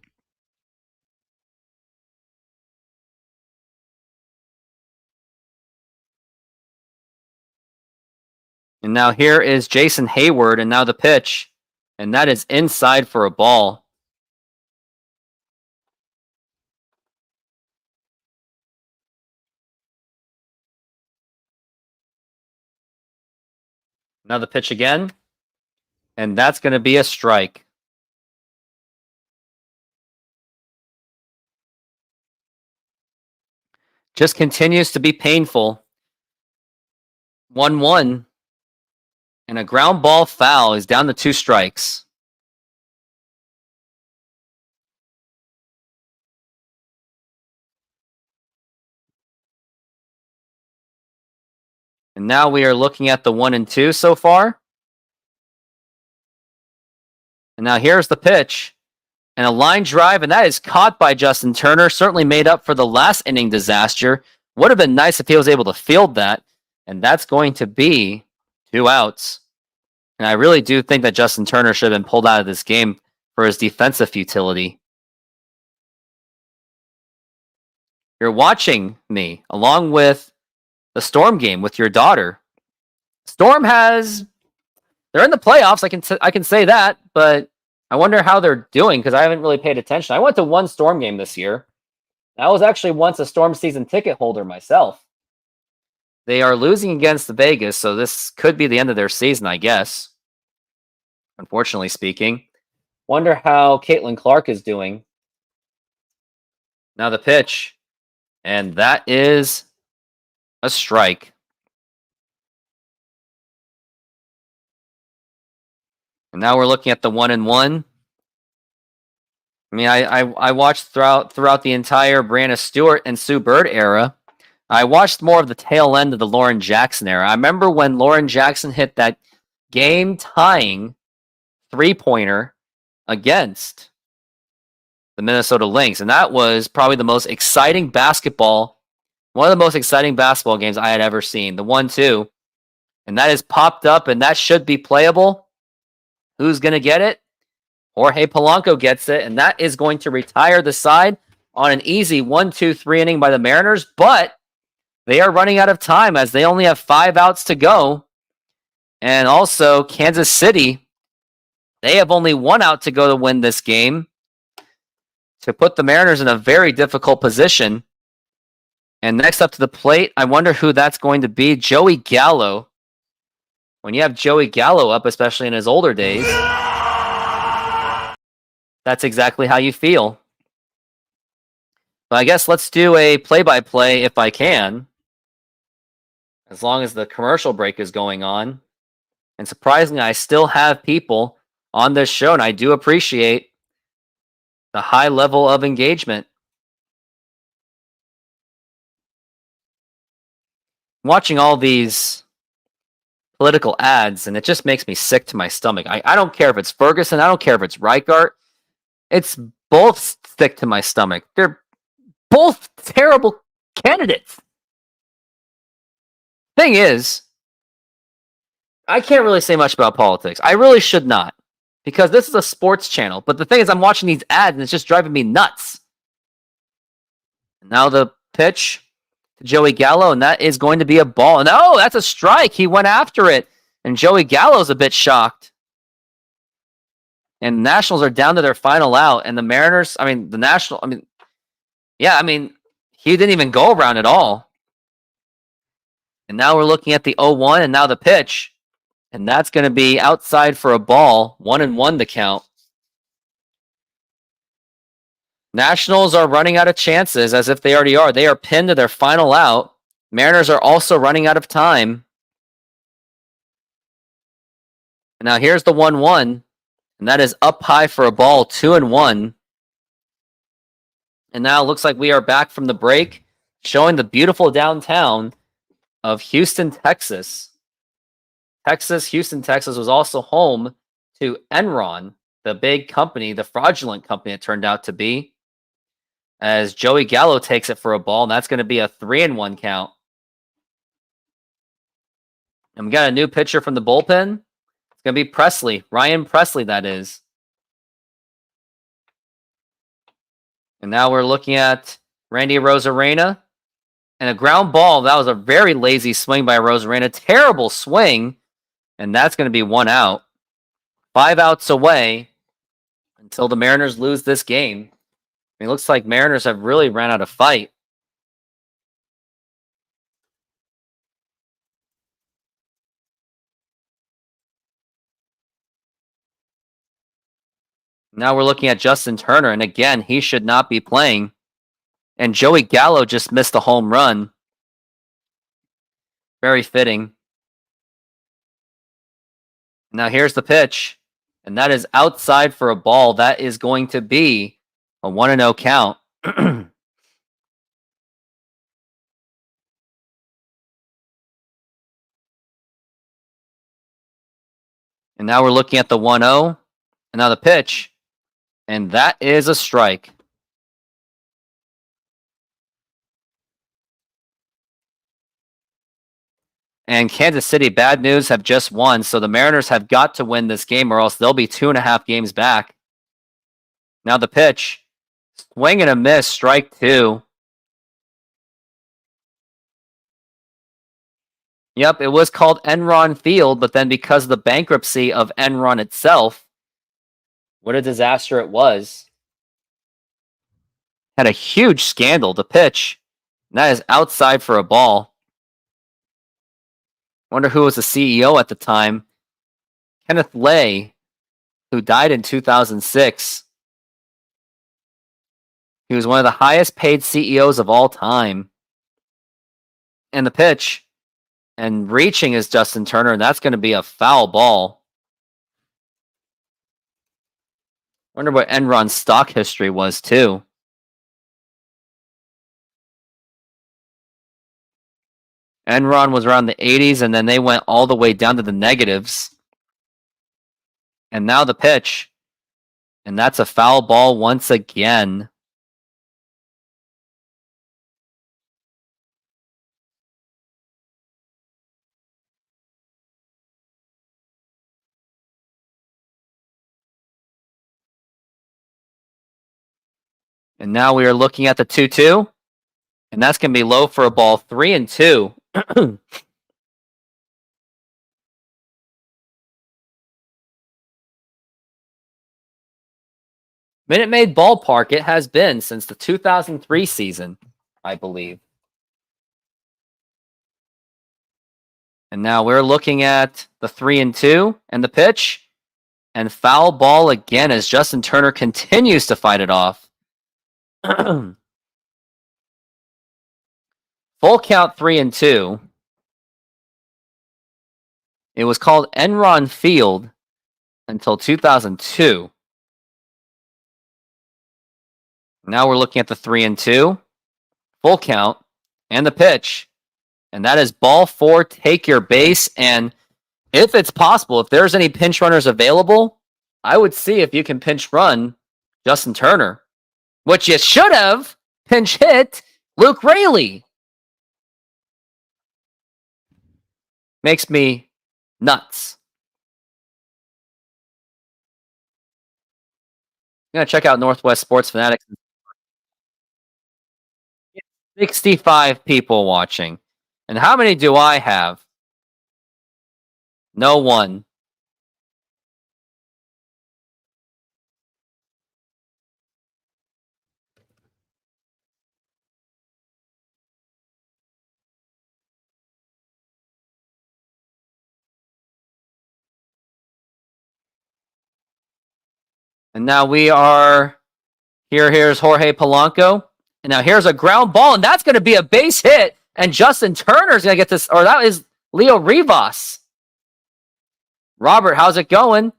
And now here is Jason Hayward, and now the pitch. And that is inside for a ball. Now the pitch again. And that's going to be a strike. Just continues to be painful. 1-1. And a ground ball foul is down to 2 strikes. And now we are looking at the 1-2 so far. And now here's the pitch. And a line drive, and that is caught by Justin Turner. Certainly made up for the last inning disaster. Would have been nice if he was able to field that. And that's going to be 2 outs. And I really do think that Justin Turner should have been pulled out of this game for his defensive futility. You're watching me along with the Storm game with your daughter. Storm they're in the playoffs. I can say that, but I wonder how they're doing because I haven't really paid attention. I went to 1 Storm game this year. I was actually once a Storm season ticket holder myself. They are losing against the Vegas, so this could be the end of their season, I guess. Unfortunately speaking. Wonder how Caitlin Clark is doing. Now the pitch. And that is a strike. And now we're looking at the 1-1. I mean, I watched throughout the entire Brianna Stewart and Sue Bird era. I watched more of the tail end of the Lauren Jackson era. I remember when Lauren Jackson hit that game-tying 3-pointer against the Minnesota Lynx, and that was probably the most exciting basketball, one of the most exciting basketball games I had ever seen. The 1-2, and that is popped up, and that should be playable. Who's going to get it? Jorge Polanco gets it, and that is going to retire the side on an easy 1-2-3 inning by the Mariners, but they are running out of time as they only have 5 outs to go. And also, Kansas City, they have only 1 out to go to win this game, to put the Mariners in a very difficult position. And next up to the plate, I wonder who that's going to be. Joey Gallo. When you have Joey Gallo up, especially in his older days, that's exactly how you feel. But I guess let's do a play-by-play if I can, as long as the commercial break is going on. And surprisingly, I still have people on this show, and I do appreciate the high level of engagement. I'm watching all these political ads, and it just makes me sick to my stomach. I don't care if it's Ferguson. I don't care if it's Reichart. It's both sick to my stomach. They're both terrible candidates. Thing is, I can't really say much about politics. I really should not, because this is a sports channel. But the thing is, I'm watching these ads, and it's just driving me nuts. And now the pitch to Joey Gallo, and that is going to be a ball. And oh, that's a strike. He went after it, and Joey Gallo's a bit shocked. And Nationals are down to their final out, and the Mariners, he didn't even go around at all. And now we're looking at the 0-1, and now the pitch. And that's going to be outside for a ball. 1-1 the count. Nationals are running out of chances, as if they already are. They are pinned to their final out. Mariners are also running out of time. And now here's the 1-1, and that is up high for a ball, 2-1. And now it looks like we are back from the break, showing the beautiful downtown of Houston, Texas. Houston, Texas was also home to Enron, the big company, the fraudulent company it turned out to be, as Joey Gallo takes it for a ball, and that's going to be a 3-1 count. And we got a new pitcher from the bullpen. It's going to be Presley, Ryan Presley, that is. And now we're looking at Randy Arozarena and a ground ball. That was a very lazy swing by Arozarena. Terrible swing. And that's going to be 1 out. 5 outs away until the Mariners lose this game. It looks like Mariners have really ran out of fight. Now we're looking at Justin Turner, and again, he should not be playing. And Joey Gallo just missed a home run. Very fitting. Now here's the pitch, and that is outside for a ball. That is going to be a 1-0 count. And now we're looking at the 1-0, and now the pitch, and that is a strike. And Kansas City, bad news, have just won. So the Mariners have got to win this game or else they'll be 2.5 games back. Now the pitch. Swing and a miss, strike 2. Yep, it was called Enron Field, but then because of the bankruptcy of Enron itself, what a disaster it was. Had a huge scandal. The pitch. And that is outside for a ball. Wonder who was the CEO at the time. Kenneth Lay, who died in 2006. He was one of the highest paid CEOs of all time. And the pitch. And reaching is Justin Turner, and that's going to be a foul ball. Wonder what Enron's stock history was, too. Enron was around the 80s, and then they went all the way down to the negatives. And now the pitch. And that's a foul ball once again. And now we are looking at the 2-2. And that's going to be low for a ball, 3-2. Minute Maid Ballpark, it has been since the 2003 season, I believe. And now we're looking at the 3-2 and the pitch. And foul ball again as Justin Turner continues to fight it off. Full count 3-2. It was called Enron Field until 2002. Now we're looking at the 3-2. Full count and the pitch. And that is ball 4, take your base. And if it's possible, if there's any pinch runners available, I would see if you can pinch run Justin Turner. Which you should have pinch hit Luke Raley. Makes me nuts. I'm going to check out Northwest Sports Fanatics. 65 people watching. And how many do I have? No one. And now we are here. Here's Jorge Polanco. And now here's a ground ball, and that's going to be a base hit. And Justin Turner's going to get this, or that is Leo Rivas. Robert, how's it going?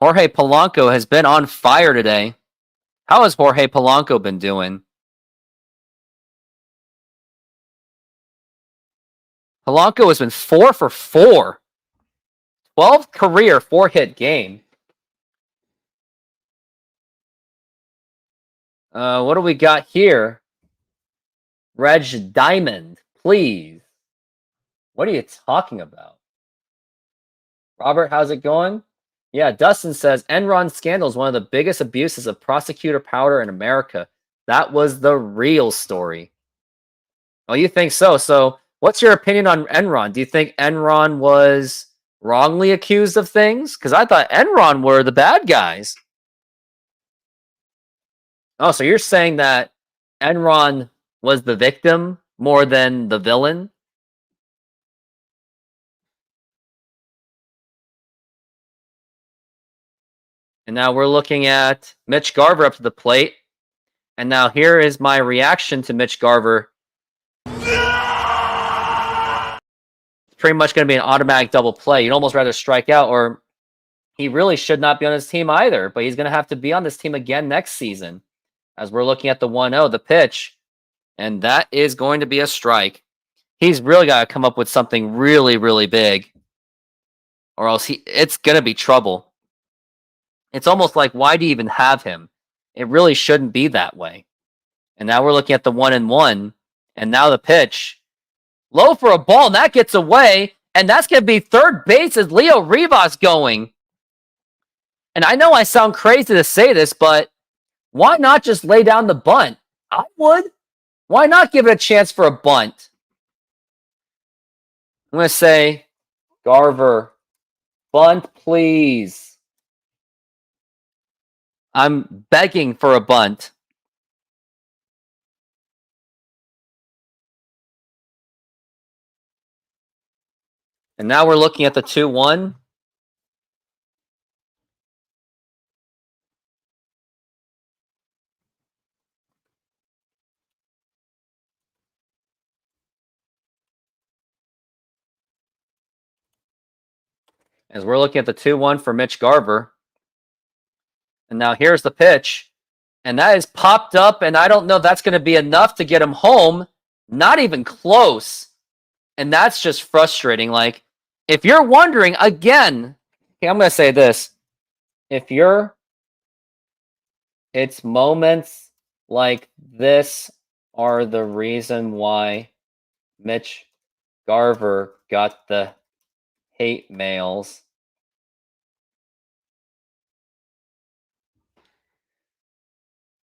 Jorge Polanco has been on fire today. How has Jorge Polanco been doing? Polanco has been 4 for 4. 12th career 4-hit game. What do we got here? Reg Diamond, please. What are you talking about? Robert, how's it going? Yeah, Dustin says Enron scandal is one of the biggest abuses of prosecutor power in America. That was the real story. Oh, you think so? So, what's your opinion on Enron? Do you think Enron was wrongly accused of things? Because I thought Enron were the bad guys. Oh, so you're saying that Enron was the victim more than the villain? And now we're looking at Mitch Garver up to the plate. And now here is my reaction to Mitch Garver. It's pretty much going to be an automatic double play. You'd almost rather strike out, or he really should not be on his team either. But he's going to have to be on this team again next season. As we're looking at the 1-0, the pitch. And that is going to be a strike. He's really got to come up with something really, really big. Or else it's going to be trouble. It's almost like, why do you even have him? It really shouldn't be that way. And now we're looking at the 1-1. And now the pitch. Low for a ball, and that gets away. And that's going to be third base as Leo Rivas going. And I know I sound crazy to say this, but why not just lay down the bunt? I would. Why not give it a chance for a bunt? I'm going to say, Garver, bunt, please. I'm begging for a bunt. And now we're looking at the 2-1. As we're looking at the 2-1 for Mitch Garver. And now here's the pitch. And that is popped up, and I don't know if that's going to be enough to get him home. Not even close. And that's just frustrating. Like, if you're wondering, again, okay, I'm going to say this. It's moments like this are the reason why Mitch Garver got the hate mails.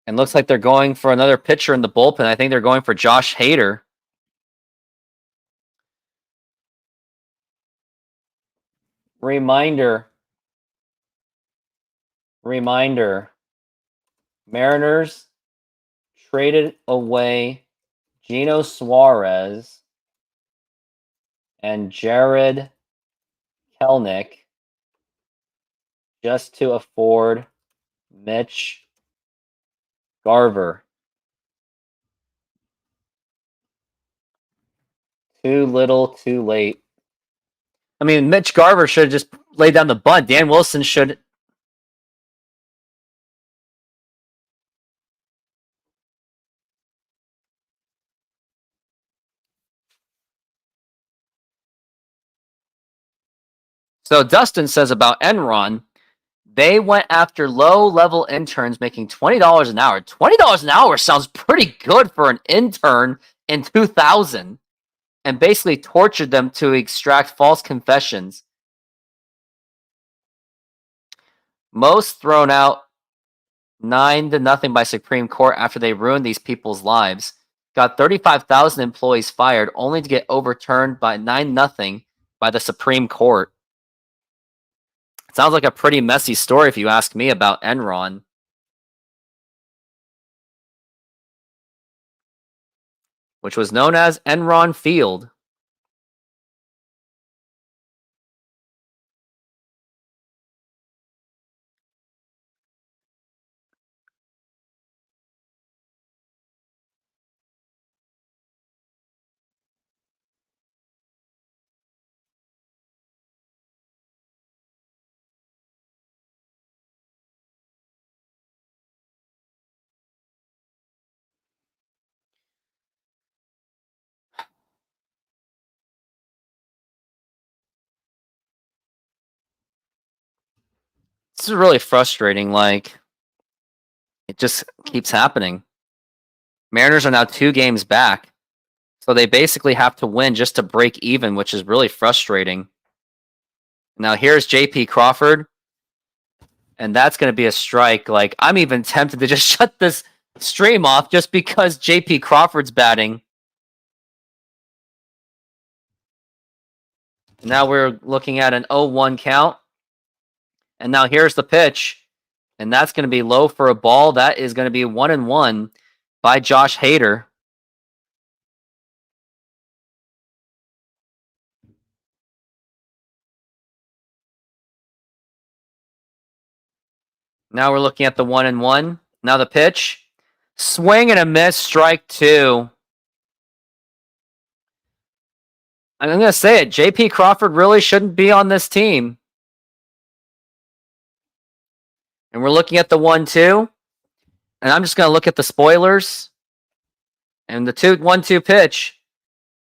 And looks like they're going for another pitcher in the bullpen. I think they're going for Josh Hader. Reminder. Mariners traded away Gino Suarez and Jared Kelnick just to afford Mitch Garver. Too little, too late. I mean, Mitch Garver should have just laid down the bunt. Dan Wilson should. So Dustin says about Enron, they went after low-level interns making $20 an hour. $20 an hour sounds pretty good for an intern in 2000, and basically tortured them to extract false confessions. Most thrown out 9-0 by Supreme Court after they ruined these people's lives. Got 35,000 employees fired, only to get overturned by 9-0 by the Supreme Court. It sounds like a pretty messy story if you ask me about Enron. Which was known as Enron Field. This is really frustrating. Like, it just keeps happening. Mariners are now 2 games back. So they basically have to win just to break even, which is really frustrating. Now here's JP Crawford. And that's going to be a strike. Like, I'm even tempted to just shut this stream off just because JP Crawford's batting. Now we're looking at an 0-1 count. And now here's the pitch. And that's going to be low for a ball. That is going to be 1-1 by Josh Hader. Now we're looking at the 1-1. Now the pitch. Swing and a miss, strike 2. I'm going to say it. JP Crawford really shouldn't be on this team. And we're looking at the 1-2. And I'm just going to look at the spoilers. And the 1-2 pitch.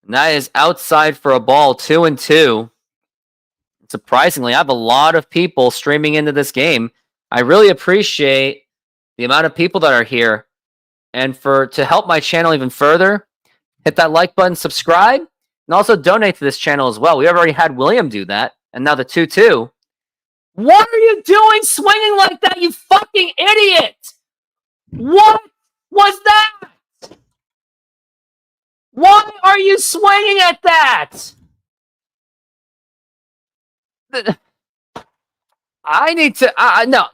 And that is outside for a ball, 2-2. Surprisingly, I have a lot of people streaming into this game. I really appreciate the amount of people that are here. And to help my channel even further, hit that like button, subscribe, and also donate to this channel as well. We have already had William do that. And now the 2-2. What are you doing swinging like that, you fucking idiot? What was that? Why are you swinging at that? I need to. No.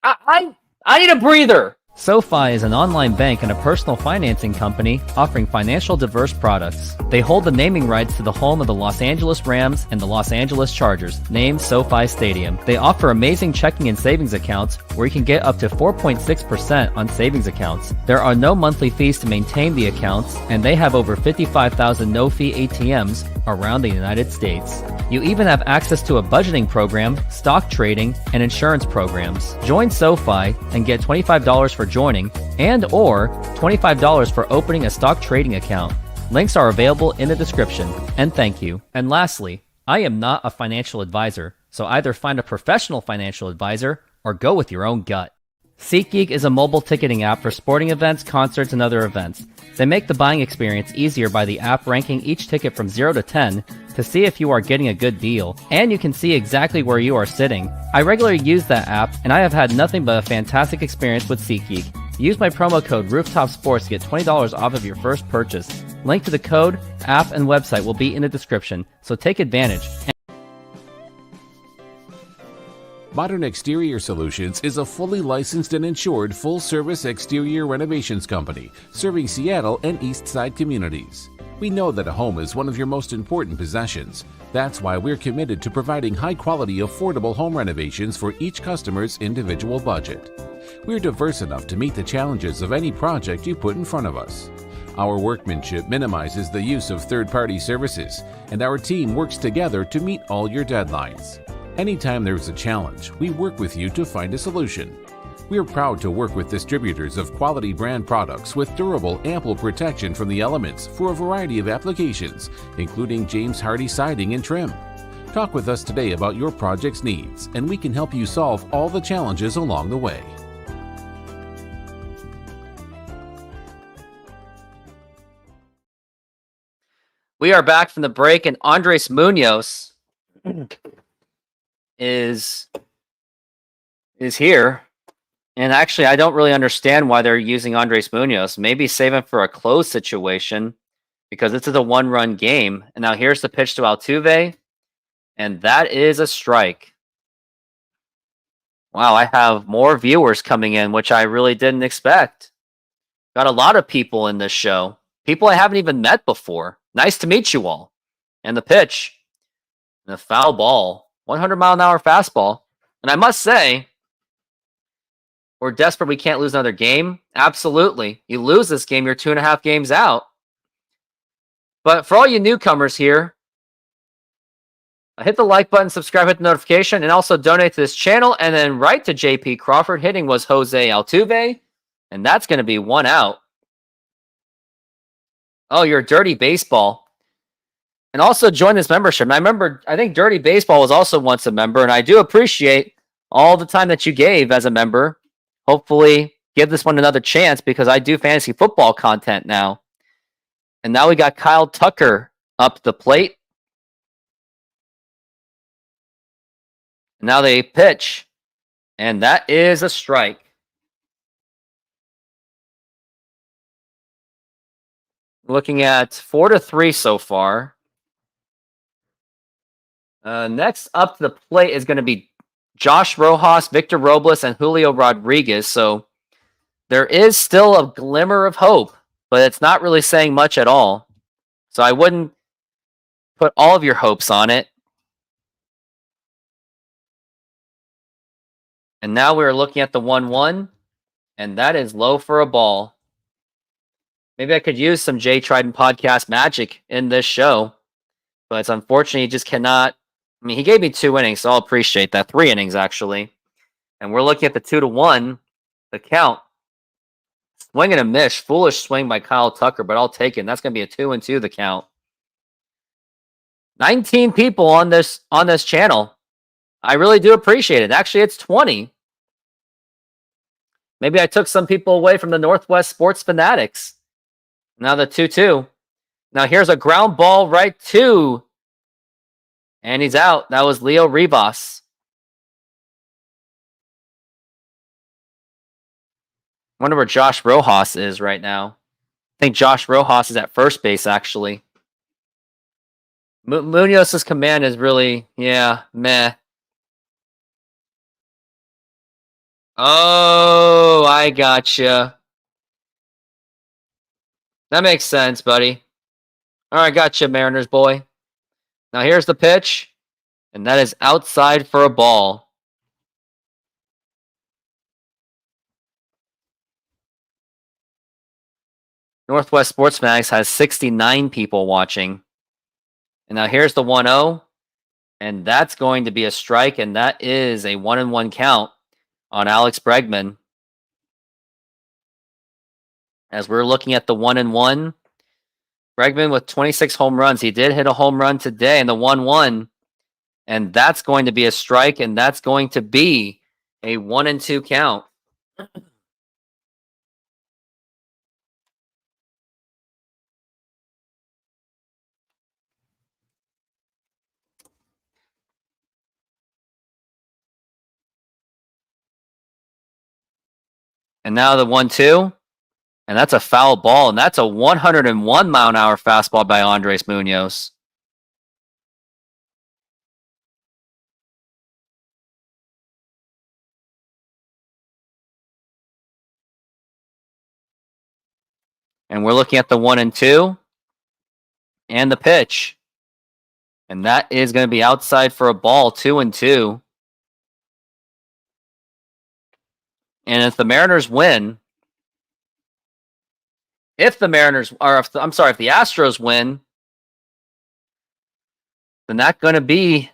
I need a breather. SoFi is an online bank and a personal financing company offering financial diverse products. They hold the naming rights to the home of the Los Angeles Rams and the Los Angeles Chargers, named SoFi Stadium. They offer amazing checking and savings accounts where you can get up to 4.6% on savings accounts. There are no monthly fees to maintain the accounts, and they have over 55,000 no-fee ATMs around the United States. You even have access to a budgeting program, stock trading, and insurance programs. Join SoFi and get $25 for joining and or $25 for opening a stock trading account. Links are available in the description. And thank you. And lastly, I am not a financial advisor, so either find a professional financial advisor or go with your own gut. SeatGeek is a mobile ticketing app for sporting events, concerts, and other events. They make the buying experience easier by the app ranking each ticket from 0 to 10 to see if you are getting a good deal, and you can see exactly where you are sitting. I regularly use that app, and I have had nothing but a fantastic experience with SeatGeek. Use my promo code RoofTopSports to get $20 off of your first purchase. Link to the code, app, and website will be in the description, so take advantage. Modern Exterior Solutions is a fully licensed and insured full-service exterior renovations company serving Seattle and East Side communities. We know that a home is one of your most important possessions. That's why we're committed to providing high-quality, affordable home renovations for each customer's individual budget. We're diverse enough to meet the challenges of any project you put in front of us. Our workmanship minimizes the use of third-party services, and our team works together to meet all your deadlines. Anytime there's a challenge, we work with you to find a solution. We are proud to work with distributors of quality brand products with durable, ample protection from the elements for a variety of applications, including James Hardie siding and trim. Talk with us today about your project's needs, and we can help you solve all the challenges along the way. We are back from the break, and Andres Munoz is here. And actually, I don't really understand why they're using Andres Munoz. Maybe save him for a close situation because this is a one-run game. And now here's the pitch to Altuve, and that is a strike. Wow, I have more viewers coming in, which I really didn't expect. Got a lot of people in this show. People I haven't even met before. Nice to meet you all. And the pitch, and a foul ball. 100-mile-an-hour fastball. And I must say, we're desperate we can't lose another game. Absolutely. You lose this game, you're 2.5 games out. But for all you newcomers here, hit the like button, subscribe, hit the notification, and also donate to this channel. And then right to JP Crawford. Hitting was Jose Altuve. And that's going to be 1 out. Oh, you're Dirty Baseball. And also join this membership. And I think Dirty Baseball was also once a member, and I do appreciate all the time that you gave as a member. Hopefully, give this one another chance because I do fantasy football content now. And now we got Kyle Tucker up the plate. Now they pitch, and that is a strike. Looking at 4-3 so far. Next up to the plate is going to be Josh Rojas, Victor Robles, and Julio Rodriguez. So there is still a glimmer of hope, but it's not really saying much at all. So I wouldn't put all of your hopes on it. And now we're looking at the 1-1, and that is low for a ball. Maybe I could use some Trident Podcast magic in this show, but it's unfortunate he just cannot. I mean, he gave me 2 innings, so I'll appreciate that. 3 innings, actually. And we're looking at the 2-1, the count. Swing and a miss. Foolish swing by Kyle Tucker, but I'll take it. That's going to be a 2-2, the count. 19 people on this channel. I really do appreciate it. Actually, it's 20. Maybe I took some people away from the Northwest Sports Fanatics. Now the 2-2. Now here's a ground ball right to. And he's out. That was Leo Rivas. Wonder where Josh Rojas is right now. I think Josh Rojas is at first base, actually. Munoz's command is really, meh. Oh, I gotcha. That makes sense, buddy. All right, gotcha, Mariners boy. Now here's the pitch, and that is outside for a ball. Northwest Sports Fanatics has 69 people watching. And now here's the 1-0, and that's going to be a strike, and that is a 1-1 count on Alex Bregman. As we're looking at the 1-1, Bregman with 26 home runs. He did hit a home run today in the 1-1, and that's going to be a strike, and that's going to be a 1-2 count. And now the 1-2, and that's a foul ball, and that's a 101 mile an hour fastball by Andres Munoz. And we're looking at the 1-2 and the pitch. And that is going to be outside for a ball, 2-2. And if the Mariners win, if the Astros win, then that's going to be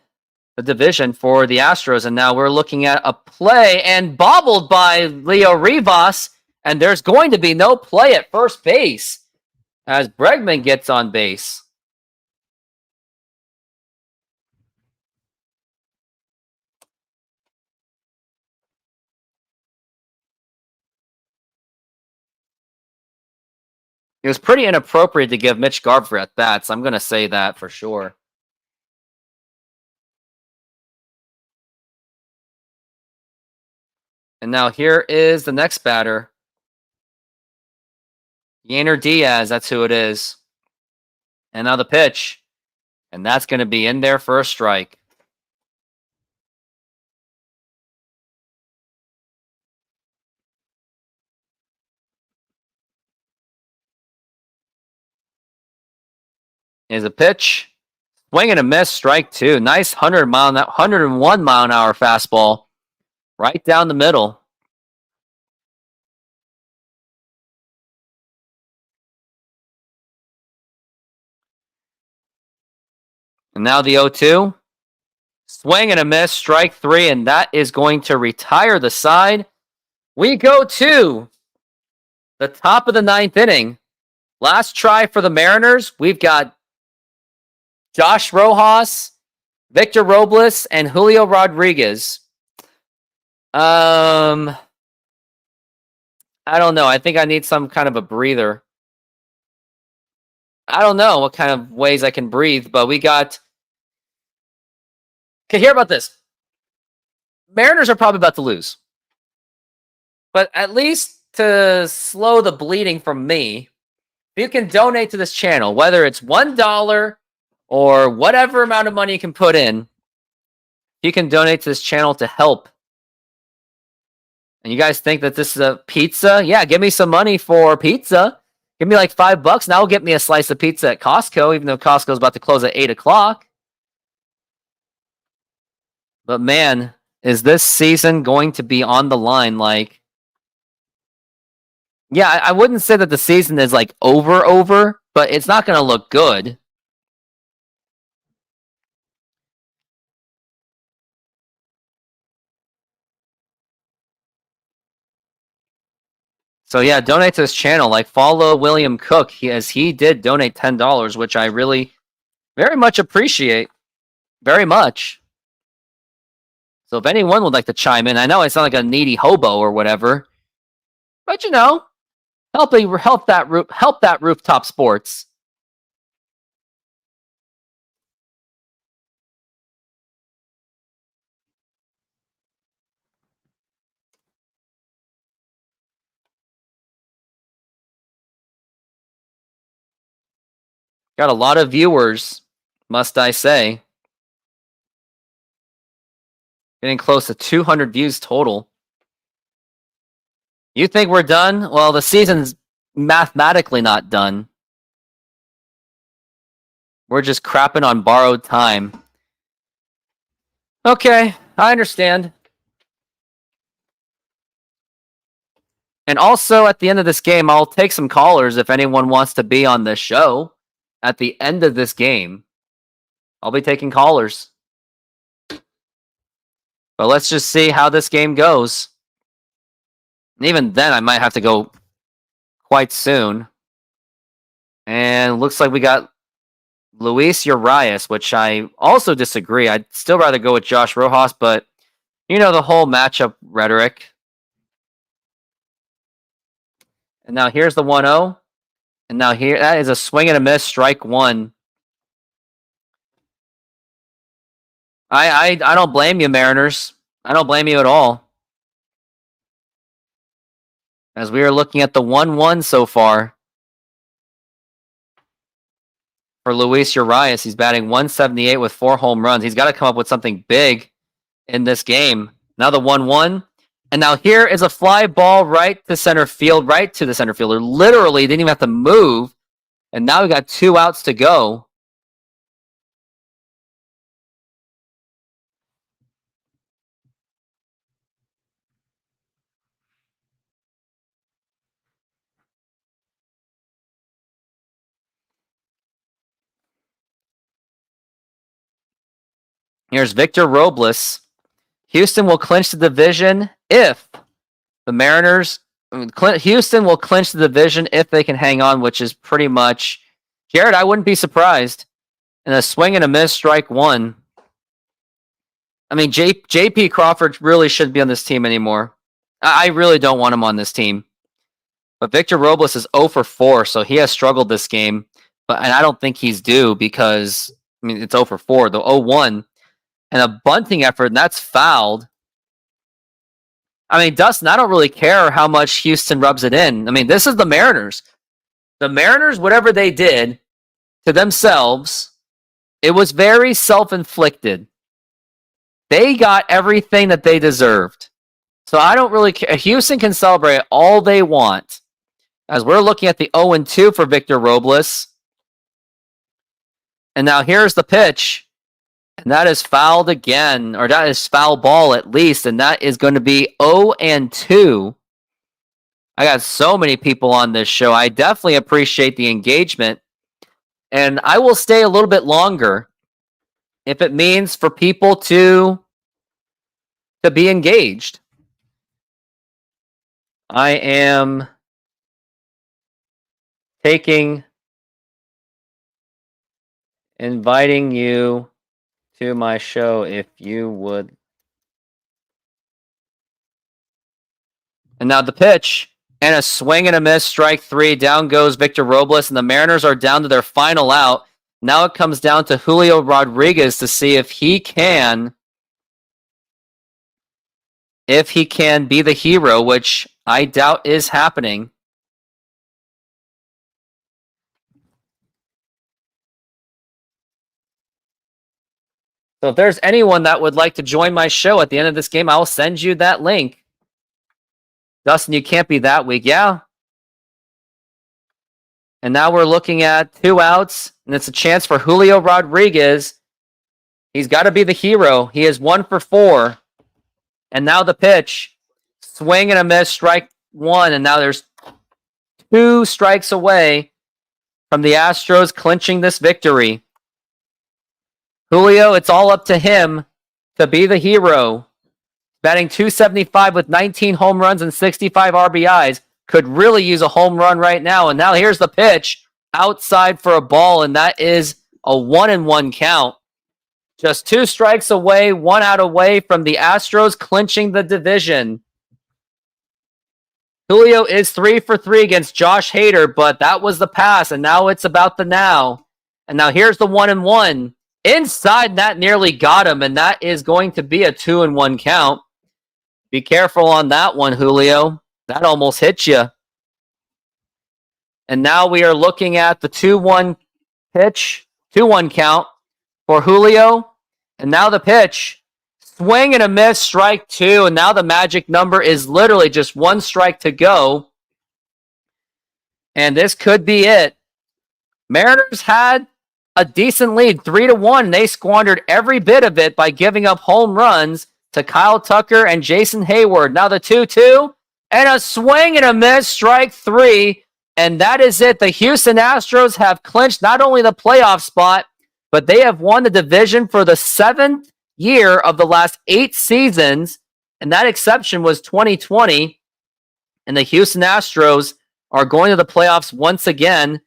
the division for the Astros. And now we're looking at a play and bobbled by Leo Rivas. And there's going to be no play at first base as Bregman gets on base. It was pretty inappropriate to give Mitch Garver at bats. I'm going to say that for sure. And now here is the next batter. Yainer Diaz, that's who it is. And now the pitch. And that's going to be in there for a strike. Is a pitch. Swing and a miss, strike 2. Nice 101 mile an hour fastball. Right down the middle. And now the 0-2. Swing and a miss, strike 3, and that is going to retire the side. We go to the top of the 9th inning. Last try for the Mariners. We've got Josh Rojas, Victor Robles, and Julio Rodriguez. I don't know. I think I need some kind of a breather. I don't know what kind of ways I can breathe, but we got... Okay, hear about this. Mariners are probably about to lose. But at least to slow the bleeding from me, if you can donate to this channel, whether it's $1 or whatever amount of money you can put in, you can donate to this channel to help. And you guys think that this is a pizza? Yeah, give me some money for pizza. Give me like $5 and I'll get me a slice of pizza at Costco, even though Costco's about to close at 8 o'clock. But man, is this season going to be on the line? Like, yeah, I wouldn't say that the season is like over, but it's not going to look good. So yeah, donate to this channel. Like, follow William Cook, he did donate $10, which I really very much appreciate. Very much. So if anyone would like to chime in, I know I sound like a needy hobo or whatever, but you know, help that Rooftop Sports. Got a lot of viewers, must I say. Getting close to 200 views total. You think we're done? Well, the season's mathematically not done. We're just crapping on borrowed time. Okay, I understand. And also, at the end of this game, I'll take some callers if anyone wants to be on the show. At the end of this game, I'll be taking callers. But let's just see how this game goes. And even then, I might have to go quite soon. And looks like we got Luis Urias, which I also disagree. I'd still rather go with Josh Rojas, but you know the whole matchup rhetoric. And now here's the 1-0. And now here, that is a swing and a miss, strike one. I don't blame you, Mariners. I don't blame you at all. As we are looking at the 1-1 so far. For Luis Urias, he's batting 178 with 4 home runs. He's got to come up with something big in this game. Now the 1-1. And now here is a fly ball right to center field, right to the center fielder. Literally didn't even have to move. And now we got 2 outs to go. Here's Victor Robles. Houston will clinch the division if the Mariners... Houston will clinch the division if they can hang on, which is pretty much... Jared, I wouldn't be surprised. And a swing and a miss, strike one. I mean, JP Crawford really shouldn't be on this team anymore. I really don't want him on this team. But Victor Robles is 0 for 4, so he has struggled this game. And I don't think he's due because, I mean, it's 0 for 4. The 0-1 and a bunting effort, and that's fouled. I mean, Dustin, I don't really care how much Houston rubs it in. I mean, this is the Mariners. The Mariners, whatever they did to themselves, it was very self-inflicted. They got everything that they deserved. So I don't really care. Houston can celebrate all they want. As we're looking at the 0-2 for Victor Robles. And now here's the pitch. And that is fouled again. Or that is foul ball at least. And that is going to be 0-2. I got so many people on this show. I definitely appreciate the engagement. And I will stay a little bit longer if it means for people to be engaged. I am inviting you to my show if you would And now the pitch. And a swing and a miss, strike 3. Down goes Victor Robles, and the Mariners are down to their final out. Now it comes down to Julio Rodriguez to see if he can be the hero, which I doubt is happening. So if there's anyone that would like to join my show at the end of this game, I'll send you that link. Dustin, you can't be that weak. Yeah. And now we're looking at 2 outs, and it's a chance for Julio Rodriguez. He's got to be the hero. He is 1 for 4. And now the pitch. Swing and a miss, strike 1. And now there's 2 strikes away from the Astros clinching this victory. Julio, it's all up to him to be the hero. Batting .275 with 19 home runs and 65 RBIs. Could really use a home run right now. And now here's the pitch. Outside for a ball, and that is a 1-1 count. Just 2 strikes away, 1 out away from the Astros clinching the division. Julio is 3 for 3 against Josh Hader, but that was the pass, and now it's about the now. And now here's the 1-1. Inside, that nearly got him, and that is going to be a 2-1 count. Be careful on that one, Julio. That almost hit you. And now we are looking at the 2-1 pitch, 2-1 count for Julio. And now the pitch. Swing and a miss, strike 2. And now the magic number is literally just 1 strike to go. And this could be it. Mariners had a decent lead, 3-1. And they squandered every bit of it by giving up home runs to Kyle Tucker and Jason Hayward. Now the 2-2. And a swing and a miss, strike 3. And that is it. The Houston Astros have clinched not only the playoff spot, but they have won the division for the 7th year of the last 8 seasons. And that exception was 2020. And the Houston Astros are going to the playoffs once again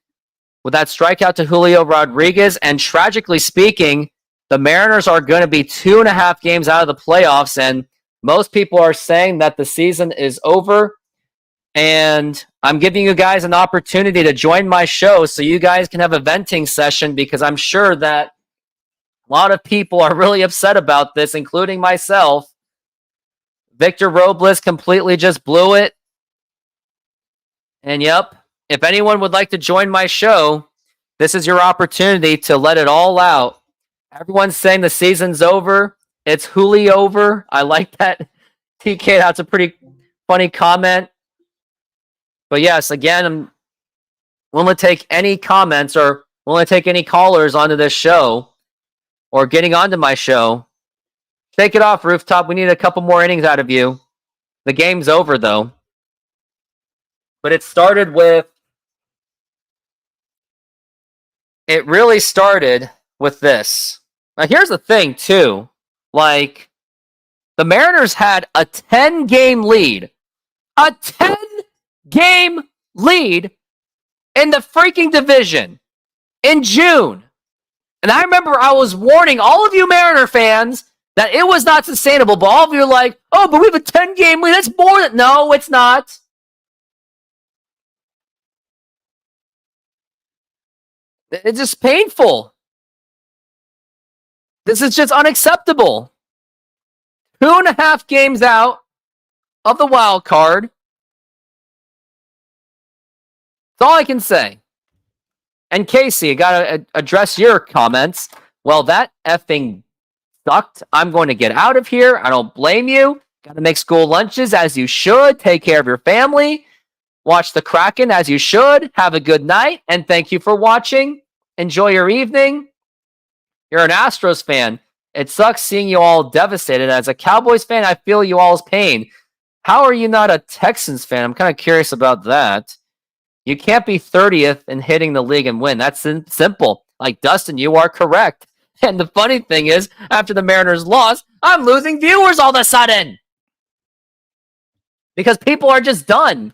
with that strikeout to Julio Rodriguez. And tragically speaking, the Mariners are going to be 2.5 games out of the playoffs. And most people are saying that the season is over. And I'm giving you guys an opportunity to join my show so you guys can have a venting session, because I'm sure that a lot of people are really upset about this, including myself. Victor Robles completely just blew it. And yep, if anyone would like to join my show, this is your opportunity to let it all out. Everyone's saying the season's over. It's Julio over. I like that. TK, that's a pretty funny comment. But yes, again, I'm willing to take any comments or willing to take any callers onto this show or getting onto my show. Take it off, Rooftop. We need a couple more innings out of you. The game's over, though. But it really started with this. Now, here's the thing, too. Like, the Mariners had a 10-game lead. A 10-game lead in the freaking division in June. And I remember I was warning all of you Mariner fans that it was not sustainable. But all of you are like, oh, but we have a 10-game lead. That's more than... No, it's not. It's just painful. This is just unacceptable. 2.5 games out of the wild card. That's all I can say. And Casey, I gotta address your comments. Well, that effing sucked. I'm going to get out of here. I don't blame you. Gotta make school lunches as you should. Take care of your family. Watch the Kraken as you should. Have a good night. And thank you for watching. Enjoy your evening. You're an Astros fan. It sucks seeing you all devastated. As a Cowboys fan, I feel you all's pain. How are you not a Texans fan? I'm kind of curious about that. You can't be 30th in hitting the league and win. That's simple. Like, Dustin, you are correct. And the funny thing is, after the Mariners lost, I'm losing viewers all of a sudden. Because people are just done.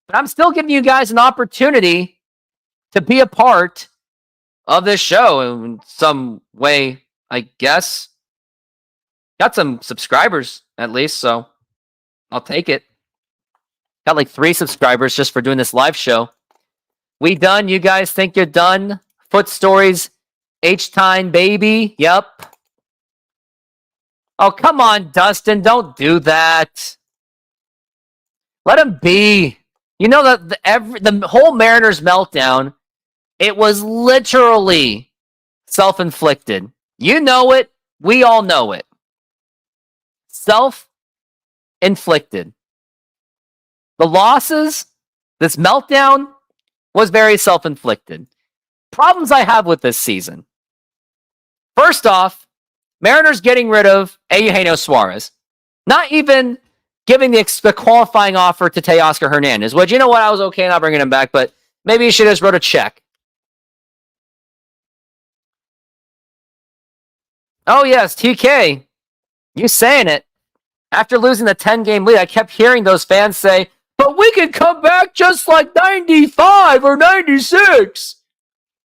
But I'm still giving you guys an opportunity to be a part of this show in some way, I guess. Got some subscribers, at least, so I'll take it. Got like 3 subscribers just for doing this live show. We done? You guys think you're done? Foot stories, H-time, baby. Yep. Oh, come on, Dustin. Don't do that. Let him be. You know that the whole Mariners meltdown, it was literally self-inflicted. You know it. We all know it. Self-inflicted. The losses, this meltdown, was very self-inflicted. Problems I have with this season. First off, Mariners getting rid of Eugenio Suarez. Not even giving the qualifying offer to Teoscar Hernandez, which, you know what, I was okay not bringing him back, but maybe you should have just wrote a check. Oh, yes, TK. You saying it. After losing the 10-game lead, I kept hearing those fans say, but we could come back just like 95 or 96.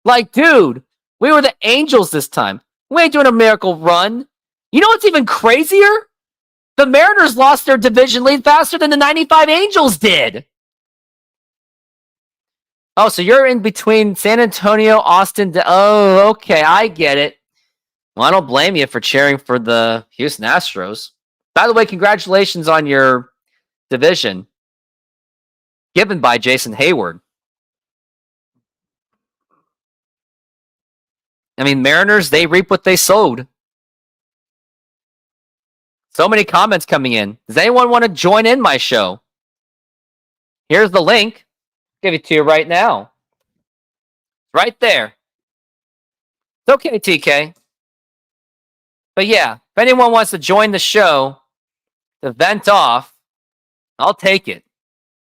Like, dude, we were the Angels this time. We ain't doing a miracle run. You know what's even crazier? The Mariners lost their division lead faster than the 95 Angels did. Oh, so you're in between San Antonio, Austin. Oh, okay, I get it. Well, I don't blame you for cheering for the Houston Astros. By the way, congratulations on your division given by Jason Hayward. I mean, Mariners, they reap what they sowed. So many comments coming in. Does anyone want to join in my show? Here's the link. I'll give it to you right now. Right there. It's okay, TK. But yeah, if anyone wants to join the show to vent off, I'll take it.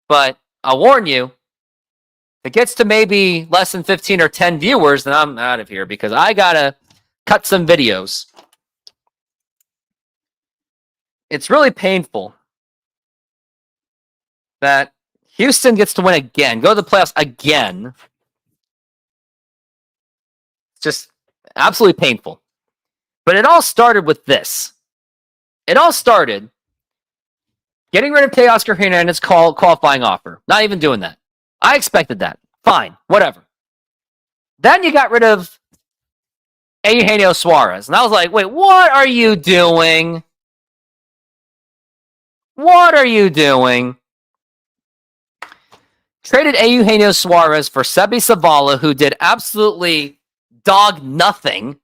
But I'll warn you, if it gets to maybe less than 15 or 10 viewers, then I'm out of here because I gotta cut some videos. It's really painful that Houston gets to win again, go to the playoffs again. It's just absolutely painful. But it all started with this. It all started getting rid of Teoscar Hernandez's qualifying offer. Not even doing that. I expected that. Fine. Whatever. Then you got rid of Eugenio Suarez. And I was like, wait, what are you doing? What are you doing? Traded Eugenio Suarez for Sebi Zavala, who did absolutely dog nothing.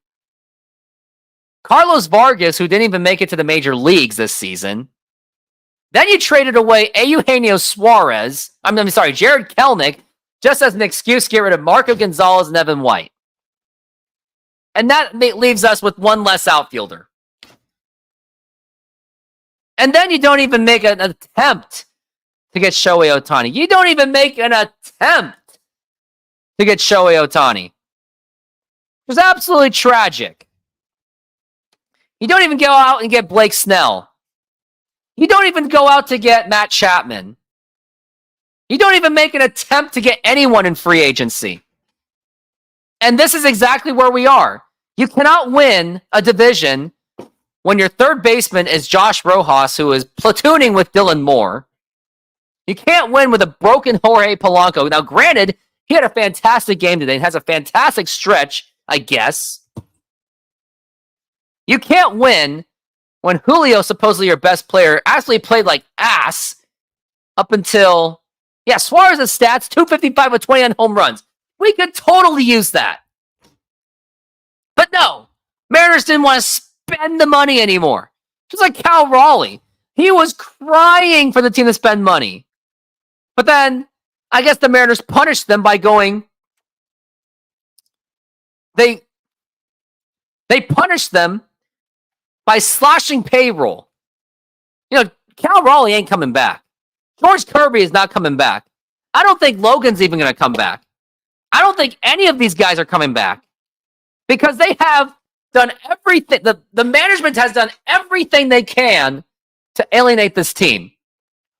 Carlos Vargas, who didn't even make it to the major leagues this season. Then you traded away Eugenio Suarez. I'm sorry, Jared Kelenic, just as an excuse to get rid of Marco Gonzalez and Evan White. And that leaves us with one less outfielder. And then you don't even make an attempt to get Shohei Ohtani. You don't even make an attempt to get Shohei Ohtani. It was absolutely tragic. You don't even go out and get Blake Snell. You don't even go out to get Matt Chapman. You don't even make an attempt to get anyone in free agency. And this is exactly where we are. You cannot win a division when your third baseman is Josh Rojas, who is platooning with Dylan Moore. You can't win with a broken Jorge Polanco. Now, granted, he had a fantastic game today and has a fantastic stretch, I guess. You can't win when Julio, supposedly your best player, actually played like ass up until, Suarez's stats, 255 with 29 home runs. We could totally use that. But no, Mariners didn't want to spend the money anymore. Just like Cal Raleigh. He was crying for the team to spend money. But then, I guess the Mariners punished them by going, they punished them by slashing payroll. You know, Cal Raleigh ain't coming back. George Kirby is not coming back. I don't think Logan's even going to come back. I don't think any of these guys are coming back because they have done everything. The management has done everything they can to alienate this team.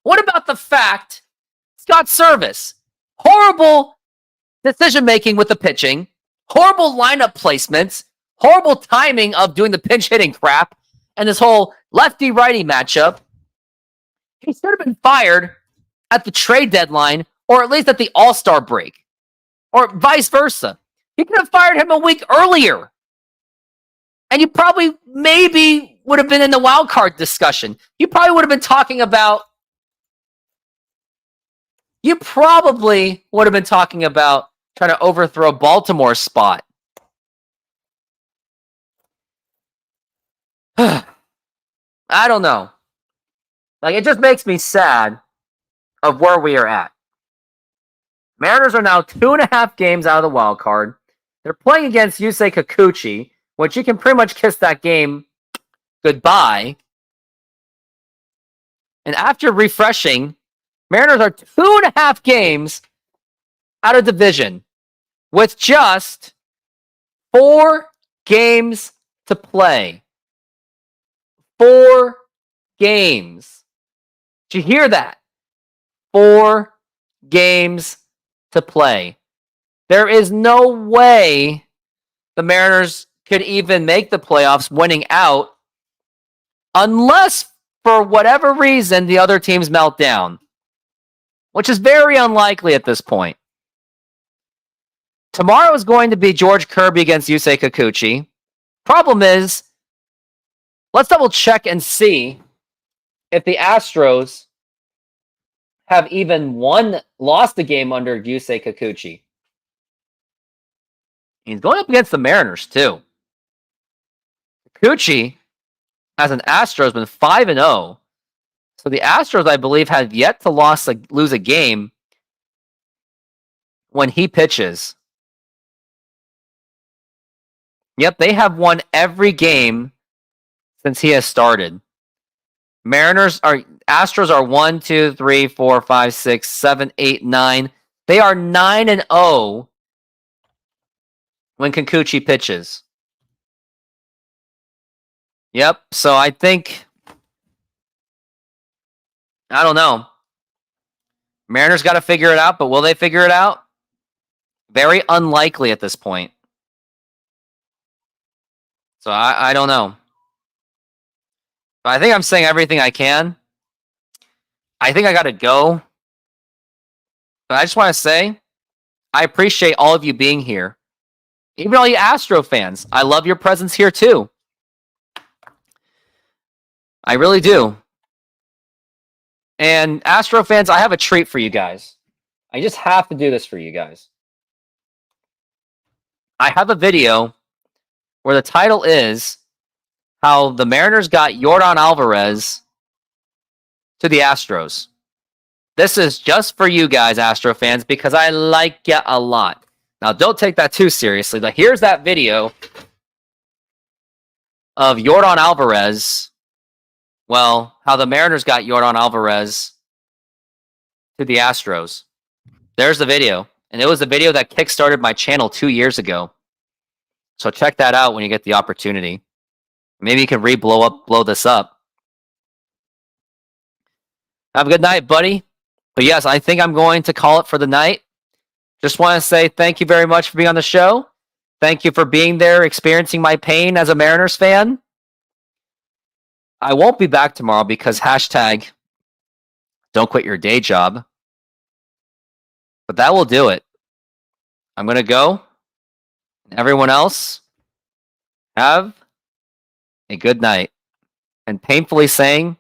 What about the fact, Scott Service, horrible decision-making with the pitching, horrible lineup placements, horrible timing of doing the pinch hitting crap, and this whole lefty-righty matchup. He should have been fired at the trade deadline, or at least at the All-Star break, or vice versa. You could have fired him a week earlier. And you probably maybe would have been in the wild card discussion. You probably would have been talking about trying to overthrow Baltimore's spot. I don't know. Like, it just makes me sad of where we are at. Mariners are now 2.5 games out of the wild card. They're playing against Yusei Kikuchi, which you can pretty much kiss that game goodbye. And after refreshing, Mariners are 2.5 games out of division with just 4 games to play. 4 games. Did you hear that? 4 games to play. There is no way the Mariners could even make the playoffs winning out unless, for whatever reason, the other teams melt down, which is very unlikely at this point. Tomorrow is going to be George Kirby against Yusei Kikuchi. Problem is, let's double check and see if the Astros have even lost a game under Yusei Kikuchi. He's going up against the Mariners, too. Kikuchi, as an Astros, been 5-0. So the Astros, I believe, have yet to lose a game when he pitches. Yep, they have won every game since he has started. Astros are 1, 2, 3, 4, 5, 6, 7, 8, 9. They are 9-0 when Kikuchi pitches. Yep, so I think, I don't know. Mariners got to figure it out, but will they figure it out? Very unlikely at this point. So I don't know. But I think I'm saying everything I can. I think I got to go. But I just want to say, I appreciate all of you being here. Even all you Astro fans. I love your presence here too. I really do. And Astro fans, I have a treat for you guys. I just have to do this for you guys. I have a video where the title is how the Mariners got Yordan Alvarez to the Astros. This is just for you guys, Astro fans, because I like you a lot. Now, don't take that too seriously. But here's that video of Yordan Alvarez. Well, how the Mariners got Yordan Alvarez to the Astros. There's the video. And it was the video that kickstarted my channel 2 years ago. So check that out when you get the opportunity. Maybe you can blow this up. Have a good night, buddy. But yes, I think I'm going to call it for the night. Just want to say thank you very much for being on the show. Thank you for being there, experiencing my pain as a Mariners fan. I won't be back tomorrow because hashtag don't quit your day job. But that will do it. I'm going to go. And everyone else, have a good night. And painfully saying,